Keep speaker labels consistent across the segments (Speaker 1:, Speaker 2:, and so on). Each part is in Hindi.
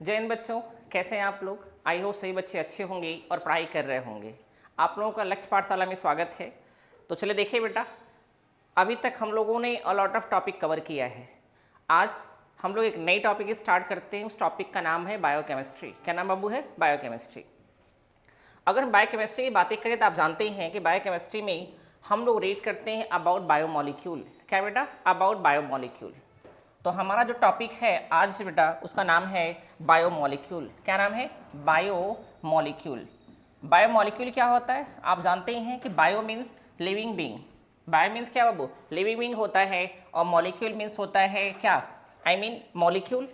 Speaker 1: जय हिंद बच्चों, कैसे हैं आप लोग। आई होप सभी बच्चे अच्छे होंगे और पढ़ाई कर रहे होंगे। आप लोगों का लक्ष्य पाठशाला में स्वागत है। तो चलिए देखिए बेटा, अभी तक हम लोगों ने a lot of topic cover किया है। आज हम लोग एक नई टॉपिक स्टार्ट करते हैं। उस टॉपिक का नाम है बायोकेमिस्ट्री। क्या नाम बाबू है? बायोकेमिस्ट्री। अगर हम बायोकेमिस्ट्री की बातें करें तो आप जानते हैं कि बायोकेमिस्ट्री में हम लोग रीड करते हैं अबाउट बायोमॉलिक्यूल। क्या बेटा? About biomolecule. तो हमारा जो टॉपिक है आज बेटा, उसका नाम है बायोमॉलिक्यूल। क्या नाम है? बायोमॉलिक्यूल। बायोमॉलिक्यूल क्या होता है? आप जानते हैं कि bio means living being. Bio means क्या बाबू? लिविंग बीइंग होता है। और मॉलिक्यूल मीन्स होता है क्या? I mean molecule.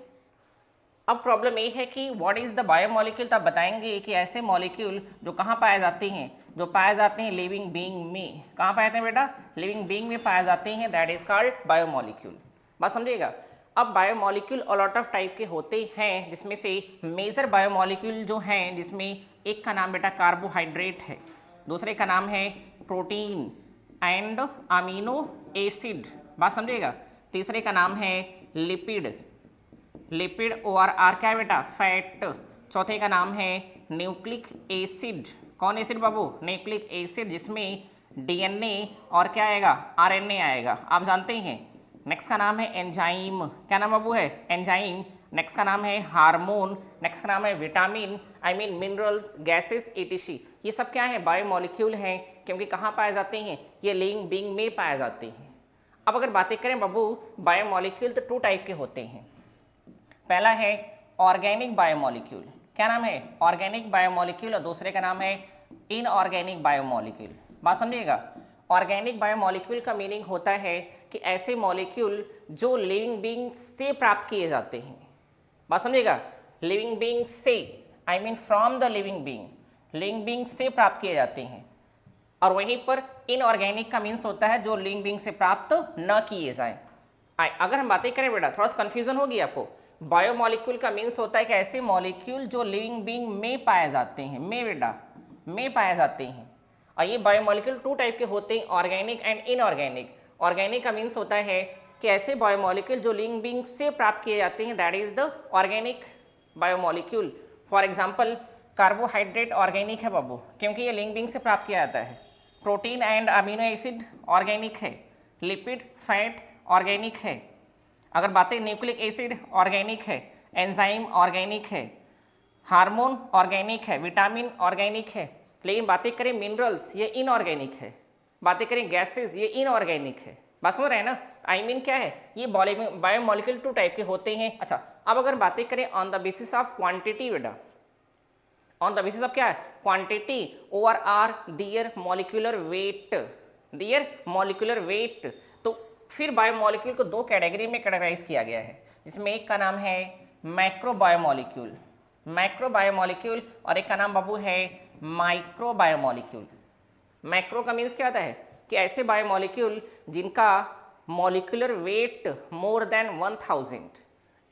Speaker 1: अब प्रॉब्लम ये है कि व्हाट इज़ द बायोमॉलिक्यूल। तो आप बताएंगे कि ऐसे मॉलिक्यूल जो कहाँ पाए जाते हैं, जो पाए जाते हैं लिविंग बीइंग में। कहाँ पाए जाते हैं बेटा? लिविंग बीइंग में पाए जाते हैं। That is called biomolecule. बात समझिएगा। अब biomolecule a lot of type के होते हैं, जिसमें से मेजर बायोमॉलिक्यूल जो हैं, जिसमें एक का नाम बेटा कार्बोहाइड्रेट है, दूसरे का नाम है प्रोटीन एंड अमीनो एसिड। बात समझिएगा। तीसरे का नाम है लिपिड। लिपिड और आर क्या है बेटा? फैट। चौथे का नाम है न्यूक्लिक एसिड। कौन एसिड बाबू? न्यूक्लिक एसिड, जिसमें डीएनए और क्या आएगा? आरएनए आएगा। आप जानते हैं। नेक्स्ट का नाम है एंजाइम। क्या नाम बाबू है? एंजाइम। नेक्स्ट का नाम है हार्मोन। नेक्स्ट का नाम है vitamin, I mean minerals, gases, etc. ये सब क्या है? बायोमॉलिक्यूल हैं। क्योंकि कहाँ पाए जाते हैं? ये लिविंग बीइंग में पाए जाते हैं। अब अगर बातें करें बाबू बायोमॉलिक्यूल, तो टू टाइप के होते हैं। पहला है ऑर्गेनिक बायोमॉलिक्यूल। क्या नाम है? Organic biomolecule. और दूसरे का नाम है इनऑर्गेनिक बायोमॉलिक्यूल। बात समझिएगा। ऑर्गेनिक बायोमॉलिक्यूल का मीनिंग होता है कि ऐसे मॉलिक्यूल जो लिविंग बीइंग से प्राप्त किए जाते हैं। बात समझिएगा। लिविंग बीइंग से, I mean from the living being, living being से प्राप्त किए जाते हैं। और वहीं पर इनऑर्गेनिक का मीन्स होता है जो लिविंग बीइंग से प्राप्त न किए जाए। अगर हम बातें करें बेटा, थोड़ा सा कंफ्यूजन होगी आपको। बायोमॉलिक्यूल का मीन्स होता है कि ऐसे मॉलिक्यूल जो लिविंग बीइंग में पाए जाते हैं। में बेटा, में पाए जाते हैं। और ये बायोमॉलिक्यूल टू टाइप के होते हैं, ऑर्गेनिक एंड इनऑर्गेनिक। ऑर्गेनिक का मीन्स होता है कि ऐसे बायोमॉलिक्यूल जो लिविंग बीइंग से प्राप्त किए जाते हैं, that is the organic biomolecule. For example carbohydrate organic है बाबू, क्योंकि ये लिविंग बीइंग से प्राप्त किया जाता है। Protein and amino acid organic है। लिपिड, फैट ऑर्गेनिक है। अगर बातें न्यूक्लिक एसिड ऑर्गेनिक है। एंजाइम ऑर्गेनिक है। हार्मोन ऑर्गेनिक है। विटामिन ऑर्गेनिक है। लेकिन बातें करें मिनरल्स, ये इनऑर्गेनिक है। बातें करें गैसेस, ये इनऑर्गेनिक है। बात समझ रहे हैं ना? आई मीन क्या है? ये बायोमॉलिक्यूल टू टाइप के होते हैं। अच्छा, अब अगर बातें करें on the basis of quantity बेटा, ऑन द बेसिस ऑफ क्या है? Quantity over are their molecular weight, their molecular weight. तो फिर बायोमॉलिक्यूल को दो कैटेगरी में कैटेगराइज किया गया है, जिसमें एक का नाम है मैक्रो बायोमॉलिक्यूल, मैक्रो बायोमॉलिक्यूल, और एक का नाम बाबू है माइक्रो बायोमॉलिक्यूल। मैक्रो का मीन्स क्या होता है? कि ऐसे बायोमॉलिक्यूल जिनका मॉलिक्यूलर वेट मोर देन 1000,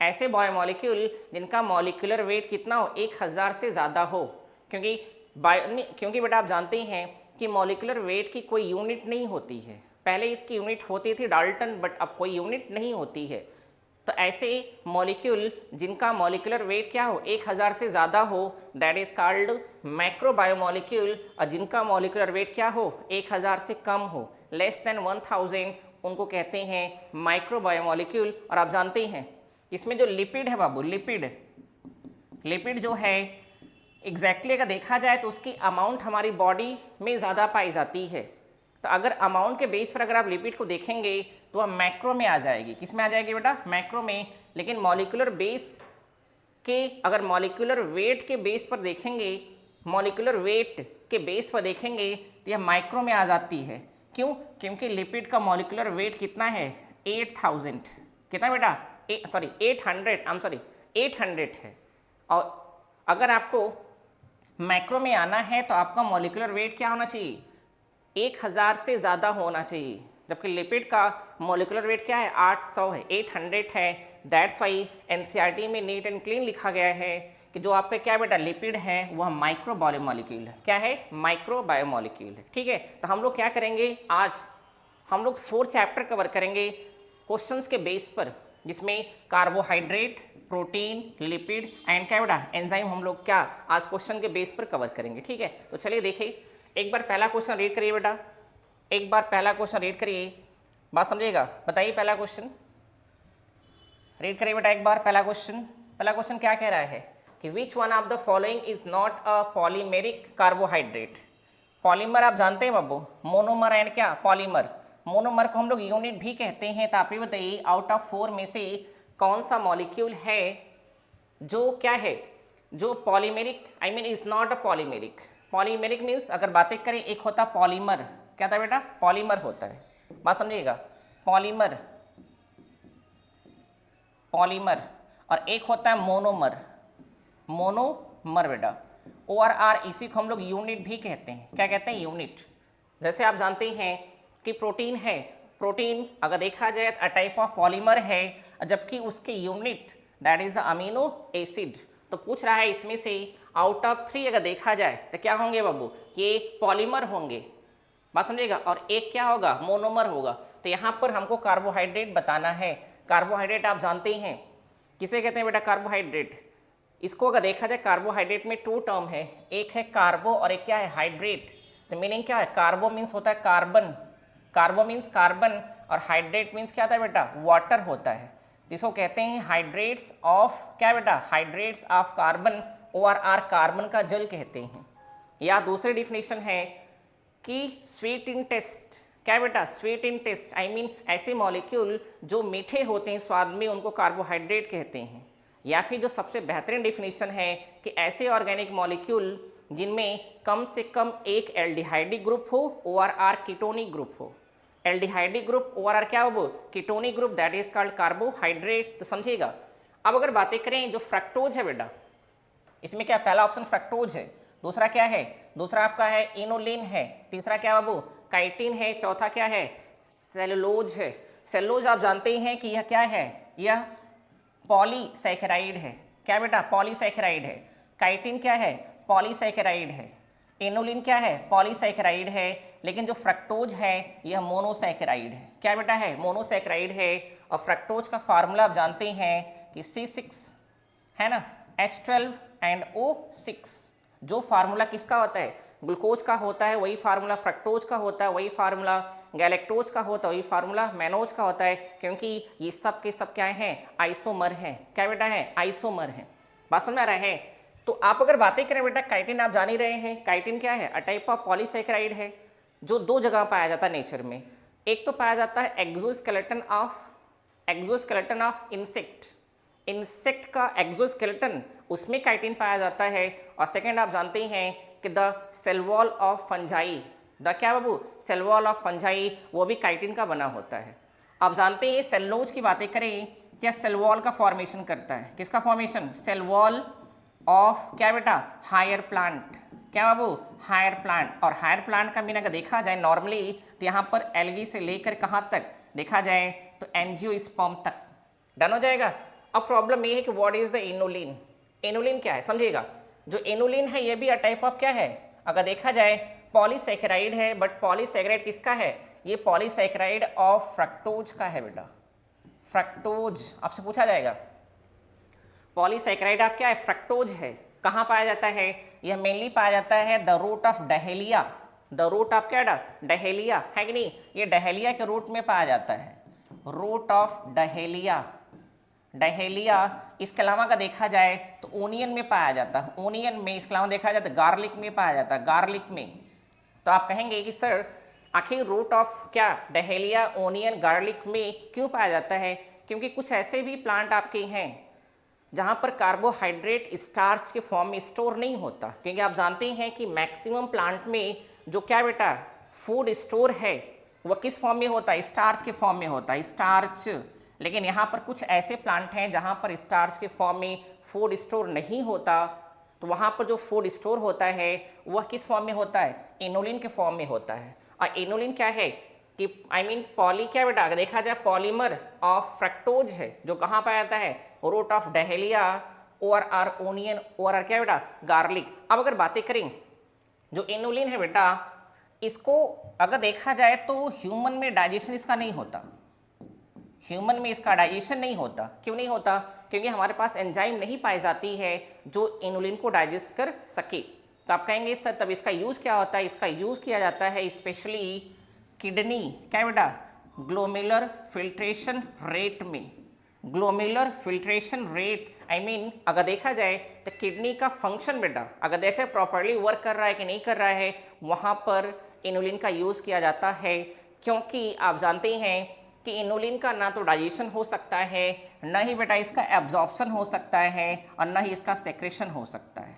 Speaker 1: ऐसे बायोमॉलिक्यूल जिनका मॉलिक्यूलर वेट कितना हो? 1000 से ज़्यादा हो। क्योंकि बेटा आप जानते हैं कि मॉलिक्यूलर वेट की कोई यूनिट नहीं होती है। पहले इसकी यूनिट होती थी डाल्टन, बट अब कोई यूनिट नहीं होती है। तो ऐसे मॉलिक्यूल जिनका मॉलिक्यूलर वेट क्या हो? 1000 से ज़्यादा हो, that is called macro biomolecule. और जिनका मॉलिक्यूलर वेट क्या हो? 1000 से कम हो, लेस देन 1000, उनको कहते हैं माइक्रो बायोमॉलिक्यूल। और आप जानते हैं इसमें जो लिपिड है बाबू, लिपिड, लिपिड जो है एग्जैक्टली अगर देखा जाए तो उसकी अमाउंट हमारी बॉडी में ज़्यादा पाई जाती है। तो अगर अमाउंट के बेस पर अगर आप लिपिड को देखेंगे तो वह मैक्रो में आ जाएगी। किस में आ जाएगी बेटा? मैक्रो में। लेकिन मॉलिक्यूलर बेस के, अगर मॉलिक्यूलर वेट के बेस पर देखेंगे, मॉलिक्यूलर वेट के बेस पर देखेंगे तो यह माइक्रो में आ जाती है। क्यों? क्योंकि लिपिड का मॉलिक्यूलर वेट कितना है? 8000। कितना बेटा? 800 है। और अगर आपको मैक्रो में आना है तो आपका मॉलिक्यूलर वेट क्या होना चाहिए? 1000 से ज़्यादा होना चाहिए। जबकि लिपिड का मॉलिक्यूलर वेट क्या है? 800 है, 800 है। दैट्स वाई एनसीईआरटी में नीट एंड क्लीन लिखा गया है कि जो आपका क्या बेटा लिपिड है वह माइक्रो बायोमॉलिक्यूल है। क्या है? माइक्रो बायोमॉलिक्यूल है। ठीक है। तो हम लोग क्या करेंगे आज? हम लोग 4 चैप्टर कवर करेंगे क्वेश्चंस के बेस पर। जिसमें कार्बोहाइड्रेट, प्रोटीन, लिपिड एंड क्या बेटा एंजाइम हम लोग क्या आज क्वेश्चन के बेस पर कवर करेंगे। ठीक है, तो चलिए देखिए, एक बार पहला क्वेश्चन रीड करिए बेटा, एक बार पहला क्वेश्चन रीड करिए, बात समझिएगा। बताइए पहला क्वेश्चन रीड करिए बेटा एक बार पहला क्वेश्चन। पहला क्वेश्चन क्या कह रहा है कि which one of the following is not a polymeric carbohydrate. Polymer आप जानते हैं बाबू, मोनोमर एंड क्या पॉलीमर। मोनोमर को हम लोग यूनिट भी कहते हैं। तो आप ये बताइए आउट ऑफ 4 में से कौन सा मॉलिक्यूल है जो क्या है, जो polymeric I mean is not a polymeric. Polymeric means अगर बातें करें, एक होता पॉलीमर, क्या था बेटा पॉलीमर होता है, बात समझिएगा, पॉलीमर पॉलीमर, और एक होता है मोनोमर, मोनोमर बेटा। ओ आर आर इसी को हम लोग यूनिट भी कहते हैं। क्या कहते हैं यूनिट। जैसे आप जानते हैं कि प्रोटीन है, प्रोटीन अगर देखा जाए तो अ टाइप ऑफ पॉलीमर है, जबकि उसके unit that is amino acid. तो पूछ रहा है इसमें से आउट ऑफ 3 अगर देखा जाए तो क्या होंगे बाबू, ये पॉलीमर होंगे, बात समझिएगा, और एक क्या होगा मोनोमर होगा। तो यहाँ पर हमको कार्बोहाइड्रेट बताना है। कार्बोहाइड्रेट आप जानते हैं किसे कहते हैं बेटा कार्बोहाइड्रेट। इसको अगर देखा जाए कार्बोहाइड्रेट में 2 टर्म है, एक है कार्बो और एक क्या है हाइड्रेट। तो मीनिंग क्या है, कार्बो मीन्स होता है कार्बन, कार्बो मीन्स कार्बन, और हाइड्रेट मीन्स क्या होता है बेटा वाटर होता है। जिसको कहते हैं हाइड्रेट्स ऑफ क्या बेटा, hydrates of carbon, ORR carbon का जल कहते हैं। या दूसरी डिफिनेशन है कि स्वीट इन टेस्ट, क्या बेटा sweet in taste I mean ऐसे मॉलिक्यूल जो मीठे होते हैं स्वाद में, उनको कार्बोहाइड्रेट कहते हैं। या फिर जो सबसे बेहतरीन डिफिनेशन है कि ऐसे ऑर्गेनिक मॉलिक्यूल जिनमें कम से कम एक एल्डिहाइडिक ग्रुप हो, ORR कीटोनिक ग्रुप हो। एल्डिहाइडिक ग्रुप ORR क्या हो, ketonic group, that is called carbohydrate. तो समझिएगा। अब अगर बातें करें जो फ्रक्टोज है बेटा, इसमें क्या पहला ऑप्शन फ्रक्टोज है, दूसरा क्या है, दूसरा आपका है इनोलिन है, तीसरा क्या बाबू काइटिन है, चौथा क्या है सेलुलोज है। सेलुलोज आप जानते हैं कि यह क्या है, यह पॉलीसैकेराइड है। क्या बेटा पॉलीसैकेराइड है। काइटिन क्या है पॉलीसैकेराइड है। इनोलिन क्या है पॉलीसैकेराइड है। लेकिन जो फ्रक्टोज है यह मोनोसैकेराइड है। क्या बेटा है मोनोसैकेराइड है। और फ्रक्टोज का फार्मूला आप जानते हैं कि C6 है ना, H12 एंड O6। जो फार्मूला किसका होता है, ग्लूकोज का होता है, वही फार्मूला फ्रक्टोज का होता है, वही फार्मूला गैलेक्टोज का होता है, वही फार्मूला मैनोज का होता है। क्योंकि ये सब के सब क्या हैं आइसोमर हैं। क्या बेटा है आइसोमर हैं, बात समझ में आ रहा है। तो आप अगर बातें करें बेटा काइटिन आप जान ही रहे हैं, काइटिन क्या है अ टाइप ऑफ पॉलीसैकेराइड है जो 2 जगह पाया जाता है नेचर में। एक तो पाया जाता है एक्सोस्केलेटन ऑफ इंसेक्ट, इंसेक्ट का एक्सोस्केलेटन उसमें काइटिन पाया जाता है। और सेकेंड आप जानते हैं कि the cell wall of fungi, the क्या बाबू सेल वॉल ऑफ फंजाई, वो भी काइटिन का बना होता है। आप जानते हैं सेलुलोज की बातें करें, क्या सेल वॉल का फॉर्मेशन करता है, किसका फॉर्मेशन सेल वॉल ऑफ क्या बेटा हायर प्लांट। क्या बाबू हायर प्लांट। और हायर प्लांट का मीन अगर देखा जाए नॉर्मली तो यहाँ पर एल्गी से लेकर कहाँ तक देखा जाए तो एंजियोस्पर्म तक डन हो जाएगा। अब प्रॉब्लम ये है कि what is the inulin. Inulin क्या है समझिएगा, जो इनोलिन है ये भी अ टाइप ऑफ क्या है, अगर देखा जाए पॉलीसैकेराइड है, बट पॉलीसैकेराइड किसका है, ये पॉलीसैकेराइड ऑफ फ्रक्टोज का है बेटा। फ्रक्टोज आपसे पूछा जाएगा पॉलीसैकेराइड आप क्या है फ्रक्टोज है, कहाँ पाया जाता है, यह मेनली पाया जाता है the root of dahlia. The root of क्या डहेलिया है कि नहीं, ये डहेलिया के रूट में पाया जाता है, रूट ऑफ डहेलिया। डहेलिया इसके अलावा का देखा जाए तो ओनियन में पाया जाता है, ओनियन में। इसके अलावा देखा जाए तो गार्लिक में पाया जाता है, गार्लिक में। तो आप कहेंगे कि सर आखिर रूट ऑफ क्या डहेलिया ओनियन गार्लिक में क्यों पाया जाता है, क्योंकि कुछ ऐसे भी प्लांट आपके हैं जहाँ पर कार्बोहाइड्रेट स्टार्च के फॉर्म में स्टोर नहीं होता। क्योंकि आप जानते हैं कि मैक्सिमम प्लांट में जो क्या बेटा फूड स्टोर है वह किस फॉर्म में होता है, स्टार्च के फॉर्म में होता है, स्टार्च। लेकिन यहाँ पर कुछ ऐसे प्लांट हैं जहाँ पर स्टार्च के फॉर्म में फूड स्टोर नहीं होता। तो वहाँ पर जो फूड स्टोर होता है वह किस फॉर्म में होता है, इनोलिन के फॉर्म में होता है। और इनोलिन क्या है कि पॉली क्या बेटा अगर देखा जाए पॉलीमर ऑफ फ्रक्टोज है, जो कहाँ पाया जाता है root of dahlia, ORR onion, ORR क्या बेटा गार्लिक। अब अगर बातें करें जो इनोलिन है बेटा, इसको अगर देखा जाए तो ह्यूमन में डाइजेशन इसका नहीं होता, ह्यूमन में इसका डाइजेशन नहीं होता। क्यों नहीं होता? क्योंकि हमारे पास एंजाइम नहीं पाई जाती है जो इनुलिन को डाइजेस्ट कर सके। तो आप कहेंगे सर तब इसका यूज़ क्या होता है? इसका यूज़ किया जाता है स्पेशली किडनी, क्या है बेटा, ग्लोमेरुलर फिल्ट्रेशन रेट में। Glomerular filtration rate I mean अगर देखा जाए तो किडनी का फंक्शन बेटा अगर देखा जाए प्रॉपरली वर्क कर रहा है कि नहीं कर रहा है, वहाँ पर इनुलिन का यूज़ किया जाता है। क्योंकि आप जानते हैं कि इनुलिन का ना तो डाइजेशन हो सकता है, ना ही बेटा इसका एब्जॉर्प्शन हो सकता है, और ना ही इसका सेक्रेशन हो सकता है।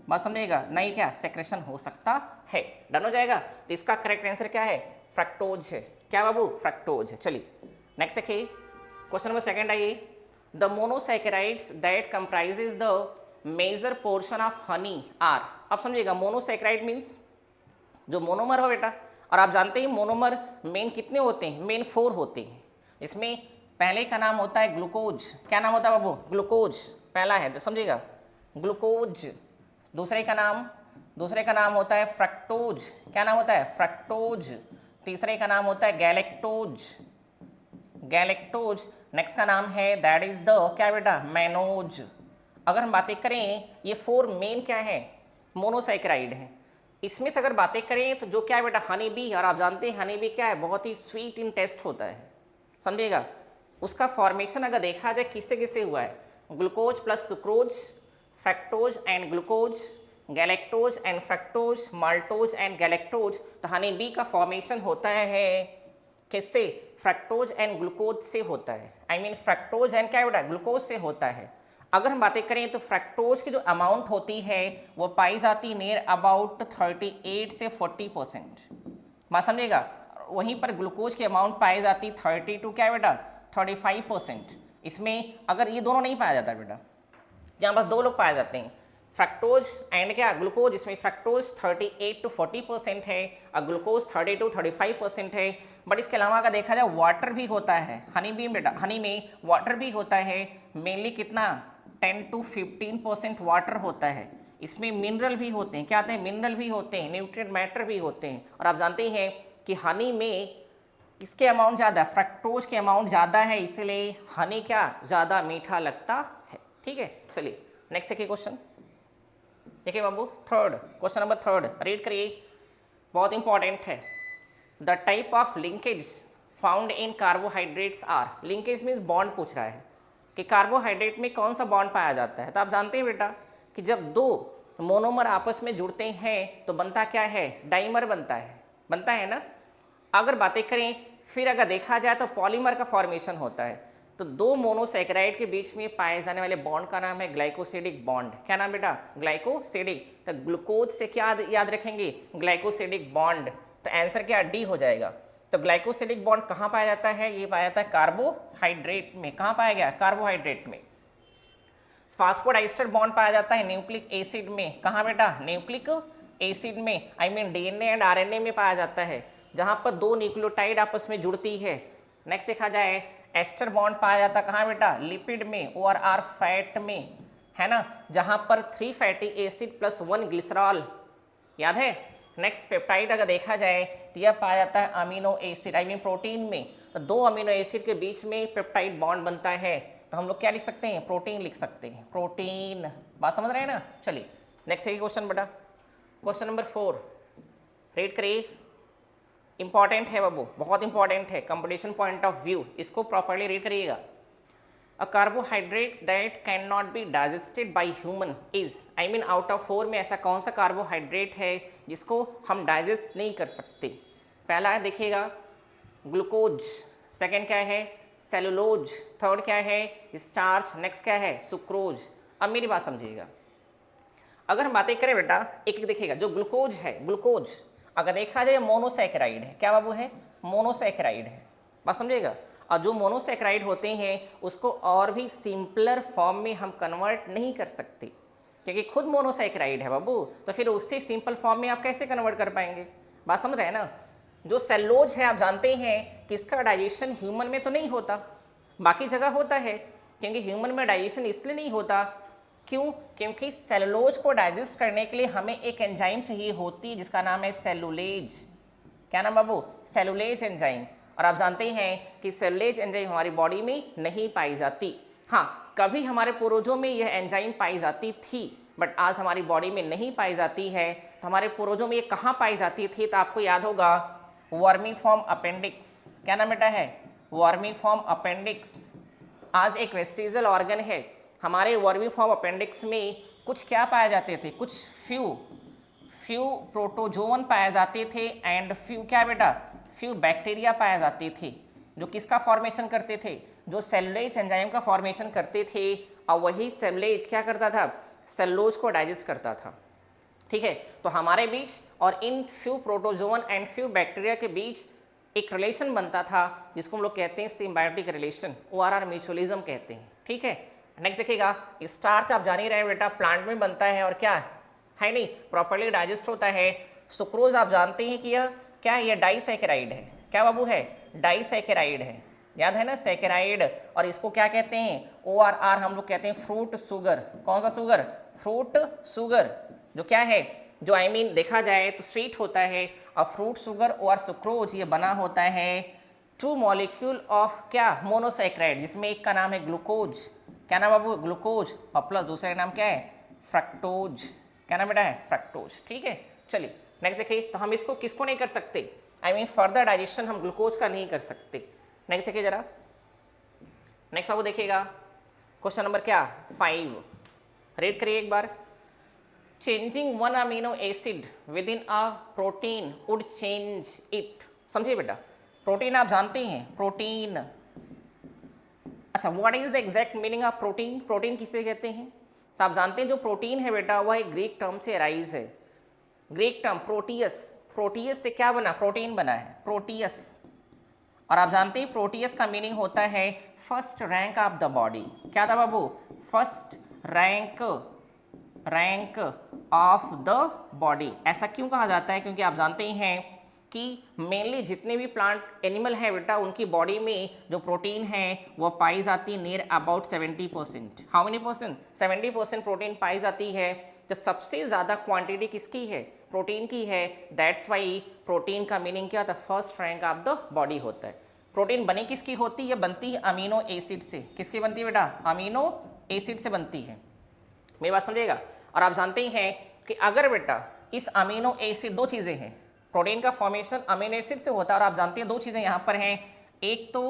Speaker 1: बात समझिएगा, ना ही क्या सेक्रेशन हो सकता है। डन हो जाएगा। तो इसका करेक्ट आंसर क्या है? फ्रक्टोज है। क्या बाबू? फ्रक्टोज है। चलिए नेक्स्ट देखिए, क्वेश्चन नंबर सेकंड आइए। The monosaccharides that comprises the major portion of honey are. अब समझिएगा, मोनोसैकेराइड मीन्स जो मोनोमर हो बेटा, और आप जानते हैं मोनोमर मेन कितने होते हैं? मेन 4 होते हैं। इसमें पहले का नाम होता है ग्लूकोज। क्या नाम होता है बाबू? ग्लूकोज पहला है, तो समझिएगा ग्लूकोज। दूसरे का नाम होता है फ्रक्टोज। क्या नाम होता है? फ्रक्टोज। तीसरे का नाम होता है गैलेक्टोज। नेक्स्ट का नाम है दैट इज द क्या बेटा? मैनोज। अगर हम बातें करें ये 4 मेन क्या है? मोनोसैकेराइड है। इसमें से अगर बातें करें तो जो क्या है बेटा? Honey bee. और आप जानते हैं हनी बी क्या है? बहुत ही स्वीट इन टेस्ट होता है, समझिएगा। उसका फॉर्मेशन अगर देखा जाए किससे किससे हुआ है? Glucose plus sucrose, fructose and glucose, galactose and fructose, maltose and galactose. तो हनी बी का फॉर्मेशन होता है किससे? फ्रक्टोज एंड ग्लूकोज से होता है। आई मीन फ्रक्टोज एंड क्या बेटा? ग्लूकोज से होता है। अगर हम बातें करें तो फ्रक्टोज की जो अमाउंट होती है वो पाई जाती नियर अबाउट 38 से 40%। बात समझिएगा। वहीं पर ग्लूकोज की अमाउंट पाई जाती 32 क्या बेटा? 35%। इसमें अगर ये दोनों नहीं पाया जाता बेटा, यहाँ बस 2 लोग पाए जाते हैं, फ्रक्टोज एंड क्या? ग्लूकोज। इसमें फ्रक्टोज 38 to 40% है और ग्लूकोज 30 to 35% है। बट इसके अलावा अगर देखा जाए वाटर भी होता है हनी बी बेटा, हनी में वाटर भी होता है। मेनली कितना? 10 to 15% वाटर होता है। इसमें मिनरल भी होते हैं। क्या आते हैं? मिनरल भी होते हैं, न्यूट्रिएंट मैटर भी होते हैं। और आप जानते हैं कि हनी में किसके अमाउंट ज़्यादा? फ्रक्टोज के अमाउंट ज़्यादा है, इसलिए हनी क्या ज़्यादा मीठा लगता है। ठीक है, चलिए नेक्स्ट देखिए क्वेश्चन। देखिए बाबू, क्वेश्चन नंबर 3 रीड करिए, बहुत इंपॉर्टेंट है। The type of linkage found in carbohydrates are. Linkage means bond पूछ रहा है कि कार्बोहाइड्रेट में कौन सा बॉन्ड पाया जाता है। तो आप जानते हैं बेटा कि जब 2 मोनोमर आपस में जुड़ते हैं तो बनता क्या है? डाइमर बनता है ना। अगर बातें करें फिर अगर देखा जाए तो पॉलीमर का फॉर्मेशन होता है। तो 2 मोनोसैकेराइड के बीच में पाए जाने वाले बॉन्ड का नाम है ग्लाइकोसिडिक बॉन्ड। क्या नाम बेटा? ग्लाइकोसिडिक। तो ग्लूकोज से क्या याद रखेंगे? Glycosidic bond. तो आंसर क्या? डी हो जाएगा। तो ग्लाइकोसिडिक बॉन्ड कहाँ पाया जाता है? ये पाया जाता है कार्बोहाइड्रेट में। कहाँ पाया गया? कार्बोहाइड्रेट में। फास्फोडाइस्टर बॉन्ड पाया जाता है न्यूक्लिक एसिड में। कहाँ बेटा? न्यूक्लिक एसिड में। I mean DNA and RNA में पाया जाता है, जहाँ पर 2 न्यूक्लियोटाइड आपस में जुड़ती है। नेक्स्ट देखा जाए एस्टर बॉन्ड पाया जाता है कहाँ बेटा? लिपिड में, OR फैट में, है ना, जहाँ पर 3 फैटी एसिड प्लस 1 ग्लिसरॉल, याद है। नेक्स्ट पेप्टाइड अगर देखा जाए तो यह पाया जाता है amino acid I mean protein में। तो 2 अमीनो एसिड के बीच में पेप्टाइड बॉन्ड बनता है, तो हम लोग क्या लिख सकते हैं? प्रोटीन लिख सकते हैं, प्रोटीन। बात समझ रहे हैं ना। चलिए नेक्स्ट है क्वेश्चन बेटा, क्वेश्चन नंबर 4 रीड करिए। इंपॉर्टेंट है बाबू, बहुत इंपॉर्टेंट है कंपटीशन पॉइंट ऑफ व्यू, इसको प्रॉपरली रीड करिएगा। A carbohydrate that can not be digested by human is, I mean out of 4 में ऐसा कौन सा कार्बोहाइड्रेट है जिसको हम डाइजेस्ट नहीं कर सकते? पहला है देखिएगा ग्लूकोज, सेकेंड क्या है? सेलुलोज, थर्ड क्या है? स्टार्च, नेक्स्ट क्या है? सुक्रोज। अब मेरी बात समझिएगा, अगर हम बातें करें बेटा एक एक देखिएगा, जो ग्लूकोज है, ग्लूकोज अगर देखा जाए मोनोसैकेराइड है। क्या बाबू है? मोनोसैकेराइड है। बात समझिएगा। और जो मोनोसैकेराइड होते हैं उसको और भी सिंपलर फॉर्म में हम कन्वर्ट नहीं कर सकते, क्योंकि खुद मोनोसैकेराइड है बाबू, तो फिर उससे सिंपल फॉर्म में आप कैसे कन्वर्ट कर पाएंगे? बात समझ रहे हैं ना। जो सेलुलोज है आप जानते हैं कि इसका डाइजेशन ह्यूमन में तो नहीं होता, बाकी जगह होता है, क्योंकि ह्यूमन में डाइजेशन इसलिए नहीं होता, क्यों? क्योंकि सेलुलोज को डाइजेस्ट करने के लिए हमें एक एंजाइम चाहिए होती है जिसका नाम है सेलुलेज। क्या नाम बाबू? Cellulase enzyme. और आप जानते हैं कि सेलुलोज एंजाइम हमारी बॉडी में नहीं पाई जाती। हाँ, कभी हमारे पूर्वजों में यह एंजाइम पाई जाती थी, बट आज हमारी बॉडी में नहीं पाई जाती है। तो हमारे पूर्वजों में ये कहाँ पाई जाती थी? तो आपको याद होगा वर्मीफॉर्म अपेंडिक्स। क्या नाम बेटा है? Vermiform appendix. आज एक वेस्टिजल ऑर्गन है। हमारे वर्मीफॉर्म अपेंडिक्स में कुछ क्या पाए जाते थे? कुछ फ्यू प्रोटोजोवन पाए जाते थे एंड फ्यू क्या बेटा? फ्यू बैक्टीरिया पाए जाते थे जो किसका फॉर्मेशन करते थे? जो सेलुलोज एंजाइम का फॉर्मेशन करते थे। और वही सेलुलोज क्या करता था? सेलुलोज को डाइजेस्ट करता था। ठीक है, तो हमारे बीच और in few protozoan and few bacteria के बीच एक रिलेशन बनता था जिसको हम लोग कहते हैं सिम्बायोटिक रिलेशन, ORR म्यूचुअलिज्म कहते हैं। ठीक है, नेक्स्ट देखिएगा, स्टार्च आप जान ही रहे हैं बेटा, प्लांट में बनता है और क्या है नहीं प्रॉपर्ली डाइजेस्ट होता है। सुक्रोज आप जानते हैं कि यह क्या है? यह डाइसैकेराइड है। क्या बाबू है? डाइसैकेराइड है। याद है ना, सैकेराइड। और इसको क्या कहते हैं? ORR हम लोग कहते हैं फ्रूट शुगर। कौन सा शुगर? Fruit sugar. जो क्या है, जो I mean देखा जाए तो स्वीट होता है। और फ्रूट शुगर और सुक्रोज ये बना होता है टू मॉलिक्यूल ऑफ क्या? मोनोसैकेराइड, जिसमें एक का नाम है ग्लूकोज। क्या नाम बाबू? ग्लूकोज। और प्लस दूसरा नाम क्या है? फ्रक्टोज। क्या नाम बेटा है? फ्रक्टोज। ठीक है, चलिए नेक्स्ट देखिए। तो हम इसको किसको नहीं कर सकते? I mean फर्दर डाइजेशन हम ग्लूकोज का नहीं कर सकते। नेक्स्ट देखिए जरा, नेक्स्ट बाबू देखिएगा क्वेश्चन नंबर क्या? 5 रीड करिए एक बार। Changing one amino acid within a protein would change it. समझिए बेटा, प्रोटीन आप जानते हैं, प्रोटीन। अच्छा, what is the exact meaning of protein? Protein किसे कहते हैं? तो आप जानते हैं जो प्रोटीन है बेटा वह एक ग्रीक टर्म से अराइज है। Greek term Proteus. प्रोटियस से क्या बना? प्रोटीन बना है, प्रोटियस। और आप जानते हैं प्रोटियस का मीनिंग होता है first rank of the body. क्या था बाबू? First rank of the body. ऐसा क्यों कहा जाता है? क्योंकि आप जानते हैं कि मेनली जितने भी प्लांट एनिमल है बेटा उनकी बॉडी में जो प्रोटीन है वो पाई जाती है near about 70%। How many percent? 70% protein पाई जाती है। तो सबसे ज़्यादा क्वांटिटी किसकी है? प्रोटीन की है। दैट्स वाई प्रोटीन का मीनिंग क्या होता है? First rank of the body होता है। प्रोटीन बनी किसकी होती है? बनती है अमीनो एसिड से। किसकी बनती है बेटा? अमीनो एसिड से बनती है। मेरी बात समझिएगा। और आप जानते हैं कि अगर बेटा इस अमीनो एसिड, दो चीज़ें हैं, प्रोटीन का फॉर्मेशन अमीनो एसिड से होता है। और आप जानते हैं दो चीज़ें यहाँ पर हैं, एक तो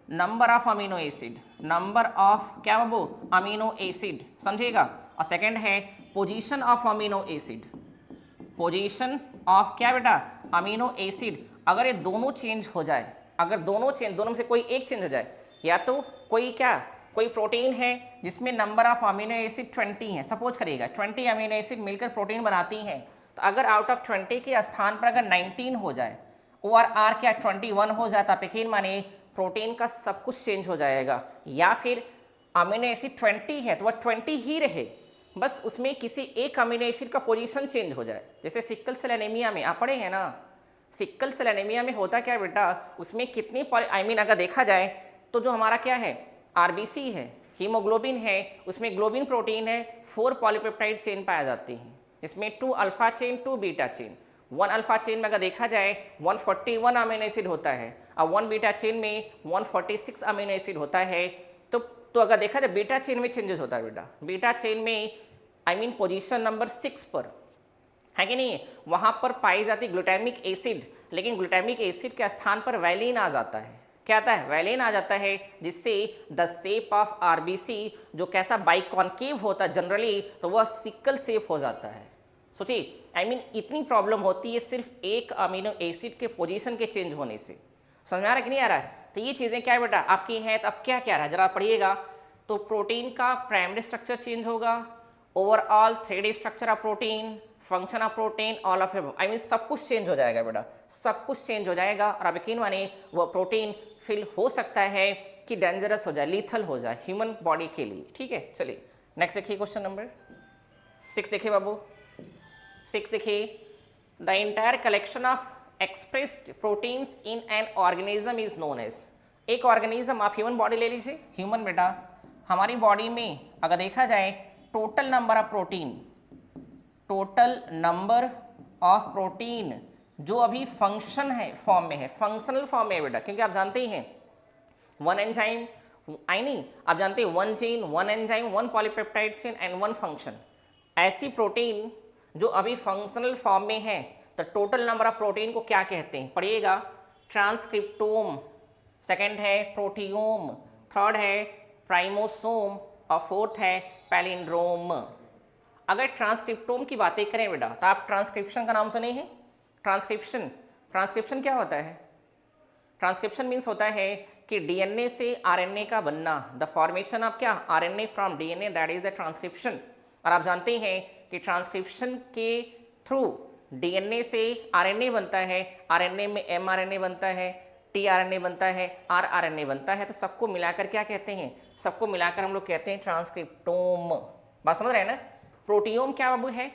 Speaker 1: number of amino acid, number of क्या बाबू? अमीनो एसिड, समझिएगा। और सेकंड है position of amino acid, position of क्या बेटा? Amino acid. अगर ये दोनों चेंज हो जाए, अगर दोनों में से कोई एक चेंज हो जाए, या तो कोई क्या, कोई प्रोटीन है जिसमें नंबर ऑफ अमीनो एसिड 20 है, सपोज करिएगा 20 अमीनो एसिड मिलकर प्रोटीन बनाती हैं, तो अगर आउट ऑफ 20 के स्थान पर अगर 19 हो जाए और आर क्या 21 हो जाता, आप यकीन मानिए प्रोटीन का सब कुछ चेंज हो जाएगा। या फिर अमीनो एसिड 20 है तो वह 20 ही रहे, बस उसमें किसी एक अमीनो एसिड का पोजीशन चेंज हो जाए। जैसे सिक्कल सेल एनीमिया में आप पढ़े हैं ना, सिक्कल सेल एनीमिया में होता क्या बेटा, उसमें कितनी अगर देखा जाए तो जो हमारा क्या है आरबीसी है, हीमोग्लोबिन है, उसमें ग्लोबिन प्रोटीन है, 4 पॉलीपेप्टाइड चेन पाए जाते हैं, जिसमें 2 alpha chain 2 beta chain. 1 alpha chain में अगर देखा जाए 141 अमीनो एसिड होता है और 1 बीटा चेन में 146 अमीनो एसिड होता है। तो अगर देखा जाए बीटा चेन में चेंजेस होता है बेटा, बीटा चेन में पोजीशन नंबर 6 पर है कि नहीं, वहाँ पर पाई जाती ग्लूटामिक एसिड, लेकिन ग्लूटामिक एसिड के स्थान पर वैलिन आ जाता है। क्या आता है? वैलिन आ जाता है, जिससे द शेप ऑफ आरबीसी जो कैसा बाइकॉन्केव होता है जनरली, तो वह सिकल शेप हो जाता है। सोचिए इतनी प्रॉब्लम होती है सिर्फ एक अमीनो एसिड के पोजीशन के चेंज होने से। समझ में आ रहा है कि नहीं आ रहा है? तो ये चीज़ें क्या है बेटा आपकी हैं, तो अब क्या क्या रहा है जरा पढ़िएगा। तो प्रोटीन का प्राइमरी स्ट्रक्चर चेंज होगा, overall 3D structure of protein, function of protein, all of सब कुछ चेंज हो जाएगा बेटा, सब कुछ चेंज हो जाएगा। और अब यकीन मानिए वह प्रोटीन फिल हो सकता है कि डेंजरस हो जाए, लीथल हो जाए ह्यूमन बॉडी के लिए। ठीक है, चलिए नेक्स्ट देखिए क्वेश्चन नंबर 6 देखिए बाबू। 6 देखिए, the entire collection of expressed proteins in an organism is known as. एक ऑर्गेनिज्म, आप ह्यूमन बॉडी ले लीजिए, ह्यूमन बेटा हमारी बॉडी में अगर देखा जाए total number of protein, total number of protein जो अभी फंक्शन है फॉर्म में है, फंक्शनल फॉर्म में है बेटा, क्योंकि आप जानते ही हैं वन एंजाइम, आई नहीं, आप जानते हैं one chain, one enzyme, one polypeptide chain and one function. ऐसी प्रोटीन जो अभी फंक्शनल फॉर्म में है, तो टोटल नंबर ऑफ प्रोटीन को क्या कहते हैं, पढ़िएगा, ट्रांसक्रिप्टोम, सेकंड है प्रोटियोम, थर्ड है प्राइमोसोम और फोर्थ है पैलिंड्रोम। अगर ट्रांसक्रिप्टोम की बातें करें बेटा, तो आप ट्रांसक्रिप्शन का नाम सुने हैं? ट्रांसक्रिप्शन, ट्रांसक्रिप्शन क्या होता है? ट्रांसक्रिप्शन मीन्स होता है कि डीएनए से आरएनए का बनना, द फॉर्मेशन ऑफ क्या, RNA from DNA, that is the transcription. और आप जानते हैं कि ट्रांसक्रिप्शन के थ्रू डीएनए से आरएनए बनता है, आरएनए में एमआरएनए बनता है, टीआरएनए बनता है, आरआरएनए बनता है, तो सबको मिलाकर क्या कहते हैं, सबको मिलाकर हम लोग कहते हैं ट्रांसक्रिप्टोम। बात समझ रहे हैं ना? प्रोटियोम क्या बाबू है?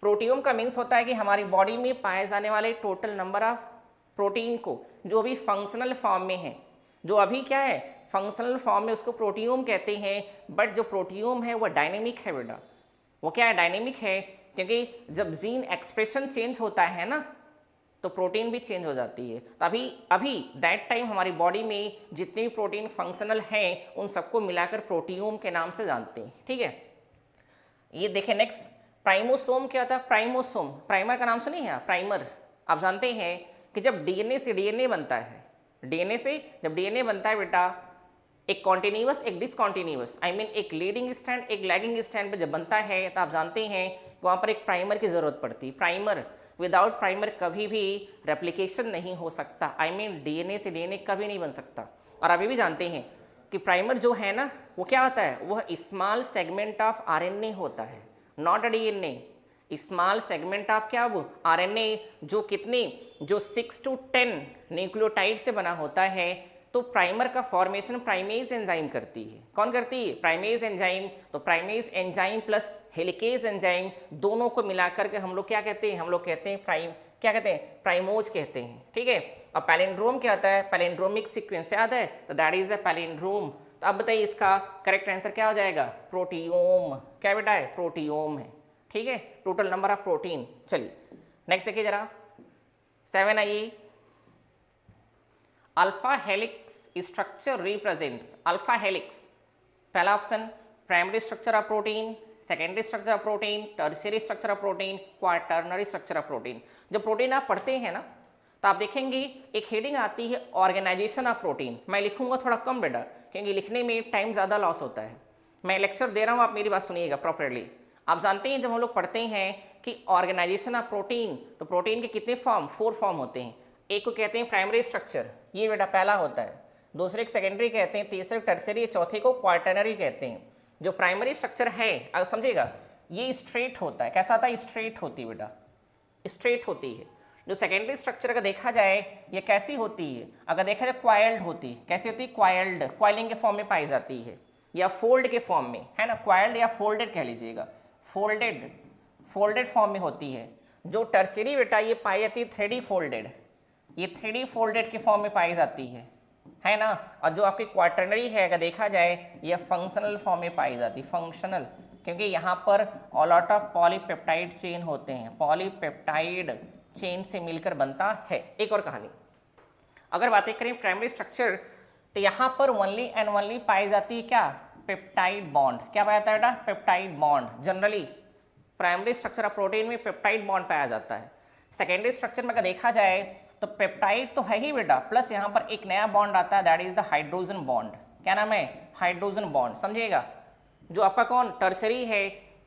Speaker 1: प्रोटियोम का मीन्स होता है कि हमारी बॉडी में पाए जाने वाले टोटल नंबर ऑफ प्रोटीन को जो अभी फंक्शनल फॉर्म में है, जो अभी क्या है फंक्शनल फॉर्म में, उसको प्रोटियोम कहते हैं। बट जो प्रोटियोम है वो डायनेमिक है बेटा। वो क्या है? डायनेमिक है, क्योंकि जब जीन एक्सप्रेशन चेंज होता है ना, तो प्रोटीन भी चेंज हो जाती है। तो अभी दैट टाइम हमारी बॉडी में जितने भी प्रोटीन फंक्शनल हैं उन सबको मिलाकर प्रोटियोम के नाम से जानते हैं। ठीक है, ये देखें नेक्स्ट, प्राइमोसोम क्या होता है? प्राइमोसोम, प्राइमर का नाम सुनिए है, प्राइमर। आप जानते हैं कि जब डीएनए से डीएनए बनता है, डीएनए से जब डीएनए बनता है बेटा, एक कॉन्टिन्यूअस एक डिसकॉन्टिन्यूअस, आई मीन एक लीडिंग स्टैंड एक लैगिंग स्टैंड पर जब बनता है, तो आप जानते हैं वहाँ पर एक प्राइमर की ज़रूरत पड़ती है। प्राइमर, विदाउट प्राइमर कभी भी रेप्लिकेशन नहीं हो सकता, आई मीन डीएनए से डीएनए कभी नहीं बन सकता। और अभी भी जानते हैं कि प्राइमर जो है ना, वो क्या होता है? वह स्मॉल सेगमेंट ऑफ आरएनए होता है, not a DNA, small segment of क्या, वो आरएनए, जो कितने, जो 6 to 10 न्यूक्लियोटाइड से बना होता है। तो प्राइमर का फॉर्मेशन प्राइमेज एंजाइम करती है। कौन करती है? Primase enzyme. तो primase enzyme plus helicase enzyme दोनों को मिलाकर के हम लोग क्या कहते हैं? हम लोग कहते हैं प्राइम, क्या कहते हैं? प्राइमोज कहते हैं। ठीक है, और पैलिंड्रोम क्या होता है? पैलिंड्रोमिक सीक्वेंस याद है, तो दैट इज अ पैलिंड्रोम। तो अब बताइए इसका करेक्ट आंसर क्या हो जाएगा? प्रोटियोम। क्या बेटा है? प्रोटियोम है। ठीक है, टोटल नंबर ऑफ प्रोटीन। चलिए नेक्स्ट देखिए जरा, 7 आइए, alpha helix structure represents, alpha helix, पहला option primary structure of protein, secondary structure of protein, tertiary structure of protein, quaternary structure of protein. जब प्रोटीन आप पढ़ते हैं ना, तो आप देखेंगे एक हेडिंग आती है ऑर्गेनाइजेशन ऑफ प्रोटीन। मैं लिखूंगा थोड़ा कम बेटा, क्योंकि लिखने में टाइम ज़्यादा लॉस होता है। मैं लेक्चर दे रहा हूँ, आप मेरी बात सुनिएगा प्रॉपरली। आप जानते हैं जब हम लोग पढ़ते हैं कि ऑर्गेनाइजेशन ऑफ प्रोटीन, तो प्रोटीन के कितने फॉर्म? 4 फॉर्म होते हैं। एक को कहते हैं प्राइमरी स्ट्रक्चर, ये बेटा पहला होता है। दूसरे को सेकेंडरी कहते हैं, तीसरे को टर्शियरी, चौथे को क्वाटर्नरी कहते हैं। जो प्राइमरी स्ट्रक्चर है, अगर समझिएगा, ये स्ट्रेट होता है। कैसा होता है? स्ट्रेट होती है बेटा, स्ट्रेट होती है। जो सेकेंडरी स्ट्रक्चर अगर देखा जाए, ये कैसी होती है? अगर देखा जाए क्वाइल्ड होती है। कैसी होती है? क्वाइल्ड, क्वाइलिंग के फॉर्म में पाई जाती है, या फोल्ड के फॉर्म में, है ना, क्वाइल्ड या फोल्डेड कह लीजिएगा, फोल्डेड, फोल्डेड फॉर्म में होती है। जो टर्शियरी बेटा ये पाई जाती है 3D फोल्डेड, ये 3D फोल्डेड के फॉर्म में पाई जाती है ना। और जो आपकी क्वाटर्नरी है, अगर देखा जाए, ये फंक्शनल फॉर्म में पाई जाती है, फंक्शनल, क्योंकि यहाँ पर लॉट ऑफ पॉलीपेप्टाइड चेन होते हैं, पॉलीपेप्टाइड चेन से मिलकर बनता है। एक और कहानी, अगर बातें करें प्राइमरी स्ट्रक्चर, तो यहाँ पर ओनली एंड ओनली पाई जाती है क्या? Peptide bond. क्या पाया जाता है बेटा? Peptide bond. Generally primary structure of protein में पेप्टाइड बॉन्ड पाया जाता है। सेकेंडरी स्ट्रक्चर में अगर देखा जाए तो पेप्टाइड तो है ही बेटा, प्लस यहाँ पर एक नया बॉन्ड आता है, that is the hydrogen bond. क्या नाम है? Hydrogen bond. समझिएगा, जो आपका कौन टर्शियरी है,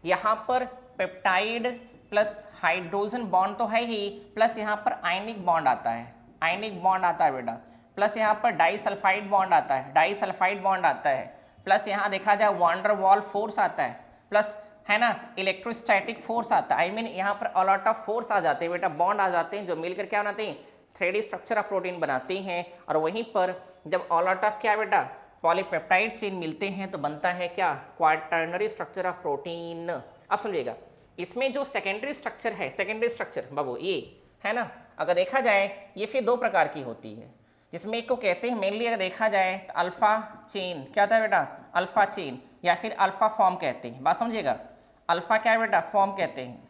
Speaker 1: यहाँ पर पेप्टाइड प्लस हाइड्रोजन बॉन्ड तो है ही, प्लस यहाँ पर आयनिक बॉन्ड आता है, आयनिक बॉन्ड आता है बेटा, प्लस यहाँ पर डाइसल्फाइड बॉन्ड आता है, डाइसल्फाइड बॉन्ड आता है, प्लस यहाँ देखा जाए वांडर वॉल फोर्स आता है, प्लस है ना इलेक्ट्रोस्टैटिक फोर्स आता है। आई मीन यहाँ पर अलॉट ऑफ फोर्स आ जाते हैं बेटा, बॉन्ड आ जाते हैं, जो मिलकर क्या बनाते हैं? 3D स्ट्रक्चर ऑफ प्रोटीन बनाते हैं। और वहीं पर जब अलॉट ऑफ क्या बेटा पॉलीपेप्टाइड चेन मिलते हैं, तो बनता है क्या? Quaternary structure of protein. अब समझिएगा, इसमें जो सेकेंडरी स्ट्रक्चर है, सेकेंडरी स्ट्रक्चर बाबू ये है ना, अगर देखा जाए ये फिर 2 प्रकार की होती है, जिसमें एक को कहते हैं मेनली अगर देखा जाए तो अल्फा चेन। क्या होता है बेटा? अल्फा चेन, या फिर अल्फा फॉर्म कहते हैं। बात समझिएगा, अल्फा क्या है बेटा? फॉर्म कहते हैं।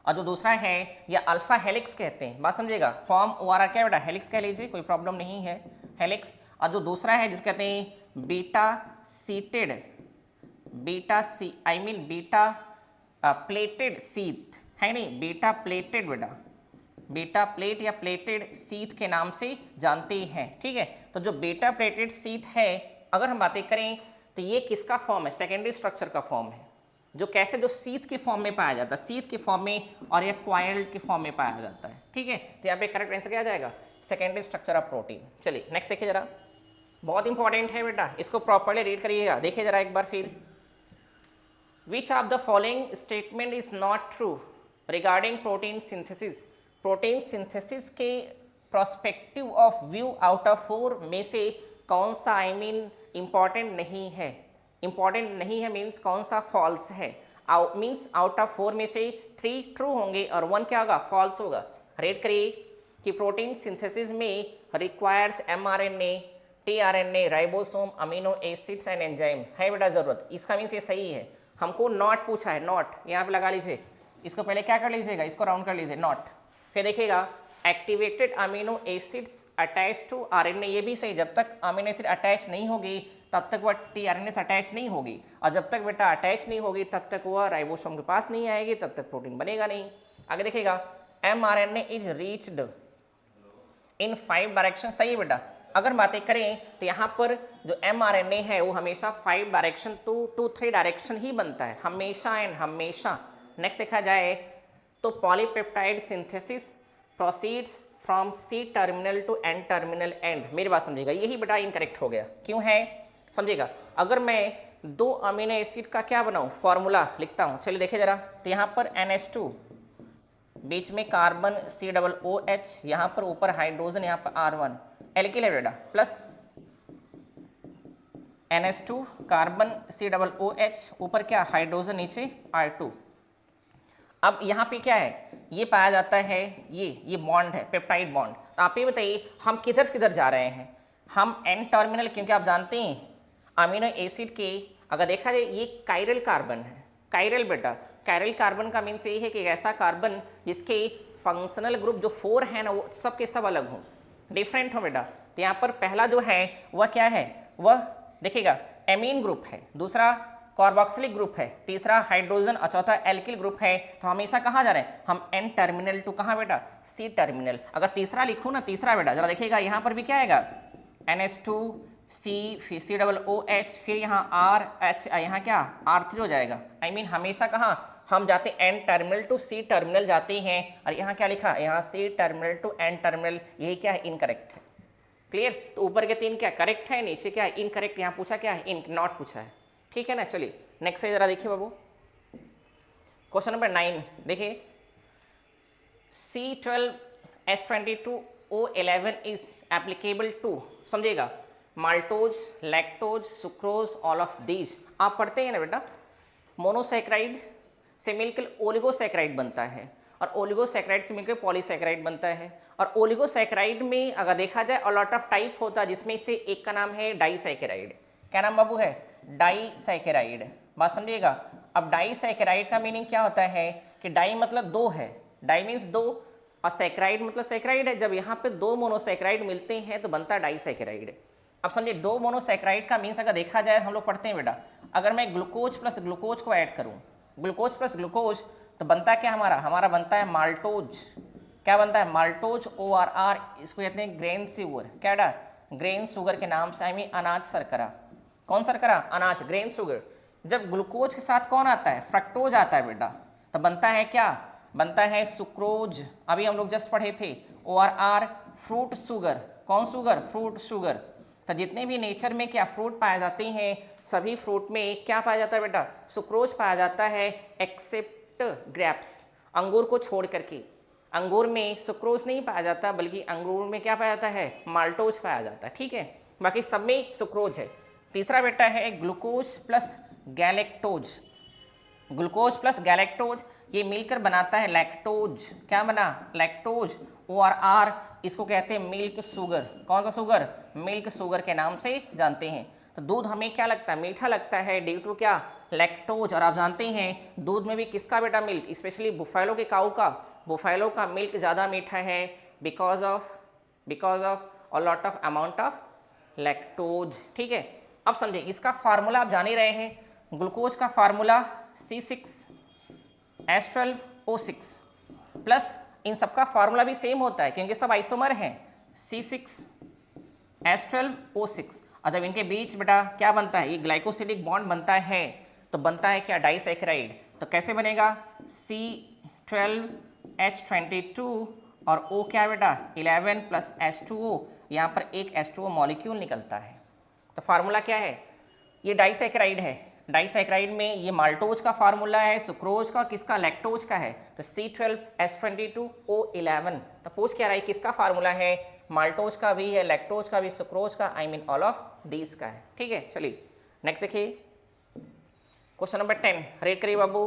Speaker 1: और जो दूसरा है ये अल्फा हेलिक्स कहते हैं, बात समझिएगा। फॉर्म ORR क्या है बेटा, हेलिक्स कह लीजिए, कोई प्रॉब्लम नहीं है, हेलिक्स। और जो दूसरा है जिसको कहते हैं beta seated, beta pleated seat है नहीं, बीटा प्लेटेड बेटा, बीटा प्लेट या प्लेटेड सीट के नाम से जानते हैं, ठीक है। तो जो बीटा प्लेटेड सीट है, अगर हम बातें करें तो ये किसका फॉर्म है, सेकेंडरी स्ट्रक्चर का फॉर्म है, जो कैसे जो सीट के फॉर्म में पाया जाता है, सीट के फॉर्म में, और ये क्वाइल्ड के फॉर्म में पाया जाता है, ठीक है। तो यहाँ पे करेक्ट आंसर क्या आ जाएगा, सेकेंडरी स्ट्रक्चर ऑफ प्रोटीन। चलिए नेक्स्ट देखिए जरा, बहुत इंपॉर्टेंट है बेटा, इसको प्रॉपर्ली रीड करिएगा। देखिए जरा एक बार फिर, which of the following statement is not true regarding protein synthesis. Protein synthesis के prospective of view out of 4 में से कौन सा इंपॉर्टेंट नहीं है, इंपॉर्टेंट नहीं है मीन्स कौन सा फॉल्स है, मीन्स आउट ऑफ 4 में से 3 ट्रू होंगे और 1 क्या होगा, फॉल्स होगा। रेड करिए कि प्रोटीन सिंथेसिस में requires mRNA, tRNA, ribosome, amino acids and enzyme, है बेटा ज़रूरत, इसका मीन्स ये सही है। हमको नॉट पूछा है, नॉट यहाँ पे लगा लीजिए, इसको पहले क्या कर लीजिएगा, इसको राउंड कर लीजिए, नॉट। फिर देखिएगा activated amino acids attach to RNA, ये भी सही, जब तक अमीनो एसिड अटैच नहीं होगी तब तक वह tRNA से अटैच नहीं होगी, और जब तक बेटा अटैच नहीं होगी तब तक वह राइबोसोम के पास नहीं आएगी, तब तक प्रोटीन बनेगा नहीं। आगे देखिएगा mRNA is reached in 5 direction, सही है बेटा। अगर बातें करें तो यहाँ पर जो mRNA है वो हमेशा 5 डायरेक्शन टू 3 डायरेक्शन ही बनता है, हमेशा एंड हमेशा। नेक्स्ट देखा जाए तो polypeptide synthesis proceeds from C terminal to N terminal end, मेरी बात समझिएगा, यही बेटा इनकरेक्ट हो गया, क्यों है समझिएगा। अगर मैं 2 अमीनो एसिड का क्या बनाऊँ, फॉर्मूला लिखता हूँ, चलिए देखिए जरा। तो यहाँ पर NH2, बीच में कार्बन COOH, यहाँ पर ऊपर हाइड्रोजन, यहाँ पर R1, एल्किल है बेटा, प्लस NH2 कार्बन COOH, ऊपर क्या हाइड्रोजन, नीचे R2। अब यहाँ पे क्या है, ये पाया जाता है, ये बॉन्ड है, पेप्टाइड बॉन्ड। तो आप ये बताइए हम किधर से किधर जा रहे हैं, हम N टर्मिनल, क्योंकि आप जानते हैं अमीनो एसिड के अगर देखा जाए ये कायरल कार्बन है, कायरल बेटा, कायरल कार्बन का मीन्स ये है कि ऐसा कार्बन जिसके फंक्शनल ग्रुप जो 4 है ना, वो सब के सब अलग हों, डिफरेंट हो बेटा। तो यहाँ पर पहला जो है वह क्या है, वह देखिएगा एमीन ग्रुप है, दूसरा कार्बोक्सिलिक ग्रुप है, तीसरा हाइड्रोजन और चौथा एल्किल ग्रुप है। तो हमेशा कहाँ जा रहे हैं हम, N टर्मिनल टू कहाँ बेटा, C टर्मिनल। अगर तीसरा लिखूँ ना, तीसरा बेटा जरा देखिएगा, यहाँ पर भी क्या आएगा, NH2 COOH, फिर यहाँ RH, यहाँ क्या R3 हो जाएगा। I mean हमेशा कहाँ हम जाते हैं, N terminal to C terminal जाते हैं, और यहाँ क्या लिखा, यहाँ C terminal to N terminal, यही क्या है, इनकरेक्ट है। क्लियर, तो ऊपर के 3 क्या करेक्ट है, नीचे क्या है इनकरेक्ट, यहाँ पूछा क्या है, नॉट पूछा है, ठीक है ना। चलिए नेक्स्ट से जरा देखिए बाबू, क्वेश्चन नंबर 9 देखिए, C12H22O11 इज एप्लीकेबल टू, समझिएगा, maltose, lactose, sucrose, all of these. आप पढ़ते हैं ना बेटा, मोनोसैकेराइड से मिलकर ओलिगोसैकेराइड बनता है, और ओलिगोसैकेराइड से मिलकर पॉलीसैकेराइड बनता है। और ओलिगोसैकेराइड में अगर देखा जाए अलॉट ऑफ टाइप होता है, जिसमें से एक का नाम है डाइसैकेराइड। क्या नाम बाबू है, डाइसैकेराइड, बात समझिएगा। अब डाइसैकेराइड का मीनिंग क्या होता है कि डाई मतलब 2 है, डाई मीन्स 2, और सैकेराइड मतलब सैकेराइड है। जब यहाँ पे 2 मोनोसैकेराइड मिलते हैं तो बनता है डाइसैकेराइड। अब समझिए 2 मोनोसैकेराइड का मीन्स अगर देखा जाए, हम लोग पढ़ते हैं बेटा, अगर मैं ग्लूकोज प्लस ग्लूकोज को ऐड करूँ, ग्लूकोज प्लस ग्लूकोज, तो बनता है क्या हमारा बनता है माल्टोज। क्या बनता है, माल्टोज ORR, इसको कहते हैं ग्रेन शुगर, क्या डा, ग्रेन शुगर के नाम से, आई मीन अनाज शर्करा। कौन शर्करा, अनाज, ग्रेन शुगर। जब ग्लूकोज के साथ कौन आता है, फ्रक्टोज आता है बेटा, तो बनता है क्या, बनता है सुक्रोज। अभी हम लोग जस्ट पढ़े थे ORR, फ्रूट शुगर। कौन शुगर, फ्रूट शुगर। तो जितने भी नेचर में क्या फ्रूट पाए जाते हैं, सभी फ्रूट में क्या पाया जाता है बेटा, सुक्रोज पाया जाता है, एक्सेप्ट ग्रेप्स, अंगूर को छोड़ करके। अंगूर में सुक्रोज नहीं पाया जाता, बल्कि अंगूर में क्या पाया जाता है, माल्टोज पाया जाता है, ठीक है, बाकी सब में सुक्रोज है। तीसरा बेटा है glucose plus galactose, glucose plus galactose, ये मिलकर बनाता है लैक्टोज। क्या बना, लैक्टोज। ORR, इसको कहते हैं मिल्क शुगर। कौन सा शुगर, मिल्क शुगर के नाम से जानते हैं। तो दूध हमें क्या लगता है, मीठा लगता है ड्यू टू क्या, लैक्टोज। और आप जानते हैं दूध में भी किसका बेटा मिल्क, स्पेशली बुफेलो के काऊ का, बुफेलो का मिल्क ज़्यादा मीठा है because of a lot of amount of lactose. ठीक है, अब समझिए इसका फार्मूला आप जान ही रहे हैं, ग्लूकोज का फार्मूला C6H12O6 प्लस इन सबका फार्मूला भी सेम होता है क्योंकि सब आइसोमर हैं, C6H12O6। और जब इनके बीच बेटा क्या बनता है, ये ग्लाइकोसिडिक बॉन्ड बनता है तो बनता है क्या, डाइसैकेराइड। तो कैसे बनेगा, C12H22 और O क्या बेटा 11 प्लस H2O, यहाँ पर एक H2O मॉलिक्यूल निकलता है। तो फार्मूला क्या है, ये डाइसैकेराइड है, डाइसैकेराइड में ये माल्टोज का फार्मूला है, सुक्रोज का, किसका, लैक्टोज का है। तो C12H22O11। तो पूछ क्या रहा है, किसका फार्मूला है, माल्टोज का भी है, लैक्टोज का भी, सुक्रोज का, I mean all of these का है। ठीक है, चलिए नेक्स्ट देखिए क्वेश्चन नंबर 10, रीड करिए बाबू,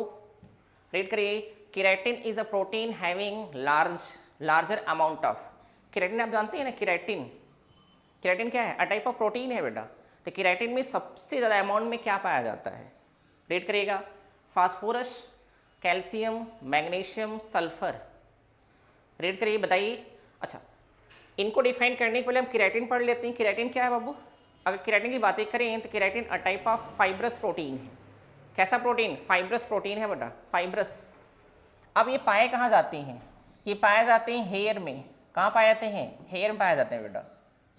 Speaker 1: रीड करिए। Keratin is a protein having larger amount of, keratin आप जानते हैं ना, केराटिन क्या है, अ टाइप ऑफ प्रोटीन है बेटा। तो केराटिन में सबसे ज़्यादा अमाउंट में क्या पाया जाता है, रीड करिएगा, phosphorus, calcium, magnesium, sulphur. Read करिए, बताइए। अच्छा, इनको डिफाइन करने के पहले हम केराटिन पढ़ लेते हैं। केराटिन क्या है बाबू, अगर केराटिन की बातें करें तो keratin a type of fibrous protein है। कैसा प्रोटीन, फाइब्रस प्रोटीन है बेटा, फाइब्रस। अब ये पाए कहाँ जाते हैं, ये पाए जाते हैं हेयर में। कहाँ पाए जाते हैं, हेयर में पाए जाते हैं बेटा,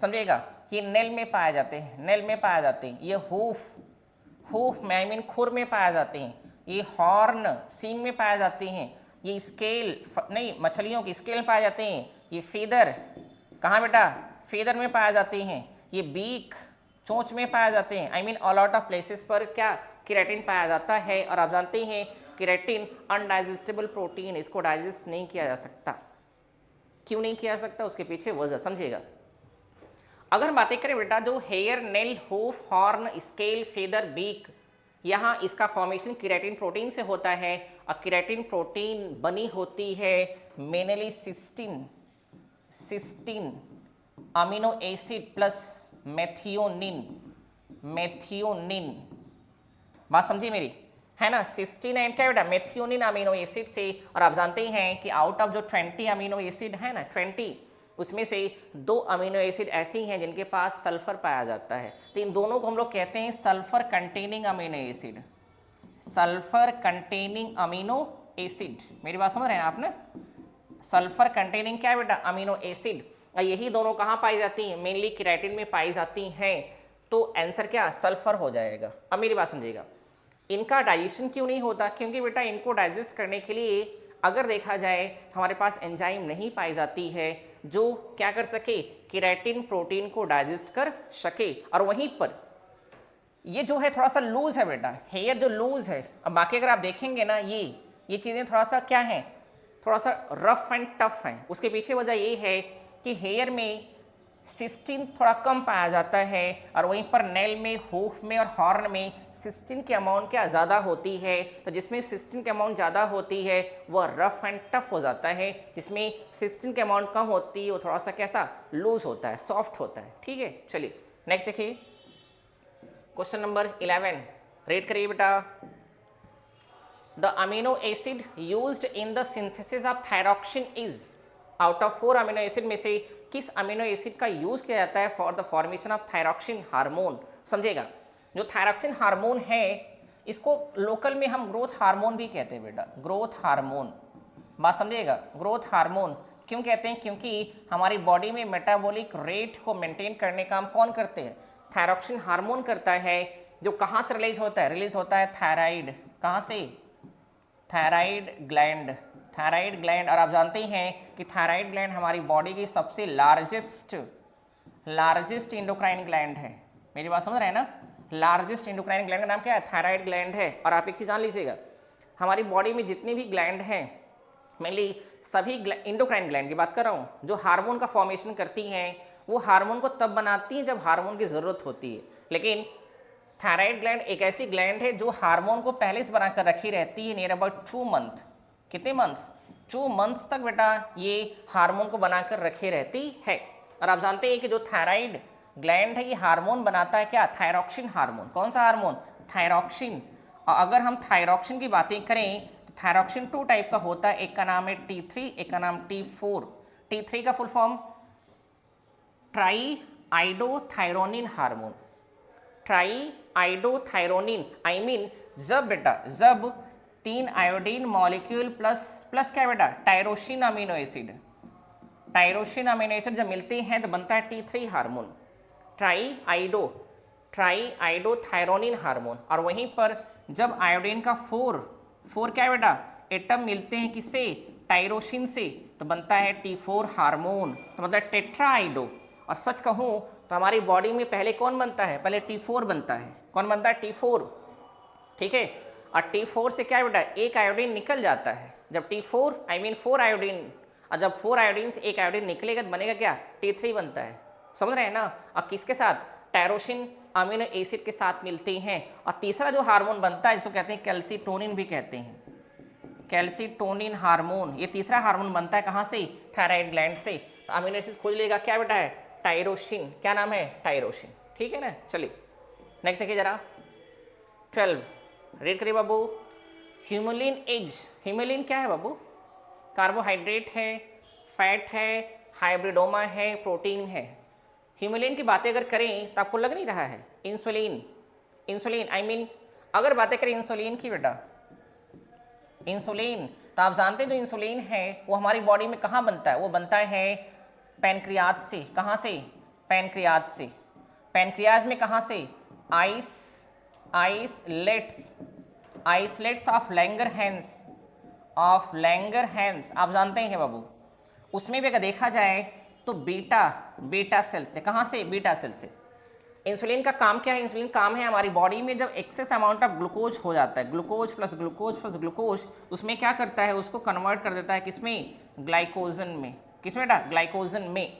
Speaker 1: समझिएगा। ये नेल में पाए जाते हैं, नेल में पाए जाते हैं। ये हूफ में, आई मीन खुर में पाए जाते हैं। ये हॉर्न, सींग में पाए जाते हैं। ये स्केल, नहीं मछलियों की स्केल में पाए जाते हैं। ये फीदर, कहाँ बेटा, फीदर में पाए जाते हैं। ये बीक, चोंच में पाए जाते हैं। I mean all out of places पर क्या, केराटिन पाया जाता है। और आप जानते हैं केराटिन अनडाइजेस्टेबल प्रोटीन, इसको डाइजेस्ट नहीं किया जा सकता। क्यों नहीं किया जा सकता, उसके पीछे वजह समझिएगा। अगर हम बातें करें बेटा, जो hair, nail, hoof, horn, scale, feather, beak, यहाँ इसका फॉर्मेशन केराटिन प्रोटीन से होता है। और केराटिन प्रोटीन बनी होती है mainly cysteine amino acid plus methionine. बात समझिए मेरी, है ना, सिस्टीन एंड क्या बेटा, मेथियोनिन अमीनो एसिड से। और आप जानते हैं कि आउट ऑफ जो 20 अमीनो एसिड है ना, 20, उसमें से 2 अमीनो एसिड ऐसी हैं जिनके पास सल्फर पाया जाता है। तो इन दोनों को हम लोग कहते हैं sulphur containing amino acid, sulphur containing amino acid. मेरी बात समझ रहे हैं आप ना, सल्फर कंटेनिंग क्या है बेटा, अमीनो एसिड। और यही दोनों कहाँ पाई जाती हैं, मेनली केराटिन में पाई जाती हैं। तो आंसर क्या, सल्फर हो जाएगा। अब मेरी बात समझिएगा, इनका डाइजेशन क्यों नहीं होता, क्योंकि बेटा इनको डाइजेस्ट करने के लिए अगर देखा जाए हमारे पास एंजाइम नहीं पाई जाती है जो क्या कर सके, केराटिन प्रोटीन को डाइजेस्ट कर सके। और वहीं पर ये जो है थोड़ा सा लूज है बेटा, हेयर जो लूज है। अब बाकी अगर आप देखेंगे ना, ये चीज़ें थोड़ा सा क्या है, थोड़ा सा रफ एंड टफ हैं। उसके पीछे वजह ये है कि हेयर में सिस्टीन थोड़ा कम पाया जाता है, और वहीं पर नेल में, हूफ में और हॉर्न में सिस्टीन की अमाउंट क्या ज़्यादा होती है। तो जिसमें सिस्टीन की अमाउंट ज़्यादा होती है वह रफ एंड टफ हो जाता है, जिसमें सिस्टीन की अमाउंट कम होती है वो थोड़ा सा कैसा, लूज होता है, सॉफ्ट होता है। ठीक है, चलिए नेक्स्ट देखिए क्वेश्चन नंबर 11, रीड करिए बेटा। The amino acid used in the synthesis of thyroxine is, out of 4 amino acid में से किस अमीनो एसिड का यूज किया जाता है for the formation of thyroxine hormone. समझेगा, जो थायरॉक्सिन हार्मोन है इसको लोकल में हम ग्रोथ हार्मोन भी कहते हैं बेटा, ग्रोथ हार्मोन। बात समझिएगा, ग्रोथ हार्मोन क्यों कहते हैं, क्योंकि हमारी बॉडी में मेटाबॉलिक रेट को मेंटेन करने का काम कौन करते हैं, थायरॉक्सिन हार्मोन करता है। जो कहाँ से रिलीज होता है, रिलीज होता है थायराइड, कहाँ से, थायराइड ग्लैंड, थायराइड ग्लैंड। और आप जानते हैं कि थायराइड ग्लैंड हमारी बॉडी की सबसे लार्जेस्ट इंडोक्राइन ग्लैंड है। मेरी बात समझ रहे हैं ना, लार्जेस्ट इंडोक्राइन ग्लैंड का नाम क्या है, थायराइड ग्लैंड है। और आप एक चीज़ जान लीजिएगा, हमारी बॉडी में जितनी भी ग्लैंड हैं, मेनली सभी इंडोक्राइन ग्लैंड की बात कर रहा हूँ, जो हार्मोन का फॉर्मेशन करती हैं, वो हार्मोन को तब बनाती हैं जब हार्मोन की ज़रूरत होती है। लेकिन थायराइड ग्लैंड एक ऐसी ग्लैंड है जो हार्मोन को पहले से बनाकर रखी रहती है, नियर अबाउट 2 मंथ, कितने मंथ्स, 2 मंथ्स तक बेटा ये हार्मोन को बनाकर रखे रहती है। और आप जानते हैं कि जो थायराइड ग्लैंड है, ये हार्मोन बनाता है क्या? Thyroxine hormone. कौन सा हार्मोन? थायरॉक्सिन। और अगर हम थायरॉक्सिन की बातें करें तो थायरॉक्सिन 2 टाइप का होता है, एक का नाम है T3, एक का नाम T4। T3 का full form try iodothyronine hormone. Try iodothyronine I mean जब बेटा, जब 3 आयोडीन मॉलिक्यूल प्लस क्या बेटा? Tyrosine amino acid. Tyrosine amino acid जब मिलते हैं तो बनता है T3 hormone, try iodothyronine hormone. और वहीं पर जब आयोडीन का 4 क्या बेटा? एटम मिलते हैं किससे? टायरोसिन से, तो बनता है T4 हार्मोन, तो मतलब टेट्राआइडो। और सच कहूँ तो हमारी बॉडी में पहले कौन बनता है? पहले T4 बनता है। कौन बनता है? T4, ठीक है। और T4 से क्या बेटा? एक आयोडीन निकल जाता है। जब T4 आई मीन 4 आयोडीन, और जब 4 आयोडीन से एक आयोडीन निकलेगा तो बनेगा क्या? T3 बनता है। समझ रहे हैं ना? और किसके साथ? टायरोसिन अमीनो एसिड के साथ मिलते हैं। और तीसरा जो हार्मोन बनता है जिसको कहते हैं कैल्सीटोनिन भी कहते हैं, कैल्सीटोनिन हार्मोन। ये तीसरा हार्मोन बनता है कहाँ से? थायराइड ग्लैंड से। तो अमीनो एसिड खोज लेगा क्या बेटा? है टायरोसिन। क्या नाम है? टायरोसिन, ठीक है ना। चलिए नेक्स्ट देखिए जरा 12, रीड करिए बाबू। Humulin as. ह्यूमुलिन क्या है बाबू? कार्बोहाइड्रेट है, फैट है, हाइब्रिडोमा है, प्रोटीन है। ह्यूमुलिन की बातें अगर करें तो आपको लग नहीं रहा है इंसुलिन आई मीन अगर बातें करें इंसुलिन की बेटा, इंसुलिन तो आप जानते हैं जो इंसुलिन है वो हमारी बॉडी में कहाँ बनता है? वो बनता है पैनक्रियाज से। कहाँ से? पैनक्रियाज से। पैनक्रियाज में कहाँ से? आइसलेट्स ऑफ लैंगरहैंस आप जानते हैं बाबू। उसमें भी अगर देखा जाए तो बीटा सेल से। कहाँ से? बीटा सेल से। इंसुलिन का काम क्या है? इंसुलिन काम है हमारी बॉडी में जब एक्सेस अमाउंट ऑफ ग्लूकोज हो जाता है, ग्लूकोज प्लस ग्लूकोज, उसमें क्या करता है? उसको कन्वर्ट कर देता है किसमें? ग्लाइकोजन में। किसमें बेटा? ग्लाइकोजन में।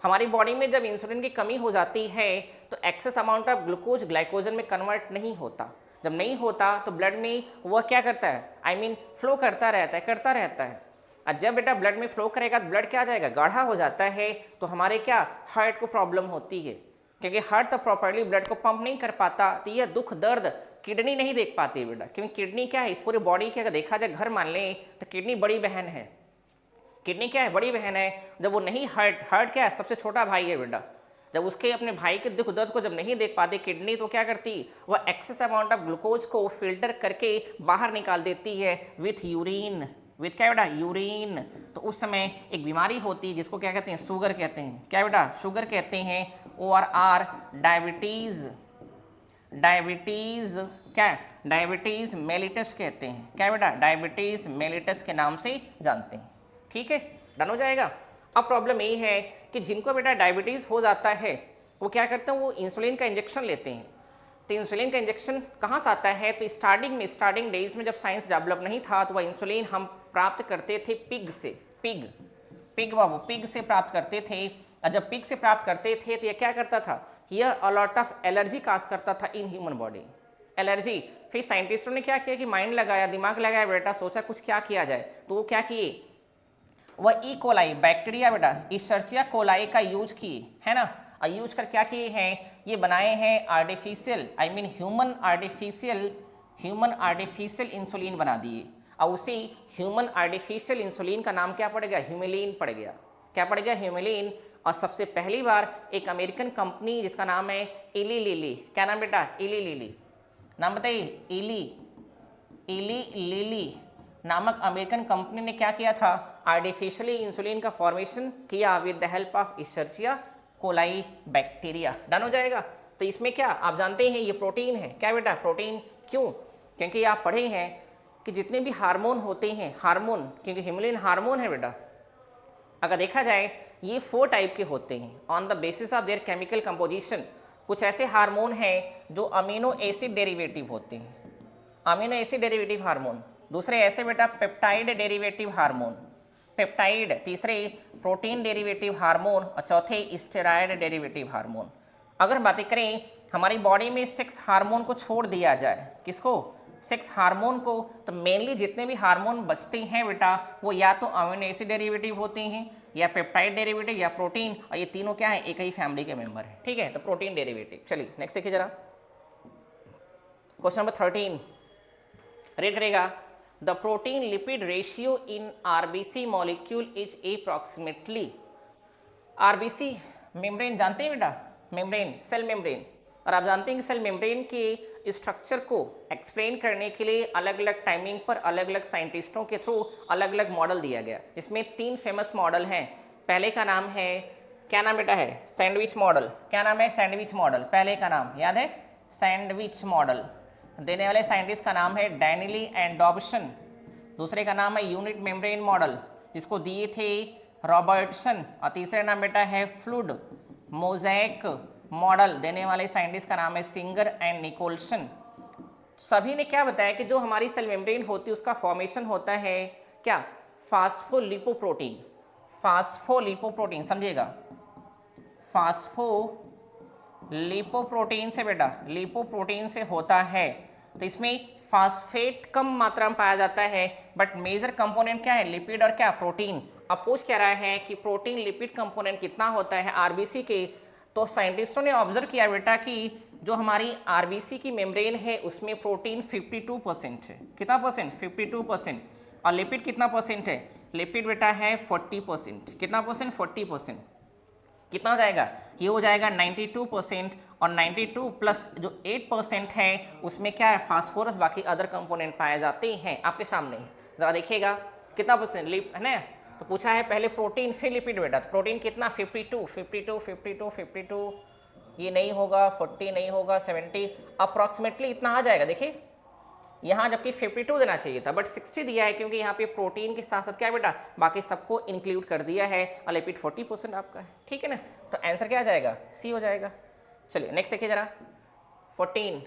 Speaker 1: हमारी बॉडी में जब इंसुलिन की कमी हो जाती है तो excess amount of glucose glycogen में कन्वर्ट नहीं होता। जब नहीं होता तो ब्लड में वह क्या करता है? आई मीन फ्लो करता रहता है। और जब बेटा ब्लड में फ्लो करेगा तो ब्लड क्या आ जाएगा? गाढ़ा हो जाता है। तो हमारे क्या हार्ट को प्रॉब्लम होती है, क्योंकि हार्ट तो प्रॉपर्ली ब्लड को पंप नहीं कर पाता। तो यह दुख दर्द किडनी नहीं देख पाती बेटा, क्योंकि किडनी क्या है? इस पूरी बॉडी के अगर देखा जाए घर मान लें तो किडनी बड़ी बहन है। किडनी क्या है? बड़ी बहन है। जब वो नहीं हार्ट क्या है? सबसे छोटा भाई है बेटा। जब उसके अपने भाई के दुख दर्द को जब नहीं देख पाती किडनी, तो क्या करती? वह एक्सेस अमाउंट ऑफ ग्लूकोज को फिल्टर करके बाहर निकाल देती है विथ यूरिन। विथ क्या बेटा? यूरिन। तो उस समय एक बीमारी होती है जिसको क्या कहते हैं? शुगर कहते हैं। क्या बेटा? शुगर कहते हैं। ORR डायबिटीज क्या? डायबिटीज मेलिटस कहते हैं। क्या बेटा? डायबिटीज मेलिटस के नाम से जानते हैं। ठीक है, डन हो जाएगा। अब प्रॉब्लम ये है कि जिनको बेटा डायबिटीज़ हो जाता है वो क्या करते हैं? वो इंसुलिन का इंजेक्शन लेते हैं। तो इंसुलिन का इंजेक्शन कहाँ से आता है? तो स्टार्टिंग डेज में जब साइंस डेवलप नहीं था तो वह इंसुलिन हम प्राप्त करते थे पिग से। पिग से प्राप्त करते थे। और जब पिग से प्राप्त करते थे तो यह क्या करता था? यह अ लॉट ऑफ एलर्जी काज करता था इन ह्यूमन बॉडी। एलर्जी। फिर साइंटिस्टों ने क्या किया कि माइंड लगाया, दिमाग लगाया बेटा, सोचा कुछ क्या किया जाए। तो वो क्या किए? वह ई कोलाई बैक्टीरिया बेटा, इशर्चिया कोलाई का यूज किए, है ना। और यूज कर क्या किए हैं? ये बनाए हैं artificial I mean human artificial insulin बना दिए। और उसी ह्यूमन आर्टिफिशियल इंसुलिन का नाम क्या पड़ गया? ह्यूमिलिन पड़ गया। क्या पड़ गया? ह्यूमिलिन। और सबसे पहली बार एक अमेरिकन कंपनी जिसका नाम है इली लिली। क्या नाम बेटा? इली लिली। नाम बताइए। इली लिली नामक अमेरिकन कंपनी ने क्या किया था? आर्टिफिशियली इंसुलिन का फॉर्मेशन किया with the help of Escherichia coli bacteria. Done हो जाएगा। तो इसमें क्या आप जानते हैं? ये प्रोटीन है। क्या बेटा? प्रोटीन। क्यों? क्योंकि आप पढ़े हैं कि जितने भी हार्मोन होते हैं, हार्मोन, क्योंकि ह्यूमिलिन हार्मोन है बेटा, अगर देखा जाए ये 4 टाइप के होते हैं on the basis of their chemical composition. कुछ ऐसे हार्मोन हैं जो अमीनो एसिड डेरिवेटिव होते हैं, अमीनो एसिड डेरिवेटिव हार्मोन। दूसरे ऐसे बेटा पेप्टाइड डेरिवेटिव हार्मोन, पेप्टाइड। तीसरे प्रोटीन डेरिवेटिव हार्मोन। और चौथे स्टेरॉयड डेरिवेटिव हार्मोन। अगर बातें करें हमारी बॉडी में सेक्स हार्मोन को छोड़ दिया जाए, किसको? सेक्स हार्मोन को, तो मेनली जितने भी हार्मोन बचते हैं बेटा वो या तो अमीनो एसिड डेरिवेटिव होते हैं या पेप्टाइड डेरिवेटिव या प्रोटीन, और ये तीनों क्या है, एक ही फैमिली के मेंबर है, ठीक है, तो प्रोटीन डेरिवेटिव। चलिए नेक्स्ट देखिए जरा, क्वेश्चन नंबर 13 रीड करेगा, the protein lipid ratio in RBC molecule is approximately. RBC membrane जानते हैं बेटा, मेम्ब्रेन, सेल मेम्ब्रेन, और आप जानते हैं कि सेल मेम्ब्रेन के स्ट्रक्चर को एक्सप्लेन करने के लिए अलग अलग टाइमिंग पर अलग अलग साइंटिस्टों के थ्रू अलग अलग मॉडल दिया गया। इसमें 3 फेमस मॉडल हैं। पहले का नाम है, क्या नाम बेटा है, सैंडविच मॉडल। क्या नाम है, सैंडविच मॉडल, पहले का नाम याद है, सैंडविच मॉडल। देने वाले साइंटिस्ट का नाम है डैनिली एंड डॉबसन। दूसरे का नाम है यूनिट मेम्ब्रेन मॉडल, जिसको दिए थे रॉबर्टसन। और तीसरा नाम बेटा है फ्लूइड मोज़ेक मॉडल, देने वाले साइंटिस्ट का नाम है सिंगर एंड निकोलसन। सभी ने क्या बताया कि जो हमारी सेल मेम्ब्रेन होती है उसका फॉर्मेशन होता है क्या, फास्फोलिपोप्रोटीन। फास्फोलिपोप्रोटीन समझिएगा, फास्फोलिपोप्रोटीन से बेटा, लिपोप्रोटीन से होता है। तो इसमें फास्फेट कम मात्रा में पाया जाता है, बट मेजर कंपोनेंट क्या है, लिपिड और क्या, प्रोटीन। अब पूछ क्या रहा है कि प्रोटीन लिपिड कंपोनेंट कितना होता है आरबीसी के। तो साइंटिस्टों ने ऑब्जर्व किया बेटा कि जो हमारी आरबीसी की मेम्ब्रेन है उसमें प्रोटीन 52% है। कितना परसेंट, 52%। और लिपिड कितना परसेंट है, लिपिड बेटा है 40%। कितना परसेंट, 40%। कितना हो जाएगा, ये हो जाएगा 92%। और 92 प्लस जो 8% है उसमें क्या है, फास्फोरस, बाकी अदर कंपोनेंट पाए जाते हैं। आपके सामने ज़रा देखिएगा कितना परसेंट लिप है ना। तो पूछा है पहले प्रोटीन फिर लिपिड बेटा, तो प्रोटीन कितना, 52, ये नहीं होगा, 40 नहीं होगा, 70, अप्रॉक्सीमेटली इतना आ जाएगा। देखिए यहाँ जबकि 52 देना चाहिए था, बट 60 दिया है, क्योंकि यहाँ पे प्रोटीन के साथ साथ क्या है बेटा, बाकी सबको इंक्लूड कर दिया है, और लिपिड 40% आपका है, ठीक है ना। तो आंसर क्या आ जाएगा, सी हो जाएगा। चलिए नेक्स्ट देखिए जरा, 14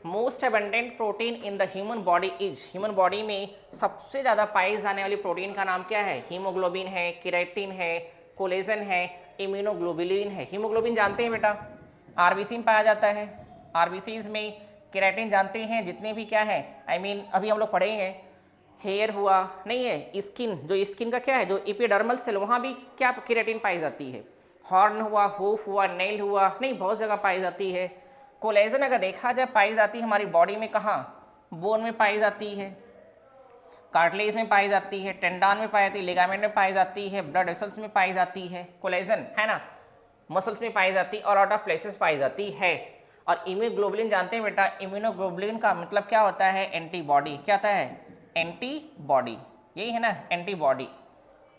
Speaker 1: most abundant protein in the human body is. Human body में सबसे ज़्यादा पाई जाने वाली प्रोटीन का नाम क्या है, हीमोग्लोबिन है, केराटिन है, कोलेजन है, इम्यूनोग्लोबुलिन है। हीमोग्लोबिन जानते हैं बेटा, आरबीसी में पाया जाता है। आरबीसीज में केराटिन जानते हैं, जितने भी क्या है, अभी हम लोग पढ़े हैं, हेयर हुआ नहीं है, स्किन, जो स्किन का क्या है, जो एपिडर्मल सेल, वहाँ भी क्या केराटिन पाई जाती है। हॉर्न हुआ, हूफ हुआ, नेल हुआ, नहीं बहुत जगह पाई जाती है। कोलेजन अगर देखा जाए पाई जाती है हमारी बॉडी में, कहाँ, बोन में पाई जाती है, कार्टिलेज में पाई जाती है, टेंडन में पाई जाती है, लिगामेंट में पाई जाती है, ब्लड वेसल्स में पाई जाती है कोलेजन, है ना, मसल्स में पाई जाती है, और आउट ऑफ प्लेसेस पाई जाती है। और इम्यूनोग्लोबुलिन जानते हैं बेटा, इम्यूनोग्लोबुलिन का मतलब क्या होता है, एंटीबॉडी। क्या होता है, एंटीबॉडी, यही है ना, एंटीबॉडी।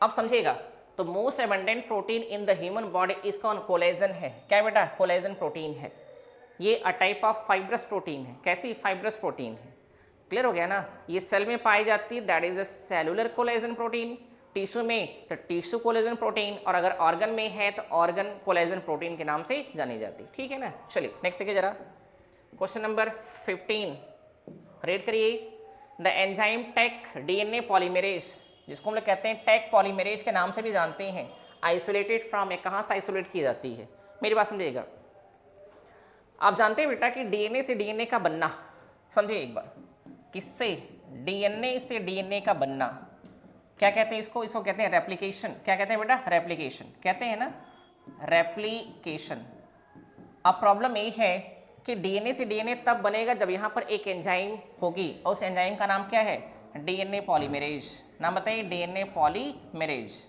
Speaker 1: अब समझिएगा, तो most abundant protein in the human body is कौन, कोलेजन है। क्या बेटा, कोलेजन प्रोटीन है। ये a type of fibrous protein है। कैसी, फाइब्रस प्रोटीन है। क्लियर हो गया ना। ये सेल में पाई जाती है, that is a cellular collagen protein. Tissue में तो टिश्यू कोलेजन प्रोटीन, और अगर ऑर्गन में है तो ऑर्गन कोलेजन प्रोटीन के नाम से जानी जाती है, ठीक है ना। चलिए नेक्स्ट देखिए जरा, क्वेश्चन नंबर 15 रीड करिए। The enzyme Taq DNA polymerase, जिसको हम लोग कहते हैं टेक पॉलीमरेज के नाम से भी जानते हैं, आइसोलेटेड फ्रॉम, कहाँ से आइसोलेट की जाती है, मेरी बात समझिएगा। आप जानते हैं बेटा कि डीएनए से डीएनए का बनना, समझिए एक बार, किससे, डीएनए से डीएनए का बनना, क्या कहते हैं इसको, इसको कहते हैं रेप्लिकेशन। क्या कहते हैं बेटा, रेप्लिकेशन कहते हैं ना, रेप्लिकेशन। अब प्रॉब्लम ये है कि डीएनए से डीएनए तब बनेगा जब यहाँ पर एक एंजाइम होगी, और उस एंजाइम का नाम क्या है, डीएनए पॉलीमरेज। नाम बताइए, डीएनए पॉलीमरेज।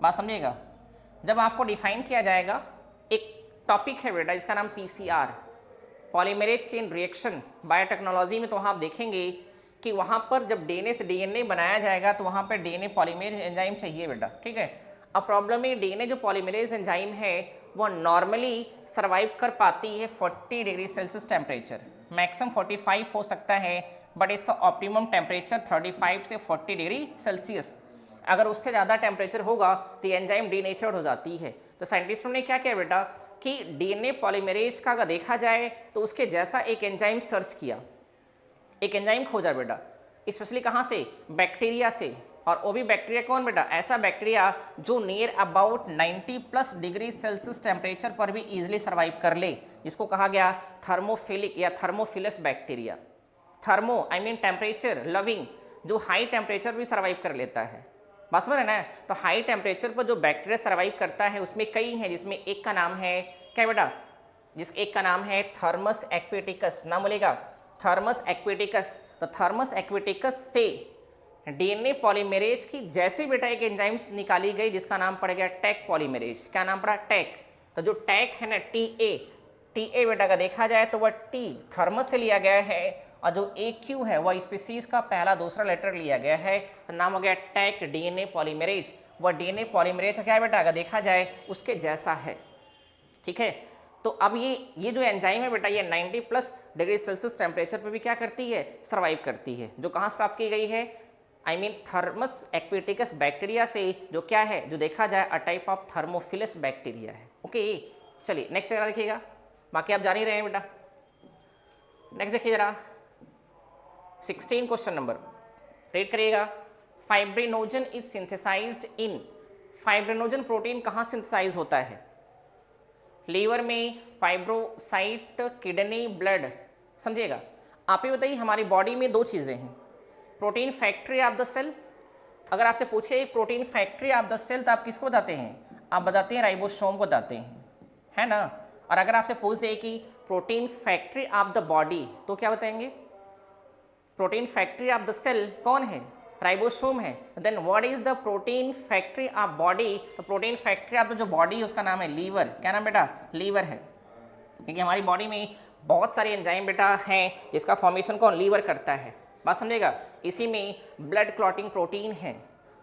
Speaker 1: बात समझिएगा। जब आपको डिफाइन किया जाएगा, एक टॉपिक है बेटा जिसका नाम PCR, polymerase chain reaction, biotechnology में, तो वहाँ आप देखेंगे कि वहाँ पर जब डीएनए से डीएनए बनाया जाएगा तो वहाँ पर डीएनए पॉलीमरेज एंजाइम चाहिए बेटा, ठीक है। अब प्रॉब्लम है, डीएनए जो पॉलीमरेज एंजाइम है वो नॉर्मली सर्वाइव कर पाती है 40 डिग्री सेल्सियस टेम्परेचर, मैक्सिमम 45 हो सकता है, बट इसका ऑप्टिमम टेम्परेचर 35 से 40 डिग्री सेल्सियस। अगर उससे ज़्यादा टेम्परेचर होगा तो एंजाइम डीनेचर्ड हो जाती है। तो साइंटिस्टों ने क्या किया बेटा कि डीएनए पॉलीमरेज का अगर देखा जाए तो उसके जैसा एक एंजाइम सर्च किया, एक एंजाइम खोजा बेटा, स्पेशली कहाँ से, बैक्टीरिया से। और वो भी बैक्टीरिया कौन बेटा, ऐसा बैक्टीरिया जो near about 90+ degree Celsius temperature पर भी इजीली सर्वाइव कर ले, जिसको कहा गया थर्मोफिलिक या thermophilus bacteria. Thermo temperature loving, जो हाई टेम्परेचर भी सर्वाइव कर लेता है। बात समझ रहे ना। तो हाई टेम्परेचर पर जो बैक्टीरिया सर्वाइव करता है उसमें कई हैं, जिसमें एक का नाम है क्या बेटा, जिस एक का नाम है थर्मस एक्वेटिकस, नाम बोलेगा थर्मस एक्वेटिकस। तो थर्मस एक्वेटिकस से डीएनए पॉलीमरेज की जैसे बेटा एक एंजाइम निकाली गई जिसका नाम पड़ गया टैक पॉलीमरेज। क्या नाम पड़ा, टैक। तो जो टैक है ना टी ए बेटा का देखा जाए तो वह टी थर्मस से लिया गया है, और जो ए क्यू है वह स्पीसीज का पहला दूसरा लेटर लिया गया है, तो नाम हो गया टैक डीएनए पॉलीमरेज। वह डीएनए पॉलीमरेज क्या है बेटा, अगर देखा जाए उसके जैसा है। ठीक है, तो अब ये जो एंजाइम है बेटा ये 90+ डिग्री सेल्सियस टेम्परेचर पर भी क्या करती है, सर्वाइव करती है। जो कहाँ से प्राप्त की गई है, I mean Thermus aquaticus bacteria से, जो क्या है, जो देखा जाए a type of thermophilus bacteria है। ओके, चलिए नेक्स्ट जरा देखिएगा, बाकी आप जान ही रहे हैं बेटा। नेक्स्ट देखिए जरा 16 क्वेश्चन नंबर, रीड करिएगा। Fibrinogen is synthesized in, fibrinogen protein कहाँ सिंथेसाइज होता है, लीवर में, फाइब्रोसाइट, किडनी, ब्लड। समझिएगा, आप ही बताइए हमारी बॉडी में दो चीज़ें हैं, protein factory of the cell. अगर आपसे पूछे एक protein factory of the cell तो आप किसको बताते हैं, आप बताते हैं राइबोसोम को बताते हैं, है ना। और अगर आपसे पूछ दे कि protein factory of the body तो क्या बताएंगे, protein factory of the cell कौन है, राइबोसोम है। Then what is the protein factory of body, तो प्रोटीन फैक्ट्री ऑफ द जो बॉडी है उसका नाम है लीवर। क्या नाम बेटा, लीवर है। क्योंकि हमारी बॉडी में बहुत सारे एंजाइम बेटा हैं जिसका फॉर्मेशन कौन, लीवर करता है। बात समझेगा। इसी में ब्लड क्लॉटिंग प्रोटीन है,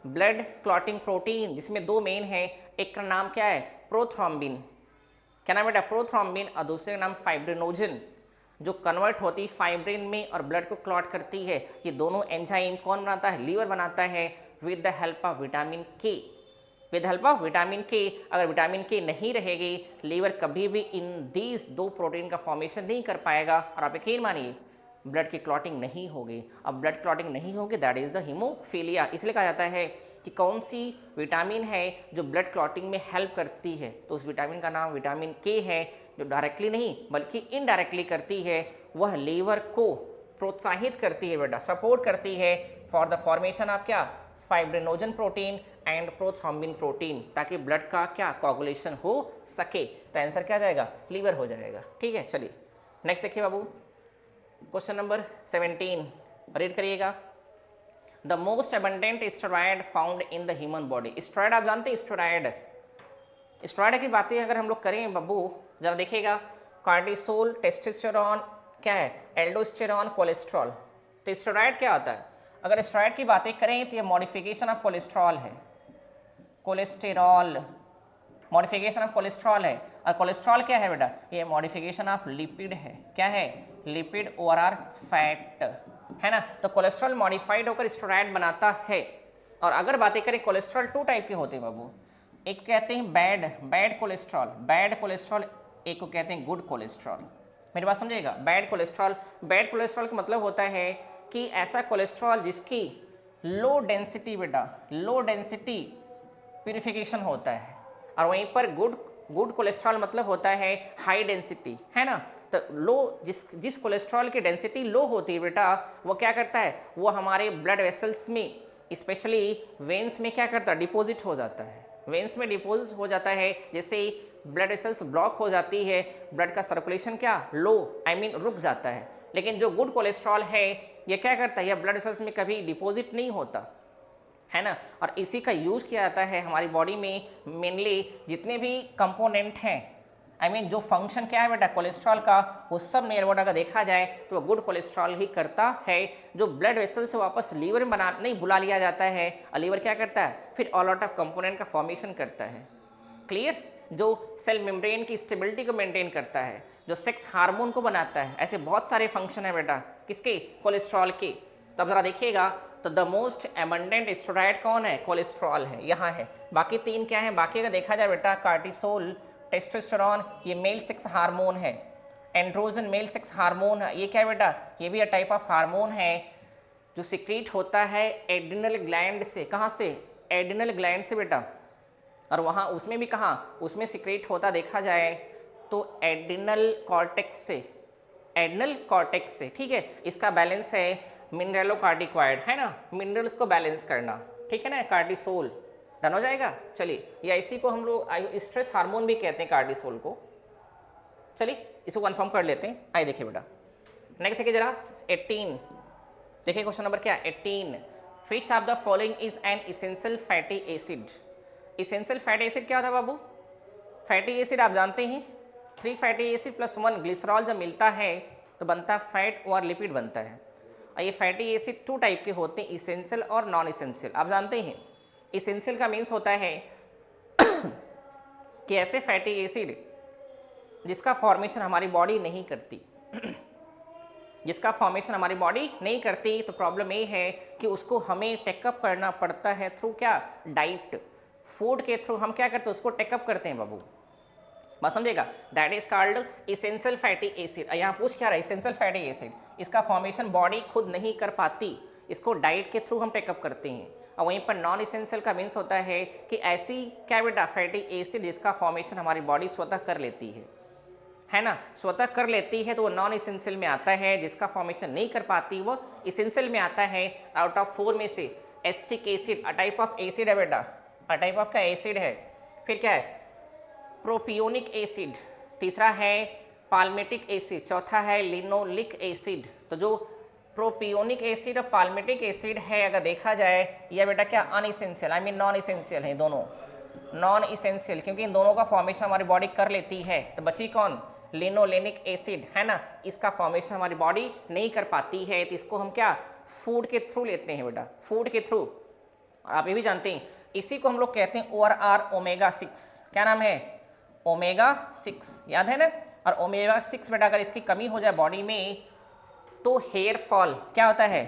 Speaker 1: ब्लड क्लॉटिंग प्रोटीन जिसमें दो मेन है, एक का नाम क्या है प्रोथ्रोम्बिन, क्या नाम बेटा प्रोथ्रोम्बिन, और दूसरे का नाम फाइब्रिनोजन जो कन्वर्ट होती फाइब्रिन में और ब्लड को क्लॉट करती है। ये दोनों एंजाइम कौन बनाता है, लीवर बनाता है, with the help of vitamin के, विद हेल्प ऑफ विटामिन के। अगर विटामिन के नहीं रहेगी लीवर कभी भी इन दीज दो प्रोटीन का फॉर्मेशन नहीं कर पाएगा, और आप यकीन मानिए ब्लड की क्लॉटिंग नहीं होगी। अब ब्लड क्लॉटिंग नहीं होगी दैट इज़ द हीमोफीलिया। इसलिए कहा जाता है कि कौन सी विटामिन है जो ब्लड क्लॉटिंग में हेल्प करती है, तो उस विटामिन का नाम विटामिन के है, जो डायरेक्टली नहीं बल्कि इनडायरेक्टली करती है, वह लीवर को प्रोत्साहित करती है बेटा, सपोर्ट करती है फॉर द फॉर्मेशन ऑफ क्या, fibrinogen protein and prothrombin protein, ताकि ब्लड का क्या कोगुलेशन हो सके। तो आंसर क्या जाएगा, लीवर हो जाएगा। ठीक है, चलिए नेक्स्ट देखिए बाबू, क्वेश्चन नंबर 17 रीड करिएगा। The most abundant steroid found in the human body. Steroid आप जानते हैं, स्टेरॉयड, स्टेरॉयड की बातें अगर हम लोग करें बाबू जरा देखिएगा, कार्टिसोल, टेस्टोस्टेरोन, क्या है एल्डोस्टेरोन, कोलेस्ट्रॉल। तो स्टेरॉयड क्या होता है, अगर स्टेरॉयड की बातें करें तो ये मॉडिफिकेशन ऑफ कोलेस्ट्रॉल है, कोलेस्टेरॉल मॉडिफिकेशन ऑफ कोलेस्ट्रॉल है। और कोलेस्ट्रॉल क्या है बेटा, ये मॉडिफिकेशन ऑफ लिपिड है। क्या है, लिपिड ओवर फैट, है ना। तो कोलेस्ट्रॉल मॉडिफाइड होकर स्टेरॉयड बनाता है। और अगर बातें करें कोलेस्ट्रॉल टू टाइप के होते हैं बाबू, एक कहते हैं बैड कोलेस्ट्रॉल, एक को कहते हैं गुड कोलेस्ट्रॉल। मेरी बात समझिएगा, बैड कोलेस्ट्रॉल का मतलब होता है कि ऐसा कोलेस्ट्रॉल जिसकी लो डेंसिटी बेटा, लो डेंसिटी प्यूरिफिकेशन होता है, और वहीं पर गुड कोलेस्ट्रॉल मतलब होता है हाई डेंसिटी, है ना। तो लो जिस कोलेस्ट्रॉल की डेंसिटी लो होती है बेटा, वो क्या करता है, वो हमारे ब्लड वेसल्स में स्पेशली वेंस में क्या करता है, डिपॉजिट हो जाता है, वेंस में डिपॉजिट हो जाता है। जैसे ब्लड वेसल्स ब्लॉक हो जाती है, ब्लड का सर्कुलेशन क्या लो, आई मीन रुक जाता है। लेकिन जो गुड कोलेस्ट्रॉल है ये क्या करता है, यह ब्लड वेसल्स में कभी डिपॉजिट नहीं होता, है ना। और इसी का यूज़ किया जाता है हमारी बॉडी में, मेनली जितने भी कंपोनेंट हैं, आई मीन जो फंक्शन क्या है बेटा कोलेस्ट्रॉल का, वो सब नियरबोडा का देखा जाए तो गुड कोलेस्ट्रॉल ही करता है। जो ब्लड वेसल से वापस लीवर में नहीं बुला लिया जाता है, और लीवर क्या करता है, फिर ऑल आउट ऑफ कंपोनेंट का फॉर्मेशन करता है। क्लियर, जो सेल मेम्ब्रेन की स्टेबिलिटी को मेंटेन करता है, जो सेक्स हार्मोन को बनाता है, ऐसे बहुत सारे फंक्शन है बेटा किसके, कोलेस्ट्रॉल के। तब जरा देखिएगा, तो द मोस्ट एबंडेंट स्टेरॉयड कौन है, कोलेस्ट्रॉल है, यहाँ है। बाकी तीन क्या है, बाकी अगर देखा जाए बेटा कार्टिसोल, टेस्टोस्टेरोन ये मेल सेक्स हार्मोन है, एंड्रोजन मेल सेक्स हार्मोन है, ये क्या है बेटा, ये भी टाइप ऑफ हार्मोन है जो सिक्रीट होता है एड्रिनल ग्लैंड से। कहाँ से, एड्रिनल ग्लैंड से बेटा। और वहाँ उसमें भी कहाँ, उसमें सिक्रीट होता देखा जाए तो एड्रिनल कॉर्टेक्स से, एड्रिनल कॉर्टेक्स से। ठीक है, इसका बैलेंस है मिनरलोकार्टिकॉइड, है ना, मिनरल्स को बैलेंस करना, ठीक है ना, कार्टिसोल डन हो जाएगा। चलिए, या इसी को हम लोग स्ट्रेस हार्मोन भी कहते हैं कार्टिसोल को। चलिए इसको कंफर्म कर लेते हैं। आइए देखिए बेटा, नेक्स्ट देखिए जरा 18, देखिए क्वेश्चन नंबर क्या 18, विच of the following is an essential fatty acid. Essential fatty acid क्या होता है बाबू? फैटी एसिड आप जानते हैं 3 फैटी एसिड प्लस 1 ग्लिसरॉल जब मिलता है तो बनता है फैट और लिपिड बनता है। और ये फैटी एसिड 2 टाइप के होते हैं, इसेंशियल और नॉन इसेंशियल। आप जानते हैं इसेंशियल का मीन्स होता है कि ऐसे फैटी एसिड जिसका फॉर्मेशन हमारी बॉडी नहीं करती जिसका फॉर्मेशन हमारी बॉडी नहीं करती, तो प्रॉब्लम ये है कि उसको हमें टेकअप करना पड़ता है थ्रू क्या, डाइट, फूड के थ्रू हम क्या करते हैं उसको टेकअप करते हैं बाबू। बात समझेगा, that is called essential fatty acid. यहाँ पूछ क्या रहा है, इसेंशियल फैटी एसिड, इसका फॉर्मेशन बॉडी खुद नहीं कर पाती, इसको डाइट के थ्रू हम टेकअप करते हैं। और वहीं पर नॉन इसेंशियल का मीन्स होता है कि ऐसी क्या बेटा फैटी एसिड जिसका फॉर्मेशन हमारी बॉडी स्वतः कर लेती है ना, स्वतः कर लेती है, तो वो नॉन इसेंशियल में आता है। जिसका फॉर्मेशन नहीं कर पाती वो इसेंशियल में आता है। आउट ऑफ 4 में से acetic acid a type of acid है बेटा, अ टाइप ऑफ का एसिड है। फिर क्या है, प्रोपियोनिक एसिड, तीसरा है पाल्मेटिक एसिड, चौथा है लिनोलिक एसिड। तो जो प्रोपियोनिक एसिड और पाल्मेटिक एसिड है, अगर देखा जाए यह बेटा क्या अनइसेंशियल, आई मीन नॉन इसेंशियल है, दोनों नॉन इसेंशियल, क्योंकि इन दोनों का फॉर्मेशन हमारी बॉडी कर लेती है। तो बची कौन, लिनोलेनिक एसिड है ना, इसका फॉर्मेशन हमारी बॉडी नहीं कर पाती है, तो इसको हम क्या फूड के थ्रू लेते हैं बेटा, फूड के थ्रू। आप ये भी जानते हैं इसी को हम लोग कहते हैं ORR ओमेगा 6, क्या नाम है, ओमेगा 6, याद है ना। और ओमेगा 6 बेटा अगर इसकी कमी हो जाए बॉडी में तो हेयर फॉल क्या होता है,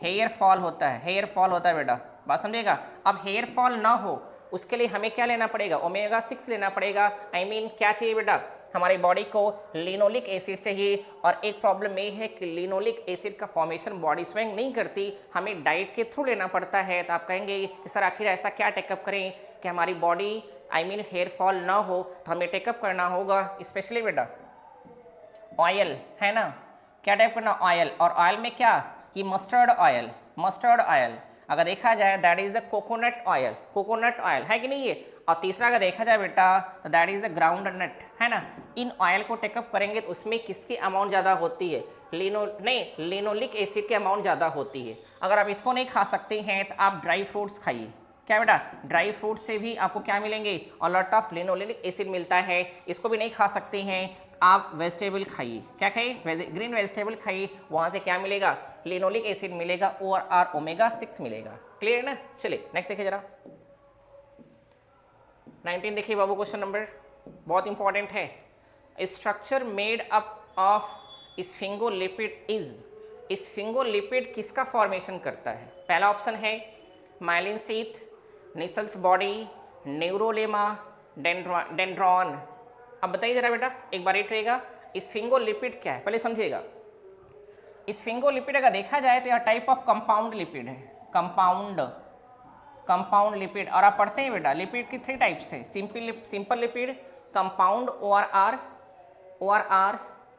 Speaker 1: हेयर फॉल होता है, हेयर फॉल होता है बेटा, बात समझिएगा। अब हेयर फॉल ना हो उसके लिए हमें क्या लेना पड़ेगा, ओमेगा 6 लेना पड़ेगा। आई मीन क्या चाहिए बेटा, हमारी बॉडी को लिनोलिक एसिड चाहिए। और एक प्रॉब्लम ये है कि लिनोलिक एसिड का फॉर्मेशन बॉडी स्वयं नहीं करती, हमें डाइट के थ्रू लेना पड़ता है। तो आप कहेंगे कि सर आखिर ऐसा क्या टेकअप करें कि हमारी body I mean hair fall ना हो, तो हमें टेकअप करना होगा स्पेशली बेटा ऑयल, है ना। क्या टाइप करना, ऑयल। और ऑयल में क्या, ये मस्टर्ड ऑयल, मस्टर्ड ऑयल अगर देखा जाए that is the coconut oil, coconut oil है कि नहीं ये। और तीसरा अगर देखा जाए बेटा तो that is the groundnut, है ना। इन ऑयल को टेकअप करेंगे तो उसमें किसकी अमाउंट ज़्यादा होती है, लिनोलिक एसिड की अमाउंट ज़्यादा होती है। अगर आप इसको नहीं खा सकते हैं तो आप ड्राई फ्रूट्स खाइए, क्या बेटा, ड्राई फ्रूट से भी आपको क्या मिलेंगे, लॉट ऑफ लिनोलिक एसिड मिलता है। इसको भी नहीं खा सकते हैं आप वेजिटेबल खाइए, क्या खाइए, ग्रीन वेजिटेबल खाइए, वहाँ से क्या मिलेगा, लिनोलिक एसिड मिलेगा और ओमेगा 6 मिलेगा। क्लियर है ना। चलिए नेक्स्ट देखिए जरा 19 देखिए बाबू, क्वेश्चन नंबर बहुत इंपॉर्टेंट है। Structure made up of sphingolipid is, sphingolipid किसका फॉर्मेशन करता है। पहला ऑप्शन है myelin sheath, Nissl's body, न्यूरोलेमा, dendron. अब बताइए जरा बेटा, एक बार रेट करिएगा स्फिंगोलिपिड क्या है, पहले समझिएगा। स्फिंगोलिपिड अगर देखा जाए तो यह टाइप ऑफ कंपाउंड लिपिड है, कंपाउंड लिपिड। और आप पढ़ते हैं बेटा लिपिड की 3 टाइप्स है, simple lipid, compound ORR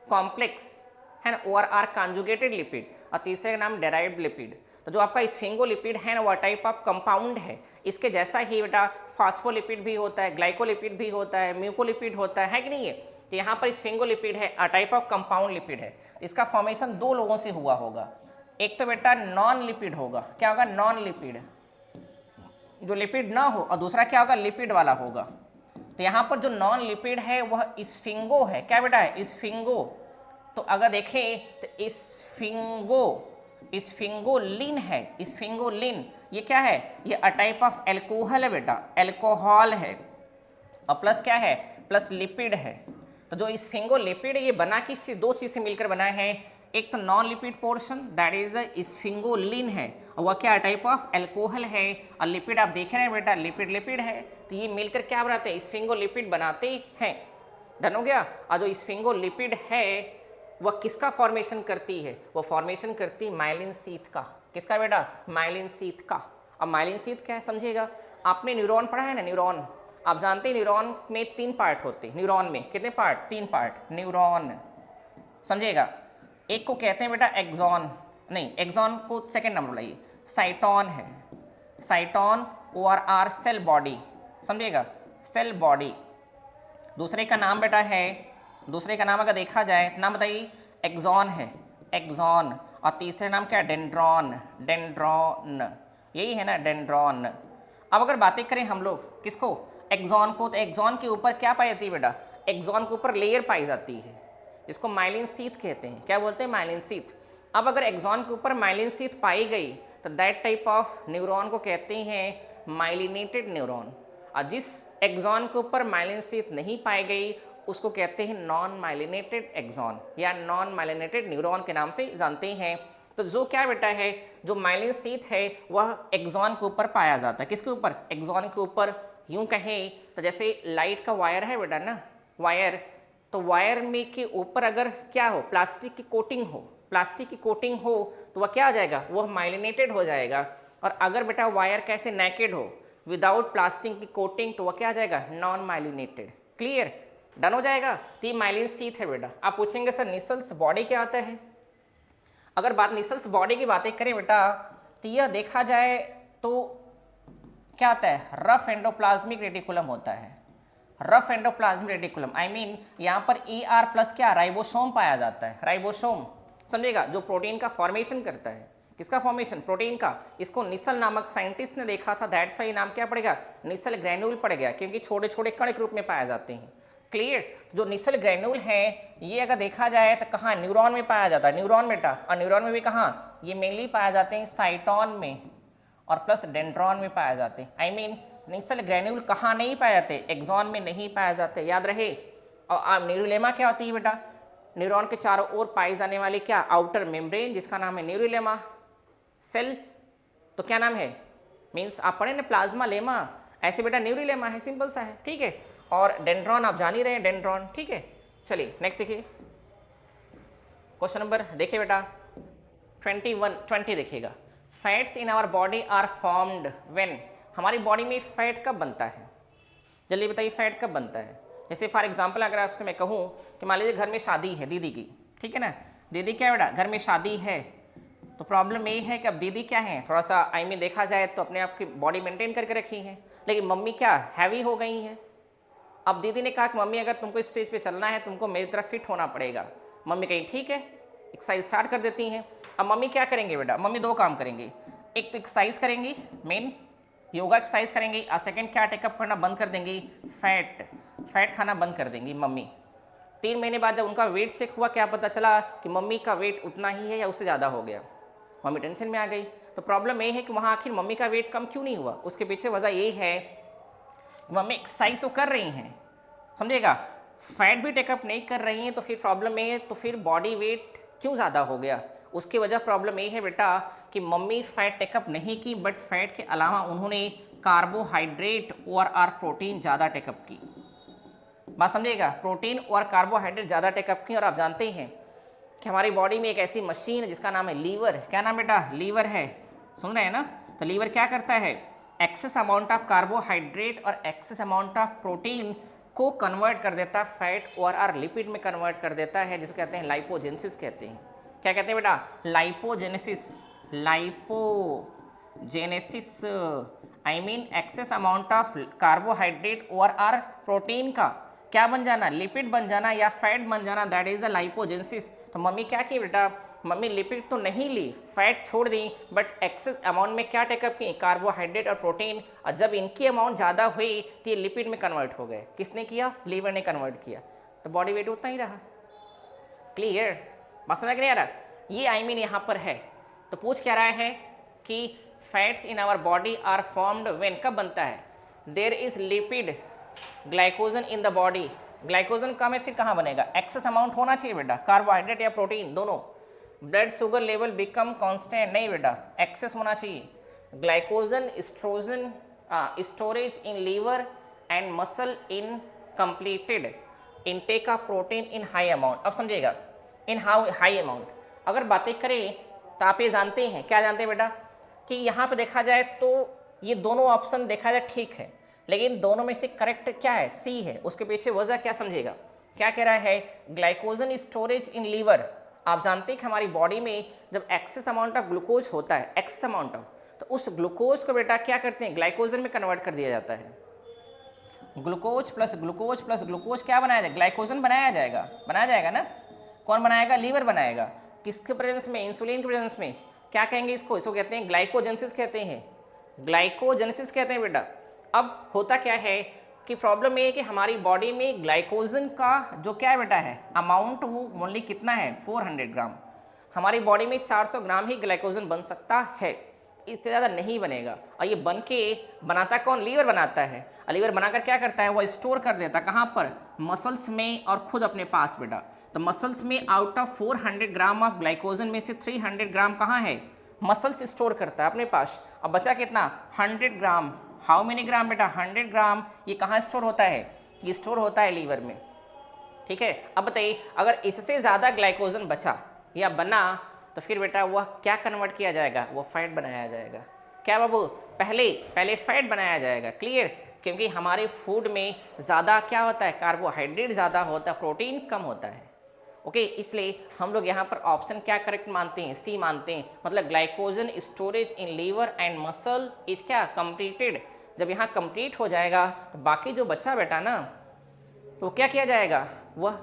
Speaker 1: complex, है ना, ORR कॉन्जुगेटेड लिपिड, और तीसरे का नाम डेराइव्ड लिपिड। तो जो आपका स्फिंगोलिपिड है ना वह टाइप ऑफ कंपाउंड है। इसके जैसा ही बेटा फास्फोलिपिड भी होता है, ग्लाइकोलिपिड भी होता है, म्यूकोलिपिड होता है कि नहीं है। तो यहाँ पर स्फिंगोलिपिड है, a type of compound lipid है। इसका फॉर्मेशन 2 लोगों से हुआ होगा, एक तो बेटा नॉन लिपिड होगा, क्या होगा, नॉन लिपिड जो लिपिड ना हो, और दूसरा क्या होगा, लिपिड वाला होगा। तो यहाँ पर जो नॉन लिपिड है वह स्फिंगो है, क्या बेटा है, स्फिंगो। तो अगर देखें तो स्फिंगोलिन है, स्फिंगोलिन ये क्या है, ये अ टाइप ऑफ एल्कोहल है बेटा, एल्कोहल है, और प्लस क्या है, प्लस लिपिड है। तो जो स्फिंगोलिपिड ये बना किससे, 2 चीज़ से मिलकर बना है, एक तो non lipid portion that is sphingolin है, और वह क्या टाइप ऑफ एल्कोहल है, और लिपिड आप देख रहे हैं बेटा लिपिड है। तो ये मिलकर क्या बनाते हैं, स्फिंगोलिपिड बनाते हैं। डन हो गया। और जो स्फिंगोलिपिड है वह किसका फॉर्मेशन करती है, वो फॉर्मेशन करती है माइलिन शीथ का। किसका बेटा, माइलिन शीथ का। अब माइलिन शीथ क्या है समझिएगा, आपने न्यूरॉन पढ़ा है ना, न्यूरॉन आप जानते हैं न्यूरॉन में 3 पार्ट होते हैं। न्यूरॉन में कितने पार्ट, 3 पार्ट न्यूरॉन, समझिएगा। एक को कहते हैं बेटा एक्सॉन, नहीं एक्सॉन को सेकंड नंबर लाइए, साइटॉन है, साइटोन ORR सेल बॉडी, समझिएगा सेल बॉडी। दूसरे का नाम बेटा है, दूसरे का नाम अगर देखा जाए नाम बताइए, एक्सॉन है, एक्सॉन। और तीसरे नाम क्या है, डेंड्रॉन, डेंड्रॉन, यही है ना डेंड्रॉन। अब अगर बातें करें हम लोग किसको, एक्सॉन को, तो एक्सॉन के ऊपर क्या पाई जाती है बेटा, एक्सॉन के ऊपर लेयर पाई जाती है जिसको माइलिन शीथ कहते हैं। क्या बोलते हैं, माइलिन शीथ। अब अगर एक्सॉन के ऊपर माइलिन शीथ पाई गई तो दैट टाइप ऑफ न्यूरॉन को कहते हैं माइलिनेटेड न्यूरॉन। और जिस एक्सॉन के ऊपर माइलिन शीथ नहीं पाई गई उसको कहते हैं नॉन माइलिनेटेड एक्सॉन या नॉन माइलिनेटेड न्यूरॉन के नाम से जानते हैं। तो जो क्या बेटा है, जो माइलिन शीथ है वह एक्सॉन के ऊपर पाया जाता है। किसके ऊपर, एक्सॉन के ऊपर। यूं कहें तो जैसे लाइट का वायर है बेटा ना, वायर, तो वायर में के ऊपर अगर क्या हो, प्लास्टिक की कोटिंग हो, प्लास्टिक की कोटिंग हो तो वह क्या आ जाएगा, वह माइलिनेटेड हो जाएगा। और अगर बेटा वायर कैसे नेकेड हो, विदाउट प्लास्टिक की कोटिंग, तो वह क्या आ जाएगा, नॉन माइलिनेटेड। क्लियर, डन हो जाएगा। तो ये माइलिन शीथ है बेटा। आप पूछेंगे सर निसल्स बॉडी क्या आता है। अगर बात निसल्स बॉडी की बातें करें बेटा, तो यह देखा जाए तो क्या आता है, रफ एंडोप्लाज्मिक रेटिकुलम होता है, rough endoplasmic reticulum. I mean यहाँ पर ER प्लस क्या, राइबोसोम पाया जाता है, राइबोसोम, समझेगा, जो प्रोटीन का फॉर्मेशन करता है। किसका फॉर्मेशन, प्रोटीन का। इसको निसल नामक साइंटिस्ट ने देखा था, दैट्स वाई नाम क्या पड़ेगा, निसल ग्रैन्यूल पड़ गया, क्योंकि छोटे छोटे कण के रूप में पाए जाते हैं। क्लियर, जो निसल ग्रैन्यूल है ये अगर देखा जाए तो कहाँ, न्यूरॉन में पाया जाता है, न्यूरॉन बेटा। और न्यूरॉन में भी कहाँ, ये मेनली पाए जाते हैं साइटोन में और प्लस डेंड्रॉन में पाए जाते हैं। आई मीन निसल ग्रैन्यूल कहाँ नहीं पाए जाते, एक्सॉन में नहीं पाए जाते, याद रहे। और न्यूरोलेमा क्या होती है बेटा, न्यूरॉन के चारों ओर पाई जाने वाली क्या, आउटर मेम्ब्रेन, जिसका नाम है न्यूरोलेमा सेल। तो क्या नाम है, मीन्स आप पढ़े ना प्लाज्मा लेमा, ऐसे बेटा न्यूरोलेमा है, सिंपल सा है, ठीक है। और डेंड्रॉन आप जान ही रहे हैं, डेंड्रॉन, ठीक है। चलिए नेक्स्ट देखिए, क्वेश्चन नंबर देखिए बेटा 20 देखिएगा। Fats in our body are formed when, हमारी बॉडी में फैट कब बनता है, जल्दी बताइए फैट कब बनता है। जैसे फॉर एग्जांपल अगर आपसे मैं कहूँ कि मान लीजिए घर में शादी है दीदी की, ठीक है ना, दीदी क्या बेटा, घर में शादी है, तो प्रॉब्लम ये है कि अब दीदी क्या है, थोड़ा सा आई मीन देखा जाए तो अपने आप की बॉडी मेंटेन करके रखी है, लेकिन मम्मी क्या हैवी हो गई हैं। अब दीदी ने कहा कि मम्मी अगर तुमको इस स्टेज पे चलना है तुमको मेरी तरफ फिट होना पड़ेगा। मम्मी कही ठीक है, एक्सरसाइज स्टार्ट कर देती हैं। अब मम्मी क्या करेंगे बेटा, मम्मी दो काम करेंगी, एक तो एक्सरसाइज करेंगी, मेन योगा एक्सरसाइज करेंगी, और सेकेंड क्या, टेकअप करना बंद कर देंगी, फैट खाना बंद कर देंगी मम्मी। 3 महीने बाद जब उनका वेट चेक हुआ, क्या पता चला कि मम्मी का वेट उतना ही है या उससे ज़्यादा हो गया। मम्मी टेंशन में आ गई। तो प्रॉब्लम ये है कि वहाँ आखिर मम्मी का वेट कम क्यों नहीं हुआ, उसके पीछे वजह ये है मम्मी एक्सरसाइज तो कर रही हैं, समझिएगा, फैट भी टेकअप नहीं कर रही हैं, तो फिर प्रॉब्लम ये है, तो फिर बॉडी वेट क्यों ज़्यादा हो गया। उसकी वजह प्रॉब्लम ये है बेटा कि मम्मी फैट टेकअप नहीं की, बट फैट के अलावा उन्होंने कार्बोहाइड्रेट और प्रोटीन ज़्यादा टेकअप की। बात समझिएगा, प्रोटीन और कार्बोहाइड्रेट ज़्यादा टेकअप की। और आप जानते हैं कि हमारी बॉडी में एक ऐसी मशीन है जिसका नाम है लीवर। क्या नाम बेटा, लीवर है, सुन रहे हैं ना। तो लीवर क्या करता है, एक्सेस अमाउंट ऑफ कार्बोहाइड्रेट और एक्सेस अमाउंट ऑफ प्रोटीन को कन्वर्ट कर देता है फैट और लिपिड में कन्वर्ट कर देता है, जिसको कहते हैं लाइपोजेनेसिस कहते हैं। क्या कहते हैं बेटा, lipogenesis, lipogenesis I mean excess amount of carbohydrate और प्रोटीन का क्या बन जाना, लिपिड बन जाना या फैट बन जाना, दैट इज द लाइपोजेनेसिस। तो मम्मी क्या की बेटा, मम्मी लिपिड तो नहीं ली, फैट छोड़ दी, बट एक्सेस अमाउंट में क्या टेकअप की, कार्बोहाइड्रेट और प्रोटीन। और जब इनकी अमाउंट ज़्यादा हुई तो ये लिपिड में कन्वर्ट हो गए। किसने किया, लीवर ने कन्वर्ट किया, तो बॉडी वेट उतना ही रहा। क्लियर, बात समझ नहीं आ रहा। ये आई मीन यहाँ पर है। तो पूछ क्या रहा है कि fats in our body are formed when, कब बनता है, there is lipid glycogen in the body. Glycogen कम है फिर कहाँ बनेगा, एक्सेस अमाउंट होना चाहिए बेटा, कार्बोहाइड्रेट या प्रोटीन दोनों। Blood sugar level become constant, नहीं बेटा, एक्सेस होना चाहिए। ग्लाइकोजन स्ट्रोजन storage in liver and muscle in completed intake of protein in high amount. अब समझिएगा, इन हाई अमाउंट अगर बातें करें तो आप ये जानते हैं, क्या जानते हैं बेटा, कि यहाँ पे देखा जाए तो ये दोनों ऑप्शन देखा जाए ठीक है, लेकिन दोनों में से करेक्ट क्या है, सी है। उसके पीछे वजह क्या समझिएगा, क्या कह रहा है, ग्लाइकोजन स्टोरेज इन लीवर। आप जानते हैं कि हमारी बॉडी में जब एक्सेस अमाउंट ऑफ ग्लूकोज होता है, एक्सेस अमाउंट ऑफ, तो उस ग्लूकोज को बेटा क्या करते हैं, ग्लाइकोजन में कन्वर्ट कर दिया जाता है। ग्लूकोज प्लस ग्लूकोज क्या बनाया जाएगा, ग्लाइकोजन बनाया जाएगा ना। कौन बनाएगा, लीवर बनाएगा। किसके प्रेजेंस में, इंसुलिन के प्रेजेंस में। क्या कहेंगे इसको कहते हैं ग्लाइकोजेनेसिस कहते हैं बेटा। अब होता क्या है कि प्रॉब्लम ये है कि हमारी बॉडी में ग्लाइकोजन का जो क्या है बेटा है अमाउंट, वो ओनली कितना है 400 ग्राम। हमारी बॉडी में 400 ग्राम ही ग्लाइकोजन बन सकता है, इससे ज़्यादा नहीं बनेगा। और ये बनाता कौन, लीवर बनाता है। लीवर बनाकर क्या करता है, वो स्टोर कर देता है कहाँ पर, मसल्स में और खुद अपने पास बेटा। तो मसल्स में out of 400 gram of glycogen में से 300 ग्राम कहाँ है, मसल्स स्टोर करता है अपने पास। अब बचा कितना 100 ग्राम। हाउ मेनी ग्राम बेटा, 100 ग्राम। ये कहाँ स्टोर होता है, ये स्टोर होता है लीवर में। ठीक है, अब बताइए अगर इससे ज़्यादा ग्लाइकोजन बचा या बना तो फिर बेटा वह क्या कन्वर्ट किया जाएगा, वो फैट बनाया जाएगा। क्या बाबू, पहले फैट बनाया जाएगा। क्लियर, क्योंकि हमारे फूड में ज़्यादा क्या होता है, कार्बोहाइड्रेट ज़्यादा होता है, प्रोटीन कम होता है। ओके, इसलिए हम लोग यहाँ पर ऑप्शन क्या करेक्ट मानते हैं, सी मानते हैं। मतलब glycogen storage in liver and muscle is क्या कंप्लीटेड। जब यहाँ कंप्लीट हो जाएगा तो बाकी जो बच्चा बेटा ना, तो क्या किया जाएगा, वह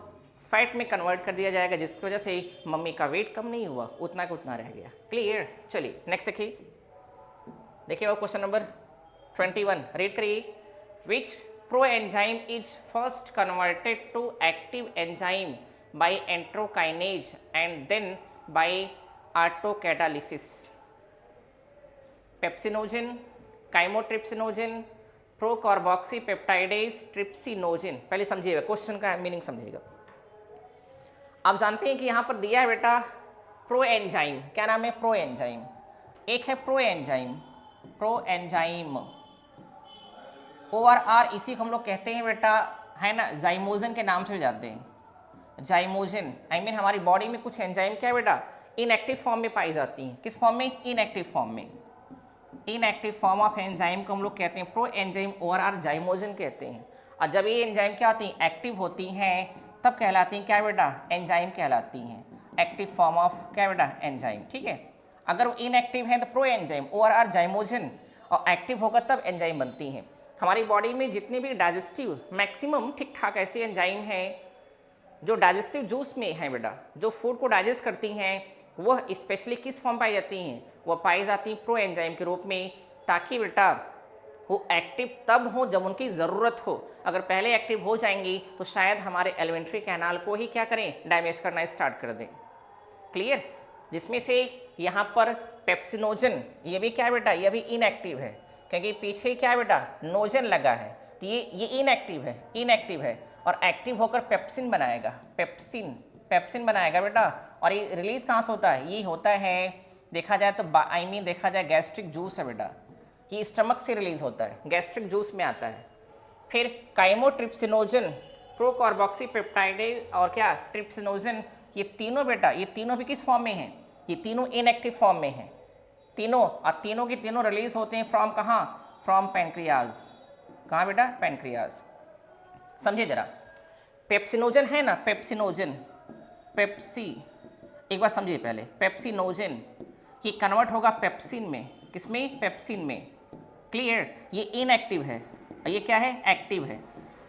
Speaker 1: फैट में कन्वर्ट कर दिया जाएगा, जिसकी वजह से मम्मी का वेट कम नहीं हुआ, उतना का उतना रह गया। क्लियर, चलिए नेक्स्ट देखिए वो क्वेश्चन नंबर 21 रीड करिए। Which pro enzyme is first converted to active enzyme by enterokinase and then by autocatalysis. Pepsinogen, chymotrypsinogen, procarboxypeptidase, trypsinogen. पहले समझिएगा क्वेश्चन का मीनिंग समझिएगा। आप जानते हैं कि यहाँ पर दिया है बेटा प्रो एंजाइम। क्या नाम है, प्रो एंजाइम। एक है प्रो एंजाइम ORR, इसी को हम लोग कहते हैं बेटा है ना, जाइमोजन के नाम से जाते हैं। जाइमोजन हमारी बॉडी में कुछ एंजाइम क्या है बेटा, इनएक्टिव फॉर्म में पाई जाती हैं। किस फॉर्म में, इनएक्टिव फॉर्म में। इनएक्टिव फॉर्म ऑफ एंजाइम को हम लोग कहते हैं प्रो एंजाइम, ORR जाइमोजन कहते हैं। और जब ये एंजाइम क्या होती हैं, एक्टिव होती हैं, तब कहलाती हैं क्या बेटा, एंजाइम कहलाती हैं। एक्टिव फॉर्म ऑफ क्या बेटा, एंजाइम। ठीक है, अगर वो इनएक्टिव है तो प्रो एंजाइम, ORR जाइमोजन, और एक्टिव होगा तब एंजाइम बनती हैं। हमारी बॉडी में जितने भी डाइजेस्टिव मैक्सिमम ठीक ठाक ऐसे एंजाइम हैं जो डाइजेस्टिव जूस में है बेटा, जो फूड को डाइजेस्ट करती हैं, वह स्पेशली किस फॉर्म पाई जाती हैं, वह पाई जाती हैं प्रो एंजाइम के रूप में, ताकि बेटा वो एक्टिव तब हो जब उनकी ज़रूरत हो। अगर पहले एक्टिव हो जाएंगी तो शायद हमारे एलिमेंट्री कैनाल को ही क्या करें, डैमेज करना स्टार्ट कर दें। क्लियर, जिसमें से यहाँ पर पेप्सिनोजन, ये भी क्या है बेटा, ये भी इनएक्टिव है, क्योंकि पीछे क्या है बेटा, नोजन लगा है, तो ये इनएक्टिव है और एक्टिव होकर पेप्सिन बनाएगा, पेप्सिन बनाएगा बेटा। और ये रिलीज कहाँ से होता है, ये होता है देखा जाए तो देखा जाए गैस्ट्रिक जूस है बेटा, ये स्टमक से रिलीज होता है, गैस्ट्रिक जूस में आता है। फिर काइमोट्रिप्सिनोजन, प्रोकार्बोक्सीपेप्टाइडेज और क्या ट्रिप्सिनोजन, ये तीनों बेटा, ये तीनों भी किस फॉर्म में हैं, ये तीनों इनएक्टिव फॉर्म में हैं तीनों। और तीनों के तीनों रिलीज होते हैं फ्रॉम कहाँ, फ्रॉम पैंक्रियाज। कहाँ बेटा, पैंक्रियाज। समझिए जरा, पेप्सिनोजन है ना, पेप्सी, एक बार समझिए पहले, पेप्सिनोजन ये कन्वर्ट होगा पेप्सिन में, किसमें, पेप्सिन में। क्लियर, ये इनएक्टिव है, ये क्या है, एक्टिव है।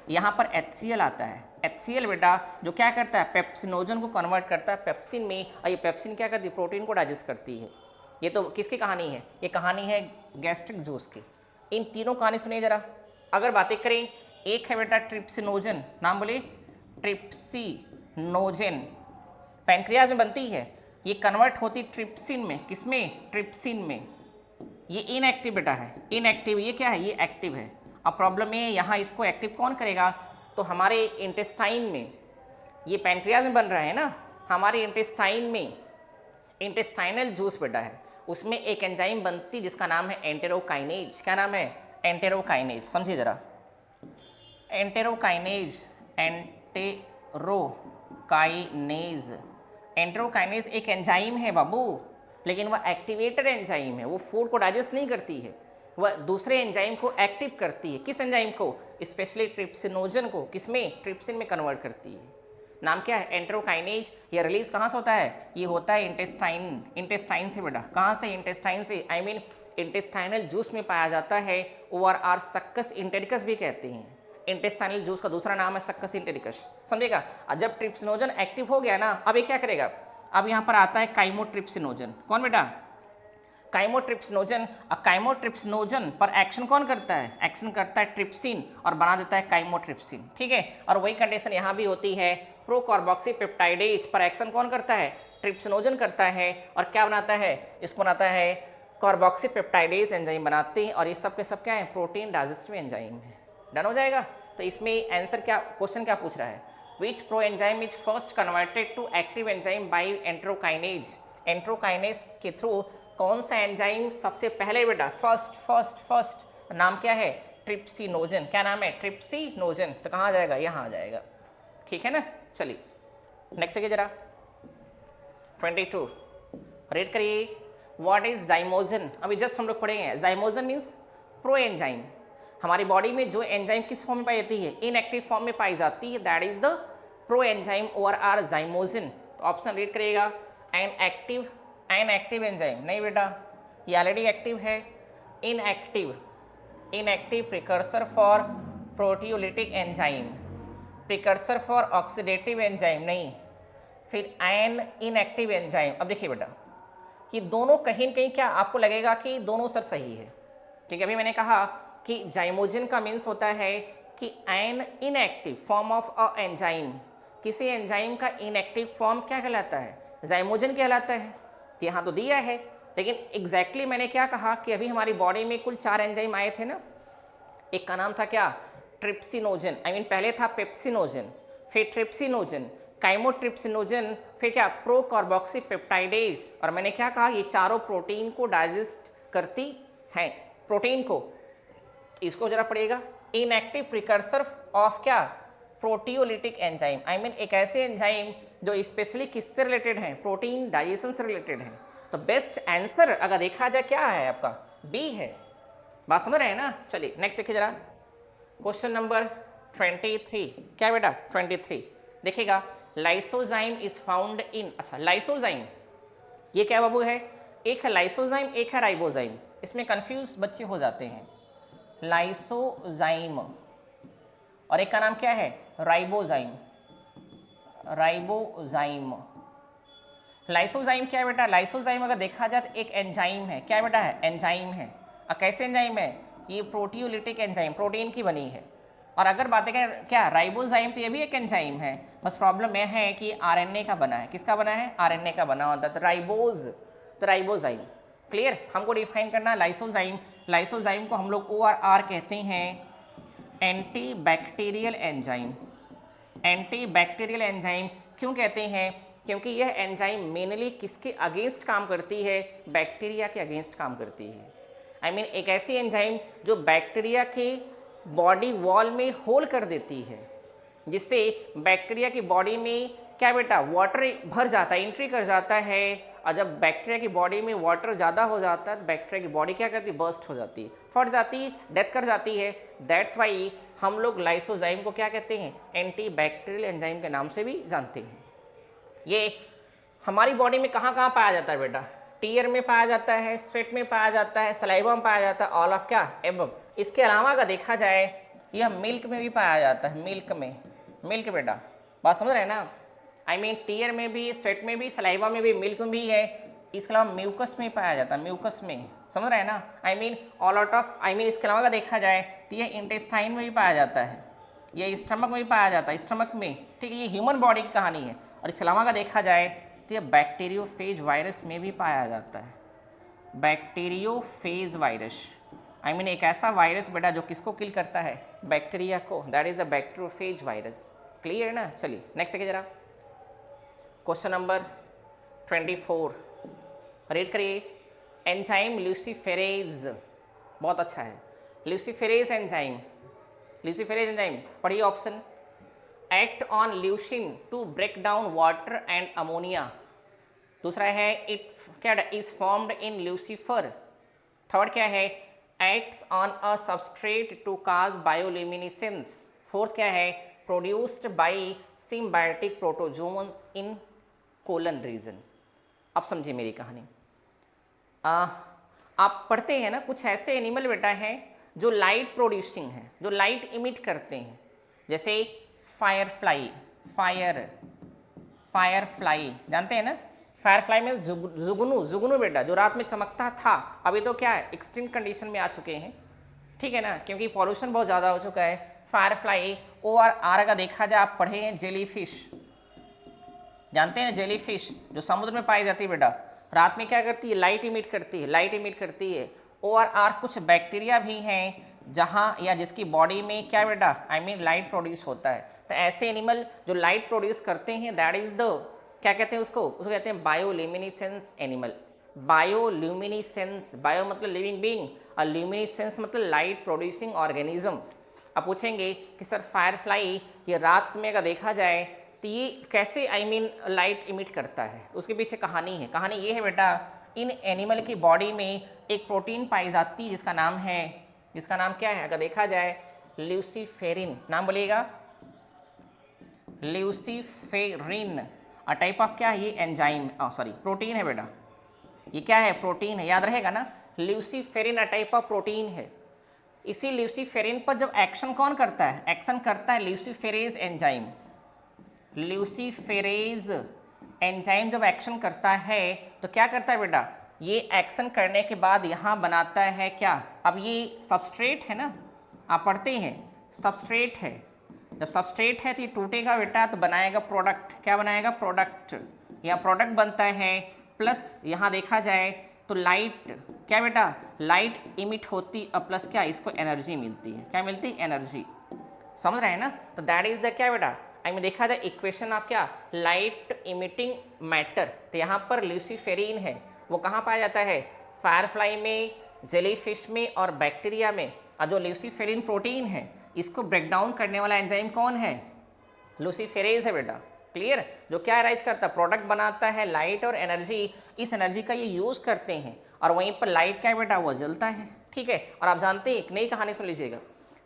Speaker 1: यहाँ पर HCl आता है, HCl बेटा जो क्या करता है, पेप्सिनोजन को कन्वर्ट करता है पेप्सिन में, और ये पेप्सिन क्या करती है, प्रोटीन को डाइजेस्ट करती है। ये तो किसकी कहानी है, ये कहानी है गैस्ट्रिक जूस की। इन तीनों कहानी सुनिए जरा। अगर बातें करें, एक है बेटा ट्रिप्सिनोजन, नाम बोले, ट्रिप्सिनोजन पैंक्रियाज में बनती है, ये कन्वर्ट होती ट्रिप्सिन में, किसमें, ट्रिप्सिन में। ये इनएक्टिव बेटा है, इनएक्टिव, ये क्या है, ये एक्टिव है। अब प्रॉब्लम ये यहाँ इसको एक्टिव कौन करेगा, तो हमारे इंटेस्टाइन में, ये पैंक्रियाज में बन रहा है ना, हमारे इंटेस्टाइन में इंटेस्टाइनल जूस बेटा है, उसमें एक एंजाइम बनती जिसका नाम है एंटेरोकाइनेज। क्या नाम है, एंटेरोकाइनेज। समझिए जरा, एंटेरोकाइनेज एक एंजाइम है बाबू, लेकिन वह एक्टिवेटेड एंजाइम है, वो फूड को डाइजेस्ट नहीं करती है, वह दूसरे एंजाइम को एक्टिव करती है। किस एंजाइम को, स्पेशली ट्रिप्सिनोजन को, किसमें, ट्रिप्सिन में कन्वर्ट करती है। नाम क्या है, एंटेरोकाइनेज। ये रिलीज कहाँ से होता है, ये होता है इंटेस्टाइन से बेटा। कहाँ से, इंटेस्टाइन से, इंटेस्टाइनल जूस में पाया जाता है ORR सक्कस इंटेरिकस भी कहते हैं। इंटेस्टाइनल जूस का दूसरा नाम है सक्कस इंटेरिकस, समझेगा। और जब ट्रिप्सिनोजन एक्टिव हो गया ना, अब ये क्या करेगा, अब यहाँ पर आता है काइमोट्रिप्सिनोजन। कौन बेटा, काइमोट्रिप्सिनोजन। और काइमोट्रिप्सिनोजन पर एक्शन कौन करता है, एक्शन करता है ट्रिप्सिन और बना देता है काइमोट्रिप्सिन, ठीक है। और वही कंडीशन यहाँ भी होती है, प्रोकार्बोक्सीपेप्टाइडेज पर एक्शन कौन करता है, ट्रिप्सिनोजन करता है। और क्या बनाता है, इसको बनाता है कार्बोक्सीपेप्टाइडेज एंजाइम बनाते हैं। और ये सब के सब क्या है, प्रोटीन डाइजेस्टिव एंजाइम है। डन हो जाएगा। तो इसमें आंसर क्या, क्वेश्चन क्या पूछ रहा है, which pro enzyme is first converted to active enzyme by enterokinase. Enterokinase के थ्रू कौन सा एंजाइम सबसे पहले बेटा, फर्स्ट नाम क्या है, ट्रिप्सिनोजन। क्या नाम है, ट्रिप्सिनोजन। तो कहाँ आ जाएगा, यहाँ आ जाएगा, ठीक है ना। चलिए नेक्स्ट देखिए जरा 22 रेड करिए, व्हाट इज जाइमोजन। अभी जस्ट हम लोग पढ़े हैं, जाइमोजन मीन्स प्रो एंजाइम। हमारी बॉडी में जो एंजाइम किस फॉर्म में पाई जाती है, इनएक्टिव फॉर्म में पाई जाती है, that is the pro enzyme ORR zymogen. तो ऑप्शन रीड करिएगा, इनएक्टिव एंजाइम नहीं बेटा, ये ऑलरेडी एक्टिव है। Inactive precursor for proteolytic enzyme, precursor for oxidative enzyme नहीं, फिर एन इनएक्टिव एंजाइम। अब देखिए बेटा, ये दोनों कहीं न कहीं क्या आपको लगेगा कि दोनों सर सही है, क्योंकि अभी मैंने कहा कि जाइमोजन का मीन्स होता है कि an inactive form of a enzyme, किसी एंजाइम का इनएक्टिव फॉर्म क्या कहलाता है, जाइमोजन कहलाता है। तो यहाँ तो दिया है, लेकिन एग्जैक्टली मैंने क्या कहा कि अभी हमारी बॉडी में कुल 4 एंजाइम आए थे ना। एक का नाम था क्या, ट्रिप्सिनोजन, पहले था पेप्सिनोजन, फिर ट्रिप्सिनोजन, काइमोट्रिप्सिनोजन, फिर क्या प्रोकार्बोक्सीपेप्टाइडेज। और मैंने क्या कहा, ये चारों प्रोटीन को डाइजेस्ट करती हैं, प्रोटीन को। इसको जरा पढ़िएगा, इनएक्टिव प्रिकर्सर ऑफ क्या, प्रोटियोलिटिक एंजाइम। एक ऐसे एंजाइम जो स्पेशली किससे रिलेटेड हैं, प्रोटीन डाइजेशन से रिलेटेड हैं। तो बेस्ट आंसर अगर देखा जाए क्या है आपका, बी है। बात समझ रहे हैं ना। चलिए नेक्स्ट देखिए जरा, क्वेश्चन नंबर 23। क्या बेटा 23 देखिएगा, लाइसोजाइम इज फाउंड इन। अच्छा लाइसोजाइम ये क्या बाबू है, एक है लाइसोजाइम एक है राइबोजाइम, इसमें कंफ्यूज बच्चे हो जाते हैं। लाइसोजाइम और एक का नाम क्या है, राइबोजाइम। लाइसोजाइम क्या है बेटा, लाइसोजाइम अगर देखा जाए तो एक एंजाइम है। क्या बेटा है, एंजाइम है। और कैसे एंजाइम है, ये प्रोटियोलिटिक एंजाइम, प्रोटीन की बनी है। और अगर बातें करें क्या राइबोजाइम, तो ये भी एक एंजाइम है, बस प्रॉब्लम यह है कि RNA का बना है। किसका बना है, RNA का बना होता है, तो राइबोज, तो राइबोजाइम। क्लियर, हमको डिफाइन करना लाइसोजाइम। लाइसोजाइम को हम लोग ORR कहते हैं, anti bacterial enzyme. Anti bacterial enzyme क्यों कहते हैं, क्योंकि यह एंजाइम मेनली किसके अगेंस्ट काम करती है, बैक्टीरिया के अगेंस्ट काम करती है। एक ऐसी एंजाइम जो बैक्टीरिया के बॉडी वॉल में होल कर देती है, जिससे बैक्टीरिया की बॉडी में क्या बेटा वाटर भर जाता है, एंट्री कर जाता है। और जब बैक्टीरिया की बॉडी में वाटर ज़्यादा हो जाता है, बैक्टीरिया की बॉडी क्या करती है, बर्स्ट हो जाती है, फट जाती है, डेथ कर जाती है। दैट्स वाई हम लोग लाइसोजाइम को क्या कहते हैं, एंटी बैक्टीरियल एंजाइम के नाम से भी जानते हैं। ये हमारी बॉडी में कहाँ कहाँ पाया जाता है बेटा, टीयर में पाया जाता है, स्वेट में पाया जाता है, सलाइवा में पाया जाता है, ऑल ऑफ क्या एबव। इसके अलावा अगर देखा जाए यह मिल्क में भी पाया जाता है, मिल्क में, मिल्क बेटा बात समझ रहे हैं ना। टीयर में भी, स्वेट में भी, सलाइवा में भी, मिल्क में भी है। इसके अलावा म्यूकस में पाया जाता है, म्यूकस में, समझ रहे हैं ना। ऑल आउट ऑफ इसके अलावा अगर देखा जाए तो यह इंटेस्टाइन में भी पाया जाता है, यह स्टमक में भी पाया जाता है, स्टमक में, ठीक है। ये ह्यूमन बॉडी की कहानी है। और इसके अलावा अगर देखा जाए तो यह बैक्टीरियोफेज वायरस में भी पाया जाता है, बैक्टीरियोफेज वायरस। एक ऐसा वायरस बेटा जो किसको किल करता है, बैक्टीरिया को, that is a bacteriophage virus. Clear है ना। चलिए नेक्स्ट देखिए जरा, क्वेश्चन नंबर 24 रीड करिए, एंजाइम ल्यूसीफेरेज, बहुत अच्छा है, ल्यूसीफेरेज एंजाइम। ल्यूसीफेरेज एंजाइम पढ़िए option, act on leucine to break down water and ammonia. दूसरा है इट क्या is formed in lucifer. Third क्या है, acts on a substrate to cause bioluminescence. Fourth क्या है, produced by symbiotic protozoans in colon region. अब समझिए मेरी कहानी। आप पढ़ते हैं ना कुछ ऐसे एनिमल बेटा हैं जो लाइट प्रोड्यूसिंग हैं, जो लाइट इमिट करते हैं, जैसे फायर फ्लाई, फायर फ्लाई जानते हैं ना, फायर फ्लाई में जुगनू, जुगनू बेटा जो रात में चमकता था, अभी तो क्या है एक्सटिंक्ट कंडीशन में आ चुके हैं, ठीक है ना, क्योंकि पॉल्यूशन बहुत ज़्यादा हो चुका है। फायर फ्लाई ओ और आर का देखा जाए, आप पढ़े हैं जेली फिश, जानते हैं जेली फिश जो समुद्र में पाई जाती है बेटा, रात में क्या करती है, लाइट इमिट करती है, लाइट इमिट करती है। ओ और आर कुछ बैक्टीरिया भी हैं जहाँ या जिसकी बॉडी में क्या बेटा आई मीन लाइट प्रोड्यूस होता है। तो ऐसे एनिमल जो लाइट प्रोड्यूस करते हैं दैट इज द क्या कहते हैं उसको कहते हैं बायोल्यूमिनेसेंस एनिमल। बायोल्यूमिनेसेंस, बायो मतलब लिविंग बीइंग और ल्यूमिनेसेंस मतलब लाइट प्रोड्यूसिंग ऑर्गेनिज्म। अब पूछेंगे कि सर फायर फ्लाई ये रात में अगर देखा जाए तो ये कैसे आई मीन लाइट इमिट करता है, उसके पीछे कहानी है। कहानी ये है बेटा, इन एनिमल की बॉडी में एक प्रोटीन पाई जाती है जिसका नाम क्या है, अगर देखा जाए ल्यूसीफेरिन, नाम बोलिएगा ल्यूसीफेरिन। अ टाइप ऑफ क्या है ये एंजाइम, सॉरी प्रोटीन है बेटा, ये क्या है प्रोटीन है, याद रहेगा ना, ल्यूसीफेरिन अ टाइप ऑफ प्रोटीन है। इसी ल्यूसीफेरिन पर जब एक्शन कौन करता है, एक्शन करता है ल्यूसीफेरेज एंजाइम। ल्यूसीफेरेज एंजाइम जब एक्शन करता है तो क्या करता है बेटा, ये एक्शन करने के बाद यहाँ बनाता है क्या, अब ये सबस्ट्रेट है ना, आप पढ़ते हैं सबस्ट्रेट है, जब सबस्ट्रेट है तो ये टूटेगा बेटा तो बनाएगा प्रोडक्ट, क्या बनाएगा प्रोडक्ट, या प्रोडक्ट बनता है। प्लस यहाँ देखा जाए तो लाइट क्या बेटा, लाइट इमिट होती और प्लस क्या इसको एनर्जी मिलती है, क्या मिलती है एनर्जी, समझ रहे हैं ना। तो दैट इज द क्या बेटा आई में देखा जाए इक्वेशन आप क्या लाइट इमिटिंग मैटर। तो यहाँ पर ल्यूसीफेरिन है वो कहाँ पाया जाता है, फायरफ्लाई में, जेलीफिश में और बैक्टीरिया में। और जो ल्यूसीफेरिन प्रोटीन है इसको ब्रेक डाउन करने वाला एंजाइम कौन है, लूसीफेरेज है बेटा, क्लियर, जो क्या राइज करता है प्रोडक्ट बनाता है लाइट और एनर्जी, इस एनर्जी का ये यूज़ करते हैं और वहीं पर लाइट क्या बेटा वो जलता है, ठीक है। और आप जानते हैं एक नई कहानी सुन लीजिएगा,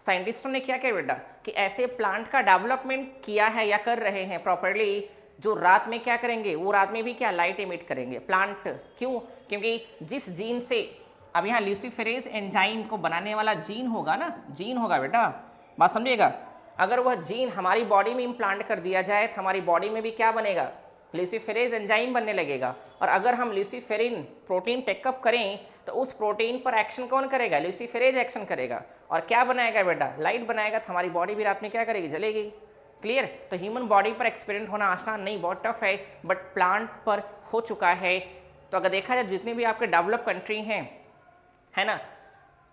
Speaker 1: साइंटिस्टों ने क्या किया बेटा कि ऐसे प्लांट का डेवलपमेंट किया है या कर रहे हैं प्रॉपरली, जो रात में क्या करेंगे, वो रात में भी क्या लाइट इमिट करेंगे प्लांट, क्यों, क्योंकि जिस जीन से अब यहाँ ल्यूसीफेरेज एंजाइम को बनाने वाला जीन होगा ना, जीन होगा बेटा, बात समझिएगा, अगर वह जीन हमारी बॉडी में इम्प्लांट कर दिया जाए तो हमारी बॉडी में भी क्या बनेगा, ल्यूसीफेरेज एंजाइम बनने लगेगा। और अगर हम ल्यूसीफेरिन प्रोटीन टेकअप करें तो उस प्रोटीन पर एक्शन कौन करेगा, ल्यूसीफेरेज एक्शन करेगा और क्या बनाएगा बेटा, लाइट बनाएगा, तो हमारी बॉडी भी रात में क्या करेगी, जलेगी, क्लियर। तो ह्यूमन बॉडी पर एक्सपेरिमेंट होना आसान नहीं, बहुत टफ है, बट प्लांट पर हो चुका है। तो अगर देखा जाए जितने भी आपके डेवलप कंट्री हैं, है ना,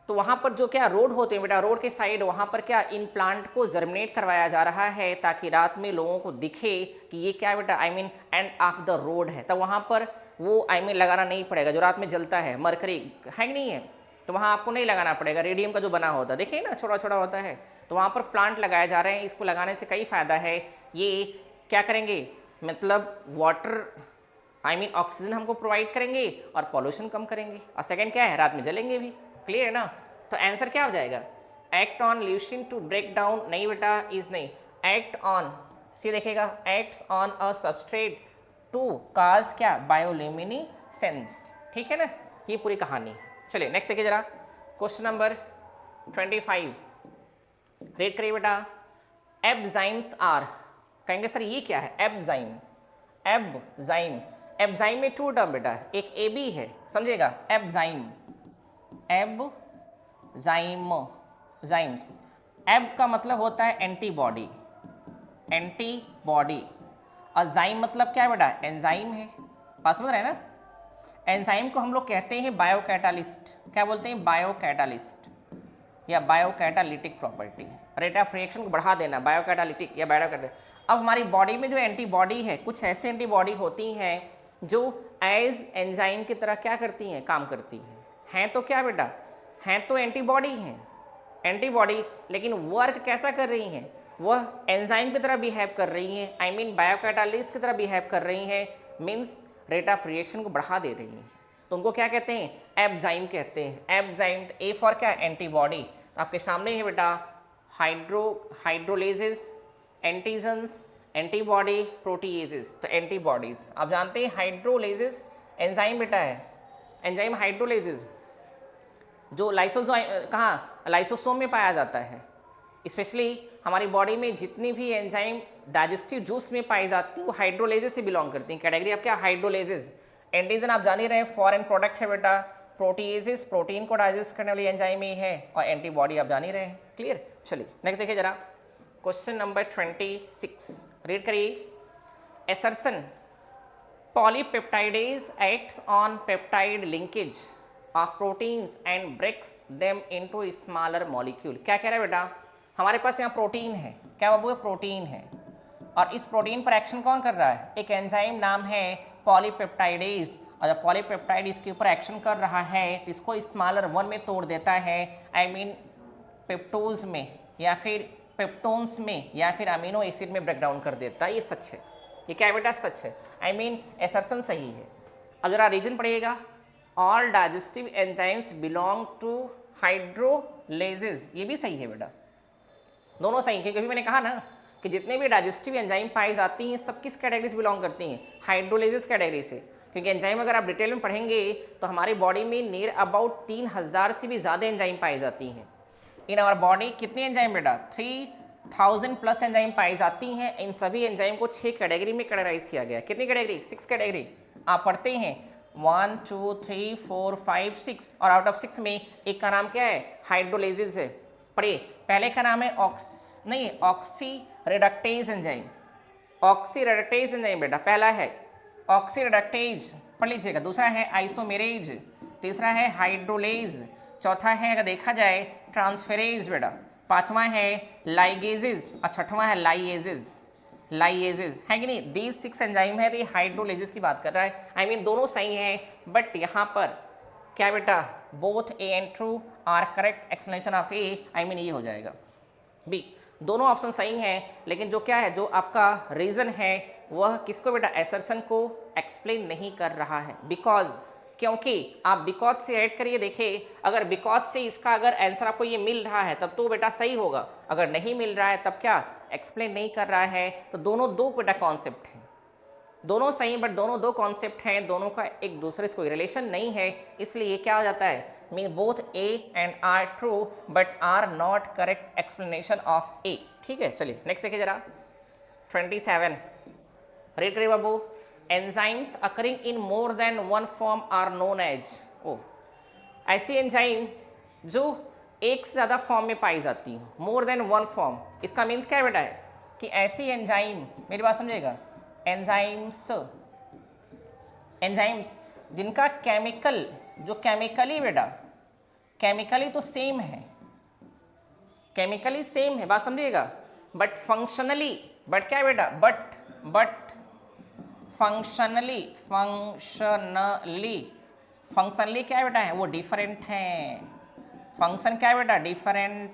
Speaker 1: तो वहाँ पर जो क्या रोड होते हैं बेटा, रोड के साइड वहाँ पर क्या इन प्लांट को जर्मिनेट करवाया जा रहा है ताकि रात में लोगों को दिखे कि ये क्या बेटा I mean end of the road है, तब वहाँ पर वो आई मीन लगाना नहीं पड़ेगा, जो रात में जलता है मरकरी है कि नहीं है, तो वहाँ आपको नहीं लगाना पड़ेगा, रेडियम का जो बना होता है देखिए ना छोटा छोटा होता है, तो वहाँ पर प्लांट लगाए जा रहे हैं। इसको लगाने से कई फ़ायदा है, ये क्या करेंगे मतलब वाटर आई मीन ऑक्सीजन हमको प्रोवाइड करेंगे और पॉल्यूशन कम करेंगे, और सेकेंड क्या है रात में जलेंगे भी, क्लियर है ना। तो आंसर क्या हो जाएगा, act on leucine to break down, नहीं बेटा इज नहीं, एक्ट ऑन सी देखेगा, acts on a substrate to cause क्या बायोल्यूमिनेसेंस, ठीक है ना, ये पूरी कहानी। चलिए नेक्स्ट देखिए जरा, क्वेश्चन नंबर 25 रेड करिए बेटा, एब्जाइम्स आर, कहेंगे सर ये क्या है एब्जाइम, एब्जाइम, एब्जाइम में टू टर्म बेटा, एक ए बी है समझेगा, एब्जाइम, जाइम्स, एब का मतलब होता है एंटीबॉडी, एंटीबॉडी, और जाइम मतलब क्या है बेटा एंजाइम है, बात समझ रहे हैं ना। एंजाइम को हम लोग कहते हैं बायोकैटालिस्ट, क्या बोलते हैं बायोकैटालिस्ट या बायोकैटालिटिक प्रॉपर्टी, रेट ऑफ रिएक्शन को बढ़ा देना, बायोकैटालिटिक या बायोकैटालिटिक। अब हमारी बॉडी में जो एंटीबॉडी है, कुछ ऐसे एंटीबॉडी होती हैं जो एज एंजाइम की तरह क्या करती हैं, काम करती हैं तो क्या बेटा, हैं तो एंटीबॉडी हैं, एंटीबॉडी, लेकिन वर्क कैसा कर रही हैं, वह एंजाइम की तरह बिहेव कर रही हैं, आई मीन बायोकैटालिस्ट की तरह बिहेव कर रही हैं, मीन्स रेट ऑफ रिएक्शन को बढ़ा दे रही हैं, तो उनको क्या कहते हैं एब्जाइम कहते हैं, एब्जाइम। ए फॉर क्या एंटीबॉडी, तो आपके सामने है बेटा हाइड्रोलेजेस, एंटीजन्स, एंटीबॉडी, प्रोटीएजेस, तो एंटीबॉडीज। आप जानते हैं हाइड्रोलेजेस एंजाइम बेटा है, एंजाइम हाइड्रोलेजेस, जो लाइसोसोम कहाँ लाइसोसोम में पाया जाता है। स्पेशली हमारी बॉडी में जितनी भी एंजाइम डाइजेस्टिव जूस में पाई जाती है वो हाइड्रोलेजेस से बिलोंग करती हैं। कैटेगरी आप क्या हाइड्रोलेजेस। एंटीजन आप जान ही रहे हैं फॉरेन प्रोडक्ट है बेटा। प्रोटीएजेस प्रोटीन को डाइजेस्ट करने वाली एंजाइम ही है और एंटीबॉडी आप जान ही रहे हैं। क्लियर। चलिए नेक्स्ट देखिए जरा क्वेश्चन नंबर 26 रीड करिए। Assertion polypeptidase acts on peptide linkage of proteins and breaks them into smaller molecule। क्या कह रहा है बेटा, हमारे पास यहाँ प्रोटीन है, क्या बाबू है प्रोटीन है, और इस प्रोटीन पर एक्शन कौन कर रहा है, एक एंजाइम नाम है पॉलीपेप्टाइडेज, और जब पॉलीपेप्टाइड इसके ऊपर एक्शन कर रहा है तो इसको स्मॉलर वन में तोड़ देता है, आई मीन पेप्टोज में या फिर पेप्टोन्स में या फिर अमीनो एसिड में ब्रेक डाउन कर देता है। ये सच है, ये क्या बेटा सच है, आई मीन एसर्शन सही है। अब जरा रीजन पढ़िएगा, all digestive enzymes belong to hydrolases, ये भी सही है बेटा, दोनों सही हैं, क्योंकि मैंने कहा ना कि जितने भी डाइजेस्टिव एंजाइम पाई जाती हैं सब किस कैटेगरी से बिलोंग करती हैं, हाइड्रोलेजेस कैटेगरी से। क्योंकि एंजाइम अगर आप डिटेल में पढ़ेंगे तो हमारी बॉडी में नियर अबाउट 3000 से भी ज़्यादा एंजाइम पाई जाती हैं। इन आवर बॉडी कितने एंजाइम बेटा, 3000 प्लस एंजाइम पाई जाती हैं। इन सभी एंजाइम को 6 कैटेगरी में कैटेगराइज किया गया है। कितनी कैटेगरी, 6 कैटेगरी आप पढ़ते हैं, 1 2 3 4 5 6, और आउट ऑफ 6 में एक का नाम क्या है, हाइड्रोलेजेस है। पढ़िए, पहले का नाम है oxy reductase enzyme, oxy reductase enzyme बेटा पहला है ऑक्सी रिडक्टेज, पढ़ लीजिएगा। दूसरा है आइसोमेरेज, तीसरा है हाइड्रोलेज, चौथा है अगर देखा जाए ट्रांसफेरेज बेटा, पांचवा है लाइगेजेस और छठवां है लाइएजेस, लाइएजेस है कि नहीं। दीज 6 एंजाइम है, तो ये हाइड्रोलेजेस की बात कर रहा है, आई मीन दोनों सही हैं, बट यहाँ पर क्या बेटा, both A and true R correct explanation of A, I mean ये हो जाएगा बी। दोनों ऑप्शन सही हैं, लेकिन जो क्या है, जो आपका रीज़न है वह किसको बेटा, एसर्शन को एक्सप्लेन नहीं कर रहा है। बिकॉज, क्योंकि आप बिकॉज से ऐड करिए, देखिए अगर बिकॉज से इसका अगर आंसर आपको ये मिल रहा है तब तो बेटा सही होगा, अगर नहीं मिल रहा है तब क्या एक्सप्लेन नहीं कर रहा है। तो दोनों दो बेटा कॉन्सेप्ट हैं, दोनों सही, बट दोनों दो कॉन्सेप्ट हैं, दोनों का एक दूसरे से कोई रिलेशन नहीं है, इसलिए क्या हो जाता है, mean both A and R true but R not correct explanation of A. ठीक है, चलिए नेक्स्ट देखिए जरा 27 रीड करिए बाबू। Enzymes occurring in more than one form are known as, ओ ऐसी एंजाइम जो एक से ज़्यादा फॉर्म में पाई जाती हैं, मोर देन वन फॉर्म, इसका मीन्स क्या है बेटा है कि ऐसी एंजाइम, मेरी बात समझिएगा, एंजाइम्स जिनका केमिकल, जो केमिकली बेटा केमिकली तो सेम है, केमिकली सेम है, बात समझिएगा, बट फंक्शनली, बट क्या है बेटा, बट फंक्शनली क्या है बेटा है, वो डिफरेंट है। फंक्शन क्या है बेटा, डिफरेंट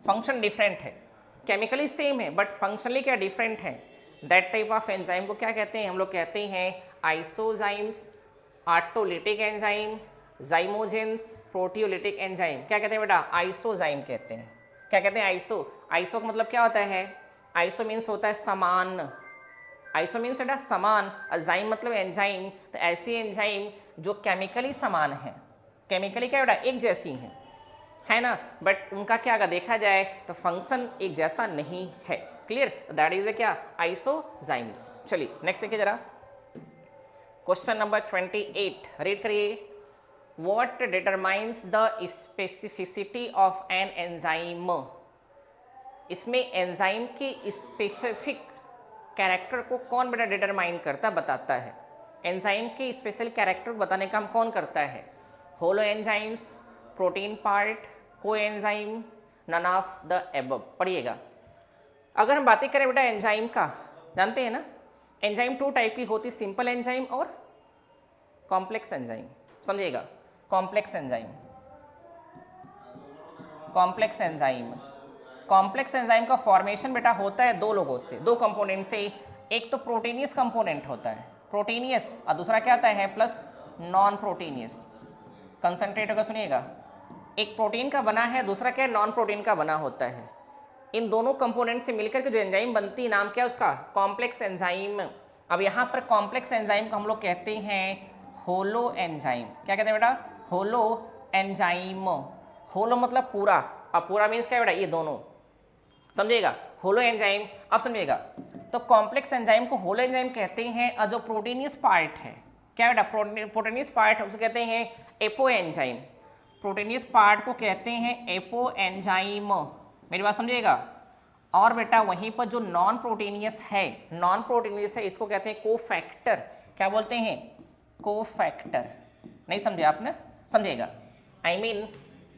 Speaker 1: फंक्शन डिफरेंट है, केमिकली सेम है बट फंक्शनली क्या डिफरेंट है। दैट टाइप ऑफ एंजाइम को क्या कहते हैं, हम लोग कहते हैं आइसोजाइम्स, ऑटोलिटिक एंजाइम, जाइमोजेंस, प्रोटियोलिटिक एंजाइम। क्या कहते हैं बेटा, आइसोजाइम कहते हैं। क्या कहते हैं, आइसो का मतलब क्या होता है, आइसो मीन्स होता है समान, आइसो मीन्स बेटा समान, जाइम मतलब एंजाइम, तो ऐसी एंजाइम जो केमिकली समान है, केमिकली क्या बेटा एक जैसी है ना, बट उनका क्या अगर देखा जाए तो फंक्शन एक जैसा नहीं है। क्लियर, दैट इज क्या, आइसोजाइम्स। चलिए नेक्स्ट देखिए जरा क्वेश्चन नंबर 28 रीड करिए। What determines the specificity of an enzyme, इसमें एंजाइम के स्पेसिफिक कैरेक्टर को कौन बेटा डिटरमाइन करता, बताता है। एंजाइम के स्पेशल कैरेक्टर बताने का काम कौन करता है, holoenzymes, protein part, coenzyme, none of the above. पढ़िएगा, अगर हम बातें करें बेटा एंजाइम का, जानते हैं ना एंजाइम 2 टाइप की होती, सिंपल एंजाइम और कॉम्प्लेक्स एंजाइम। समझिएगा, complex enzyme, complex enzyme, complex enzyme का फॉर्मेशन बेटा होता है 2 लोगों से, 2 कंपोनेंट से। एक तो प्रोटीनियस कंपोनेंट होता है, प्रोटीनियस, और दूसरा क्या होता है प्लस नॉन प्रोटीनियस। कंसंट्रेट होकर सुनिएगा, एक प्रोटीन का बना है, दूसरा क्या है नॉन प्रोटीन का बना होता है। इन दोनों कंपोनेंट से मिलकर के जो एंजाइम बनती है, नाम क्या है उसका, कॉम्प्लेक्स एंजाइम। अब यहाँ पर कॉम्प्लेक्स एंजाइम को हम लोग कहते हैं होलो एंजाइम। क्या कहते हैं बेटा, होलो एंजाइम, होलो मतलब पूरा, अब पूरा मीन्स क्या बेटा, ये दोनों, समझिएगा, होलो एंजाइम। अब समझिएगा, तो कॉम्प्लेक्स एंजाइम को होलो एंजाइम कहते हैं, और जो प्रोटीनियस पार्ट है, क्या बेटा, प्रोटीनियस पार्ट है, उसे कहते हैं एपो एंजाइम। प्रोटीनियस पार्ट को कहते हैं एपो एंजाइम, मेरी बात समझिएगा। और बेटा वहीं पर जो नॉन प्रोटीनियस है, नॉन प्रोटीनियस है, इसको कहते हैं कोफैक्टर। क्या बोलते हैं, कोफैक्टर। नहीं समझे आपने, समझिएगा। आई मीन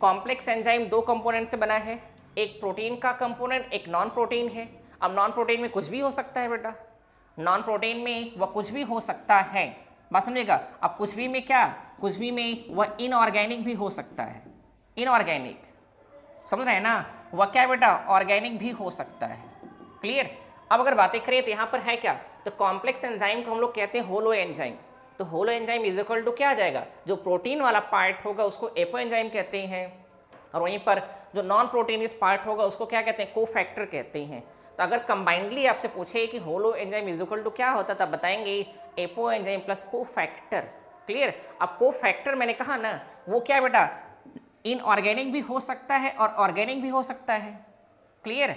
Speaker 1: कॉम्प्लेक्स एंजाइम दो कंपोनेंट से बना है, एक प्रोटीन का कंपोनेंट, एक नॉन प्रोटीन है। अब नॉन प्रोटीन में कुछ भी हो सकता है बेटा, नॉन प्रोटीन में वह कुछ भी हो सकता है, बात समझिएगा। अब कुछ भी में क्या, कुछ भी में वह इनऑर्गेनिक भी हो सकता है, इनऑर्गेनिक, समझ रहे हैं ना, वह क्या बेटा, ऑर्गेनिक भी हो सकता है। क्लियर। अब अगर बातें करें तो यहाँ पर है क्या, तो कॉम्प्लेक्स एंजाइम को हम लोग कहते हैं होलो एंजाइम। तो holoenzyme is equal to क्या आ जाएगा, जो प्रोटीन वाला पार्ट होगा उसको एपो एंजाइम कहते हैं, और वहीं पर जो नॉन प्रोटीनियस पार्ट होगा उसको क्या कहते हैं, कोफैक्टर कहते हैं। तो अगर कंबाइंडली आपसे पूछे कि holoenzyme is equal to क्या होता है, तब बताएंगे apoenzyme plus cofactor. Clear. अब कोफैक्टर मैंने कहा ना, वो क्या बेटा, इनऑर्गेनिक भी हो सकता है और ऑर्गेनिक भी हो सकता है। क्लियर।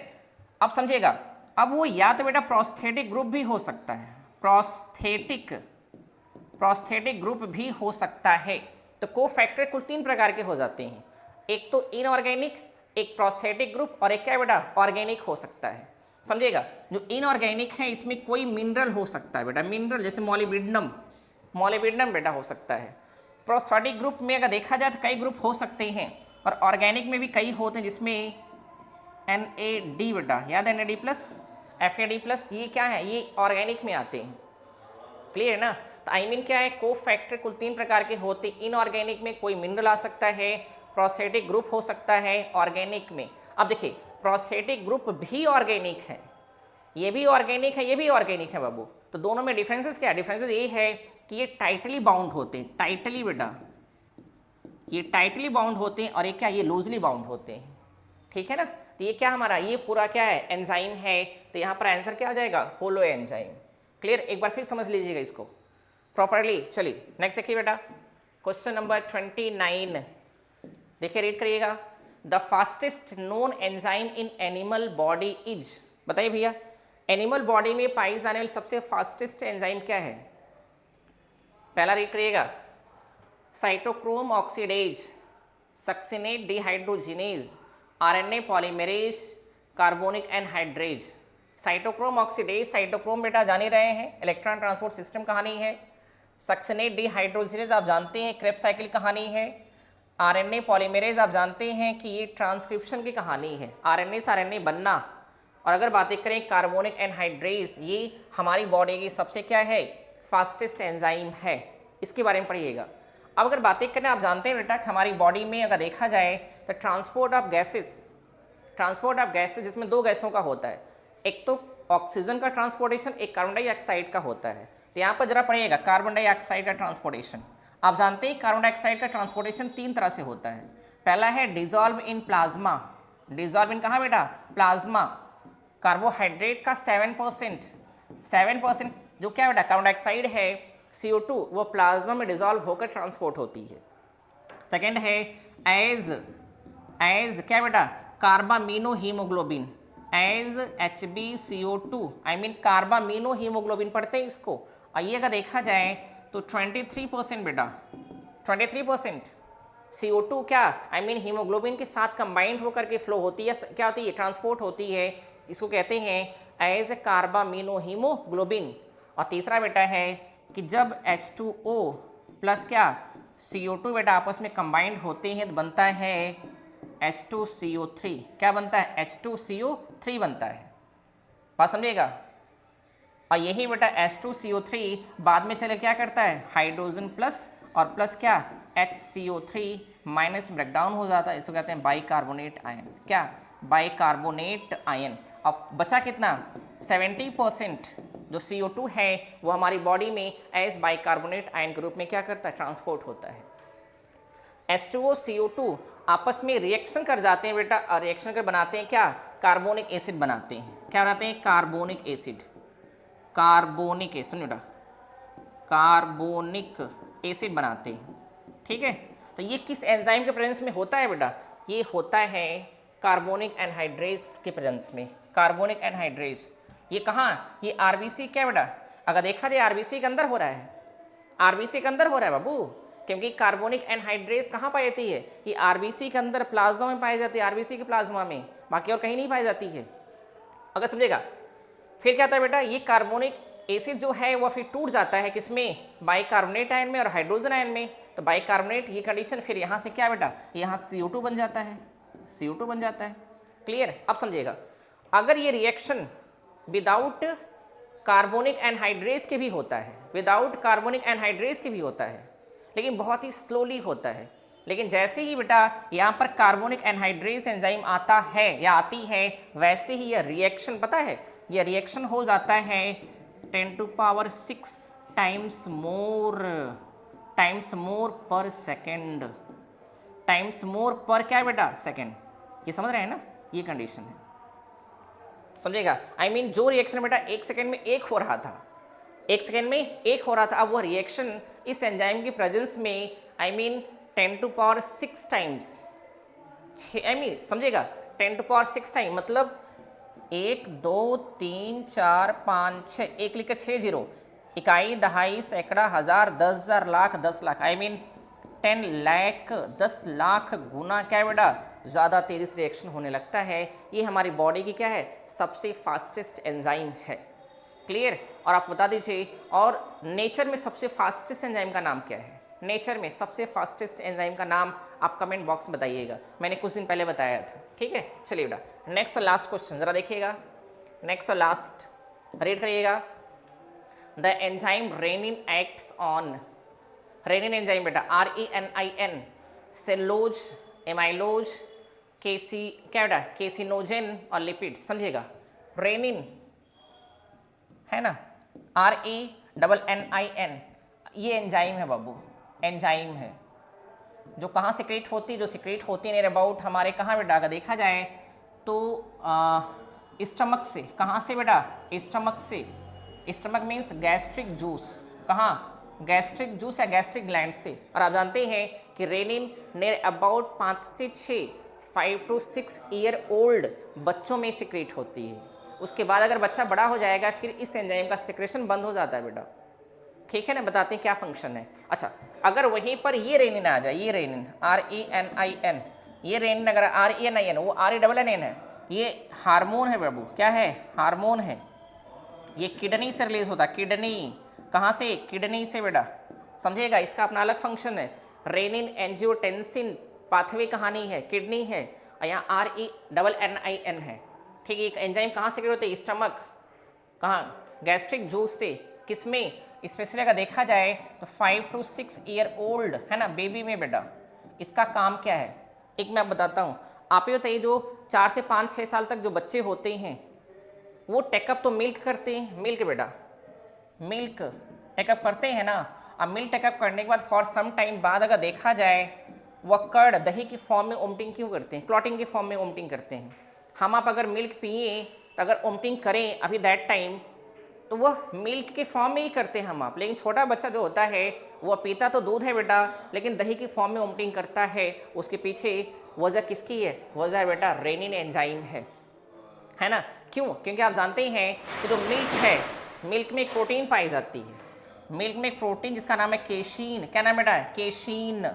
Speaker 1: अब समझिएगा, अब वो या तो बेटा प्रोस्थेटिक ग्रुप भी हो सकता है, प्रोस्थेटिक ग्रुप भी हो सकता है। तो कोफैक्टर कुल तीन प्रकार के हो जाते हैं, एक तो इनऑर्गेनिक, एक प्रोस्थेटिक ग्रुप, और एक क्या बेटा, ऑर्गेनिक हो सकता है। समझिएगा, जो इनऑर्गेनिक है इसमें कोई मिनरल हो सकता है बेटा, मिनरल जैसे मॉलिब्डिनम, मॉलिब्डिनम बेटा हो सकता है। प्रोस्थेटिक ग्रुप में अगर देखा जाए तो कई ग्रुप हो सकते हैं, और ऑर्गेनिक में भी कई होते हैं, जिसमें NAD बेटा, याद है NAD प्लस, FAD प्लस, ये क्या है, ये ऑर्गेनिक में आते हैं। क्लियर है ना। तो आई मीन क्या है, कोफैक्टर कुल तीन प्रकार के होते, इनऑर्गेनिक में कोई मिनरल आ सकता है, प्रोस्थेटिक ग्रुप हो सकता है ऑर्गेनिक में। अब देखिए प्रोस्थेटिक ग्रुप भी ऑर्गेनिक है, ये भी ऑर्गेनिक है, ये भी ऑर्गेनिक है बाबू। तो दोनों में डिफरेंसेस क्या है, डिफरेंसेस ये है कि ये टाइटली बाउंड होते हैं, टाइटली बेटा, ये टाइटली बाउंड होते हैं, और ये क्या, ये लूजली बाउंड होते हैं। ठीक है ना। तो ये क्या हमारा, ये पूरा क्या है, एंजाइम है। तो यहाँ पर आंसर क्या आ जाएगा, होलो एंजाइम। क्लियर। एक बार फिर समझ लीजिएगा इसको प्रॉपरली। चलिए नेक्स्ट देखिए बेटा, क्वेश्चन नंबर 29, देखिए रीड करिएगा। The fastest known enzyme in animal body is, बताइए भैया, एनिमल बॉडी में पाई जाने वाली सबसे फास्टेस्ट एंजाइम क्या है। पहला रीड करिएगा, cytochrome oxidase, succinate dehydrogenase, RNA polymerase, carbonic anhydrase. Cytochrome oxidase, cytochrome बेटा जान ही रहे हैं, इलेक्ट्रॉन ट्रांसपोर्ट सिस्टम कहानी है। सक्सिनेट डिहाइड्रोजिनेज आप जानते हैं, क्रेब्स साइकिल कहानी है। RNA पॉलीमरेज आप जानते हैं कि ये ट्रांसक्रिप्शन की कहानी है, RNA से RNA बनना। और अगर बातें करें कार्बोनिक एनहाइड्रेज, ये हमारी बॉडी की सबसे क्या है, फास्टेस्ट एंजाइम है, इसके बारे में पढ़िएगा। अब अगर बातें करें, आप जानते हैं बेटा कि हमारी बॉडी में अगर देखा जाए तो ट्रांसपोर्ट ऑफ गैसेस, जिसमें दो गैसों का होता है, एक तो ऑक्सीजन का ट्रांसपोर्टेशन, एक कार्बन डाइऑक्साइड का होता है। तो यहाँ पर जरा पढ़िएगा, कार्बन डाइऑक्साइड का ट्रांसपोर्टेशन। आप जानते हैं कार्बन डाइऑक्साइड का ट्रांसपोर्टेशन तीन तरह से होता है। पहला है dissolve in plasma, dissolve in कहाँ बेटा, प्लाज्मा। कार्बोहाइड्रेट का 7% जो क्या बेटा, कार्बन डाइऑक्साइड है, CO2, वो प्लाज्मा में डिजॉल्व होकर ट्रांसपोर्ट होती है। सेकेंड है एज क्या बेटा, carbamino haemoglobin, as HbCO2, I mean carbamino haemoglobin पढ़ते हैं इसको। और ये अगर देखा जाए तो 23% बेटा, 23% CO2 क्या, आई मीन हीमोग्लोबिन के साथ कंबाइंड होकर के फ्लो होती है, क्या होती है, ट्रांसपोर्ट होती है। इसको कहते हैं एज कार्बामीनो हीमोग्लोबिन। और तीसरा बेटा है कि जब H2O प्लस क्या, CO2 बेटा आपस में कंबाइंड होते हैं तो बनता है H2CO3। क्या बनता है, H2CO3 बनता है, बात समझिएगा। और यही बेटा H2CO3 बाद में चले क्या करता है, हाइड्रोजन प्लस और प्लस क्या, HCO3 माइनस ब्रेकडाउन हो जाता है, इसको कहते हैं बाइकार्बोनेट आयन। क्या, बाइकार्बोनेट आयन। अब बचा कितना, 70% जो CO2 है वो हमारी बॉडी में एज बाइकार्बोनेट आयन के रूप में क्या करता है, ट्रांसपोर्ट होता है। H2O CO2 आपस में रिएक्शन कर जाते हैं बेटा, और रिएक्शन कर बनाते हैं क्या, कार्बोनिक एसिड बनाते हैं। क्या बनाते हैं, कार्बोनिक एसिड, कार्बोनिक एसिड बेटा, कार्बोनिक एसिड बनाते हैं। ठीक है। तो ये किस एंजाइम के प्रेजेंस में होता है बेटा? ये होता है कार्बोनिक एनहाइड्रेज के प्रेजेंस में। कार्बोनिक एनहाइड्रेज ये कहाँ? ये आरबीसी क्या बेटा? अगर देखा जाए आरबीसी के अंदर हो रहा है, आरबीसी के अंदर हो रहा है बाबू, क्योंकि कार्बोनिक एनहाइड्रेज कहाँ पाई जाती है? ये आरबीसी के अंदर प्लाज्मा में पाई जाती है, आरबीसी के प्लाज्मा में, बाकी और कहीं नहीं पाई जाती है। अगर समझेगा फिर क्या होता है बेटा? ये कार्बोनिक एसिड जो है वो फिर टूट जाता है किसमें? बाइकार्बोनेट आयन में और हाइड्रोजन आयन में। तो बाइकार्बोनेट ये कंडीशन फिर यहाँ से क्या बेटा? यहाँ CO2 बन जाता है, CO2 बन जाता है। क्लियर? अब समझिएगा, अगर ये रिएक्शन विदाउट कार्बोनिक एनहाइड्रेज के भी होता है, विदाउट कार्बोनिक एनहाइड्रेज के भी होता है, लेकिन बहुत ही स्लोली होता है। लेकिन जैसे ही बेटा यहाँ पर कार्बोनिक एनहाइड्रेज एंजाइम आता है या आती है, वैसे ही यह रिएक्शन पता है, यह रिएक्शन हो जाता है 10⁶ टाइम्स मोर पर सेकेंड, टाइम्स मोर पर क्या बेटा? सेकेंड। ये समझ रहे हैं ना? ये कंडीशन है, समझेगा? I mean, जो रिएक्शन बेटा 1 सेकेंड में एक हो रहा था, 1 सेकेंड में एक हो रहा था, अब वह रिएक्शन इस एंजाइम की प्रेजेंस में I mean 10⁶ टाइम्स, समझेगा? 10⁶ टाइम मतलब 1 2 3 4 5 6, एक लिखा 6 0, इकाई, दहाई, सैकड़ा, हजार, 10,000, लाख, 10 लाख, I mean 10 लाख, 10 लाख गुना क्या बेटा? ज़्यादा तेज़ी से रिएक्शन होने लगता है। ये हमारी बॉडी की क्या है? सबसे फास्टेस्ट एंजाइम है। क्लियर? और आप बता दीजिए, और नेचर में सबसे फास्टेस्ट एंजाइम का नाम क्या है? नेचर में सबसे फास्टेस्ट एंजाइम का नाम आप कमेंट बॉक्स में बताइएगा, मैंने कुछ दिन पहले बताया था। ठीक है, चलिए बेटा नेक्स्ट और लास्ट क्वेश्चन ज़रा देखिएगा, नेक्स्ट और लास्ट रीड करिएगा। The enzyme rennin acts on, rennin enzyme बेटा RENIN, सेलोज, एमाइलोज, केसी क्या बेटा? केसिनोजेन और लिपिड। समझिएगा, रेनिन है ना, RENNIN, ये एंजाइम है बाबू, एंजाइम है जो कहाँ सिक्रेट होती है? जो सिक्रेट होती है नियर अबाउट हमारे कहाँ बेटा? अगर देखा जाए तो स्टमक से। कहाँ से बेटा? स्टमक से। स्टमक मीन्स गैस्ट्रिक जूस, कहाँ? गैस्ट्रिक जूस या गैस्ट्रिक ग्लैंड से। और आप जानते हैं कि रेनिन नियर अबाउट 5 से 6, 5 to 6 ईयर ओल्ड बच्चों में सिक्रेट होती है। उसके बाद अगर बच्चा बड़ा हो जाएगा फिर इस एंजाइम का सिक्रेशन बंद हो जाता है बेटा। ठीक है ना? बताते हैं क्या फंक्शन है। अच्छा, अगर वहीं पर ये रेनिन आ जाए, ये रेनिन RENIN, ये रेनिन अगर RENIN, वो RENN है, ये हार्मोन है बाबू। क्या है? हार्मोन है। ये किडनी से रिलीज होता है, किडनी। कहाँ से? किडनी से बेटा। समझिएगा, इसका अपना अलग फंक्शन है। रेनिन एंजियोटेंसिन पाथवे कहानी है, किडनी है, और यहाँ RENNIN है। ठीक है, एक एंजाइम कहाँ से होते हैं? स्टमक। कहाँ? गैस्ट्रिक जूस से। किसमें? स्पेशली अगर देखा जाए तो 5 to 6 ईयर ओल्ड है ना, बेबी में बेटा। इसका काम क्या है? एक मैं बताता हूँ, आप ये बताइए, जो 4 से 5 6 साल तक जो बच्चे होते हैं वो टेकअप तो मिल्क करते हैं, मिल्क बेटा, मिल्क टेकअप करते हैं ना। अब मिल्क टेकअप करने के बाद फॉर सम टाइम बाद अगर देखा जाए वह कर्ड दही की फॉर्म में ओमिटिंग क्यों करते हैं? क्लॉटिंग की फॉर्म में ओमिटिंग करते हैं। हम आप अगर मिल्क पिए तो अगर ओमिटिंग करें अभी दैट टाइम तो वह मिल्क के फॉर्म में ही करते हैं हम आप। लेकिन छोटा बच्चा जो होता है वह पीता तो दूध है बेटा, लेकिन दही की फॉर्म में ओमिटिंग करता है। उसके पीछे वजह किसकी है? वजह बेटा रेनिन एंजाइम है ना। क्यों? क्योंकि आप जानते हैं कि जो मिल्क है, मिल्क में एक प्रोटीन पाई जाती है, मिल्क में एक प्रोटीन जिसका नाम है केशीन। क्या नाम बेटा? केशीन,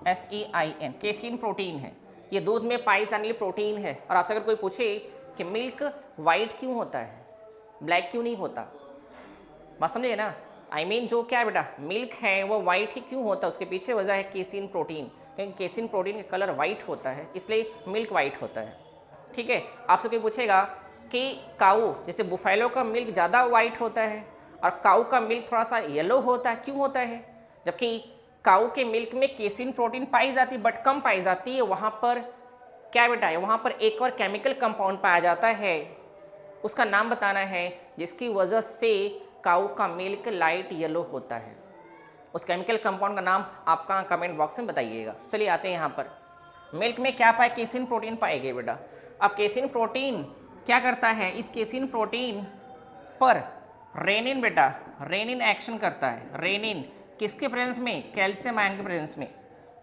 Speaker 1: SEIN, केशीन प्रोटीन है। ये दूध में पाई जाने वाली प्रोटीन है। और आपसे अगर कोई पूछे कि मिल्क वाइट क्यों होता है, ब्लैक क्यों नहीं होता, बात समझिए ना। I mean, जो क्या है बेटा मिल्क है वो वाइट ही क्यों होता है? उसके पीछे वजह है केसिन प्रोटीन, क्योंकि केसिन प्रोटीन का कलर वाइट होता है, इसलिए मिल्क वाइट होता है। ठीक है, आपसे कोई पूछेगा कि काऊ जैसे बुफेलो का मिल्क ज़्यादा वाइट होता है और काऊ का मिल्क थोड़ा सा येलो होता है, क्यों होता है? जबकि काऊ के मिल्क में केसिन प्रोटीन पाई जाती है बट कम पाई जाती है, वहाँ पर क्या बेटा है, वहाँ पर एक और केमिकल कंपाउंड पाया जाता है, उसका नाम बताना है, जिसकी वजह से काऊ का मिल्क लाइट येलो होता है। उस केमिकल कंपाउंड का नाम आपका कमेंट बॉक्स में बताइएगा। चलिए आते हैं यहाँ पर, मिल्क में क्या पाए? केसिन प्रोटीन पाए गए बेटा। अब केसिन प्रोटीन क्या करता है? इस केसिन प्रोटीन पर रेनिन बेटा, रेनिन एक्शन करता है। रेनिन किसके प्रेजेंस में? कैल्शियम आयन के प्रेजेंस में।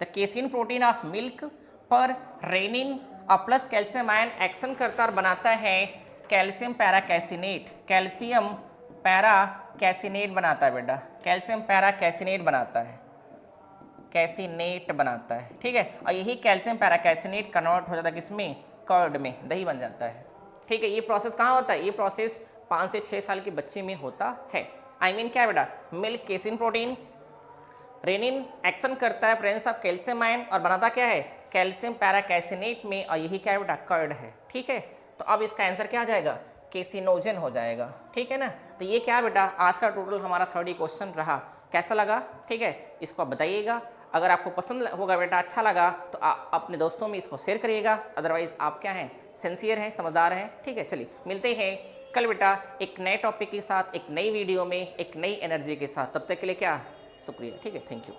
Speaker 1: The casein protein of milk पर रेनिन और प्लस कैल्शियम आयन एक्शन करता और बनाता है कैल्शियम पैराकैसिनेट। कैल्शियम पैराकैसिनेट बनाता है बेटा, कैल्शियम पैराकैसिनेट बनाता है, कैसिनेट बनाता है, ठीक है। और यही कैल्शियम पैराकैसिनेट कन्वर्ट हो जाता है किसमें, कर्ड में, दही बन जाता है, ठीक है। ये प्रोसेस कहाँ होता है, ये प्रोसेस 5 से 6 साल के बच्चे में होता है। आई मीन क्या है बेटा, milk casein protein, rennin action करता है प्रेजेंस ऑफ कैल्शियम आयन और बनाता क्या है, कैल्शियम पैराकैसिनेट में, और यही क्या है बेटा, कर्ड है, ठीक है। तो अब इसका आंसर क्या आ जाएगा, केसिनोजन हो जाएगा, ठीक है ना। तो ये क्या बेटा, आज का टोटल हमारा 30 क्वेश्चन रहा, कैसा लगा, ठीक है, इसको आप बताइएगा। अगर आपको पसंद होगा बेटा, अच्छा लगा तो आप अपने दोस्तों में इसको शेयर करिएगा, अदरवाइज आप क्या हैं, सिंसियर हैं, समझदार हैं, ठीक है। चलिए मिलते हैं कल बेटा एक नए टॉपिक के साथ, एक नई वीडियो में, एक नई एनर्जी के साथ। तब तक के लिए क्या, शुक्रिया, ठीक है, थैंक यू।